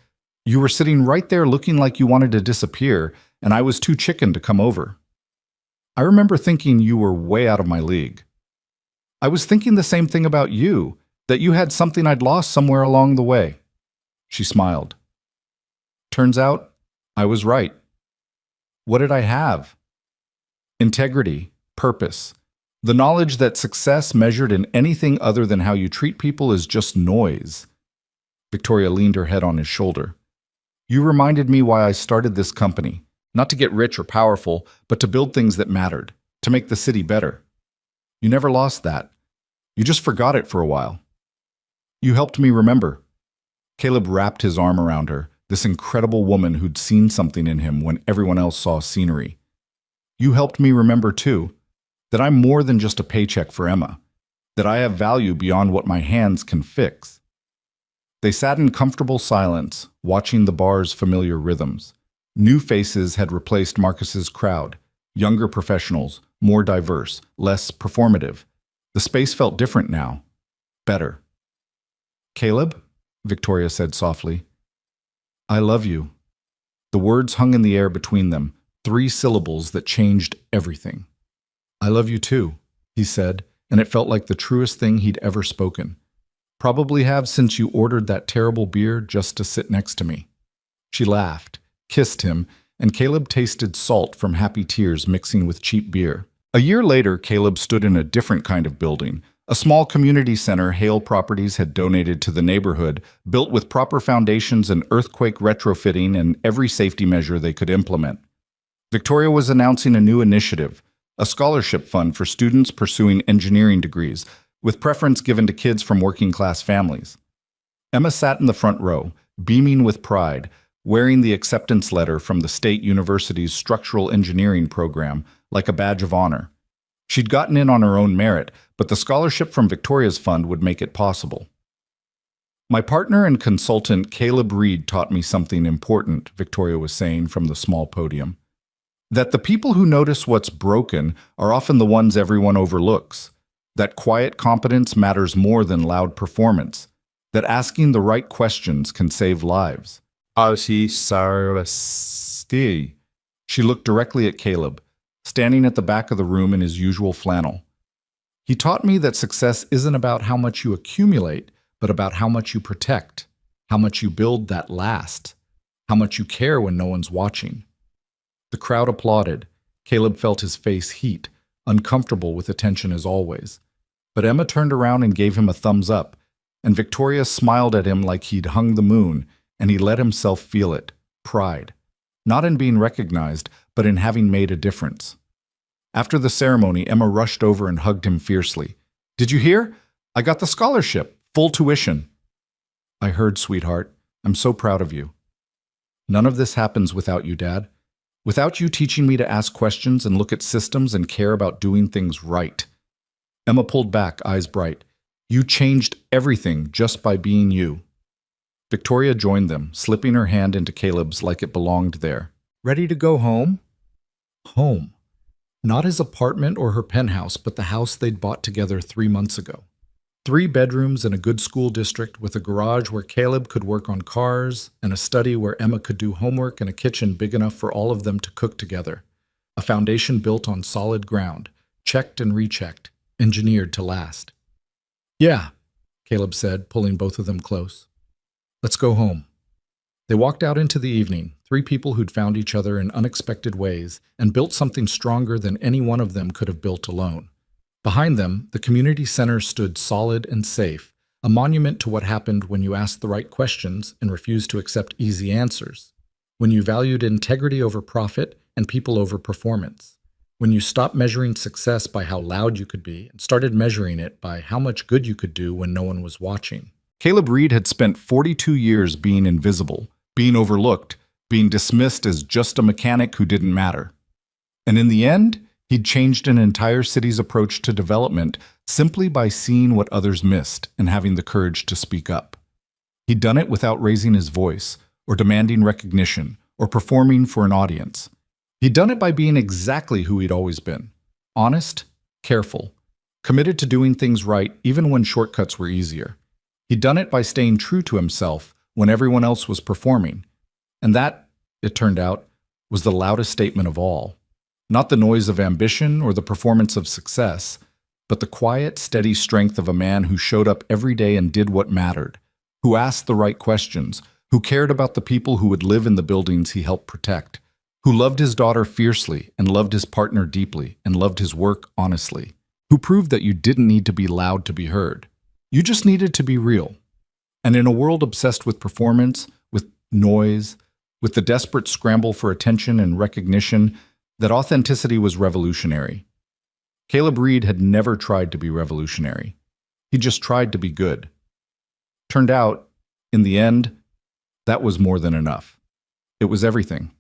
"You were sitting right there looking like you wanted to disappear, and I was too chicken to come over. I remember thinking you were way out of my league. I was thinking the same thing about you, that you had something I'd lost somewhere along the way." She smiled. "Turns out, I was right. What did I have? Integrity, purpose, the knowledge that success measured in anything other than how you treat people is just noise." Victoria leaned her head on his shoulder. "You reminded me why I started this company. Not to get rich or powerful, but to build things that mattered, to make the city better. You never lost that. You just forgot it for a while. You helped me remember." Caleb wrapped his arm around her, this incredible woman who'd seen something in him when everyone else saw scenery. "You helped me remember, too, that I'm more than just a paycheck for Emma, that I have value beyond what my hands can fix." They sat in comfortable silence, watching the bar's familiar rhythms. New faces had replaced Marcus's crowd, younger professionals, more diverse, less performative. The space felt different now. Better. "Caleb," Victoria said softly, "I love you." The words hung in the air between them, 3 syllables that changed everything. "I love you too," he said, and it felt like the truest thing he'd ever spoken. "Probably have since you ordered that terrible beer just to sit next to me." She laughed, kissed him, and Caleb tasted salt from happy tears mixing with cheap beer. A year later, Caleb stood in a different kind of building, a small community center Hale Properties had donated to the neighborhood, built with proper foundations and earthquake retrofitting and every safety measure they could implement. Victoria was announcing a new initiative, a scholarship fund for students pursuing engineering degrees, with preference given to kids from working-class families. Emma sat in the front row, beaming with pride, wearing the acceptance letter from the state university's structural engineering program like a badge of honor. She'd gotten in on her own merit, but the scholarship from Victoria's fund would make it possible. "My partner and consultant Caleb Reed taught me something important," Victoria was saying from the small podium. "That the people who notice what's broken are often the ones everyone overlooks. That quiet competence matters more than loud performance. That asking the right questions can save lives." She looked directly at Caleb, standing at the back of the room in his usual flannel. "He taught me that success isn't about how much you accumulate, but about how much you protect, how much you build that lasts, how much you care when no one's watching." The crowd applauded. Caleb felt his face heat, uncomfortable with attention as always. But Emma turned around and gave him a thumbs up, and Victoria smiled at him like he'd hung the moon, and he let himself feel it, pride. Not in being recognized, but in having made a difference. After the ceremony, Emma rushed over and hugged him fiercely. "Did you hear? I got the scholarship, full tuition." "I heard, sweetheart. I'm so proud of you." "None of this happens without you, Dad. Without you teaching me to ask questions and look at systems and care about doing things right." Emma pulled back, eyes bright. You changed everything just by being you. Victoria joined them, slipping her hand into Caleb's like it belonged there. Ready to go home? Home. Not his apartment or her penthouse, but the house they'd bought together 3 months ago. 3 bedrooms in a good school district with a garage where Caleb could work on cars, and a study where Emma could do homework, and a kitchen big enough for all of them to cook together. A foundation built on solid ground, checked and rechecked, engineered to last. Yeah, Caleb said, pulling both of them close. Let's go home. They walked out into the evening, 3 people who'd found each other in unexpected ways and built something stronger than any one of them could have built alone. Behind them, the community center stood solid and safe, a monument to what happened when you asked the right questions and refused to accept easy answers, when you valued integrity over profit and people over performance, when you stopped measuring success by how loud you could be and started measuring it by how much good you could do when no one was watching. Caleb Reed had spent 42 years being invisible, being overlooked, being dismissed as just a mechanic who didn't matter. And in the end, he'd changed an entire city's approach to development simply by seeing what others missed and having the courage to speak up. He'd done it without raising his voice, or demanding recognition, or performing for an audience. He'd done it by being exactly who he'd always been: honest, careful, committed to doing things right even when shortcuts were easier. He'd done it by staying true to himself when everyone else was performing. And that, it turned out, was the loudest statement of all. Not the noise of ambition or the performance of success, but the quiet, steady strength of a man who showed up every day and did what mattered, who asked the right questions, who cared about the people who would live in the buildings he helped protect, who loved his daughter fiercely and loved his partner deeply and loved his work honestly, who proved that you didn't need to be loud to be heard. You just needed to be real. And in a world obsessed with performance, with noise, with the desperate scramble for attention and recognition, that authenticity was revolutionary. Caleb Reed had never tried to be revolutionary. He just tried to be good. Turned out, in the end, that was more than enough. It was everything.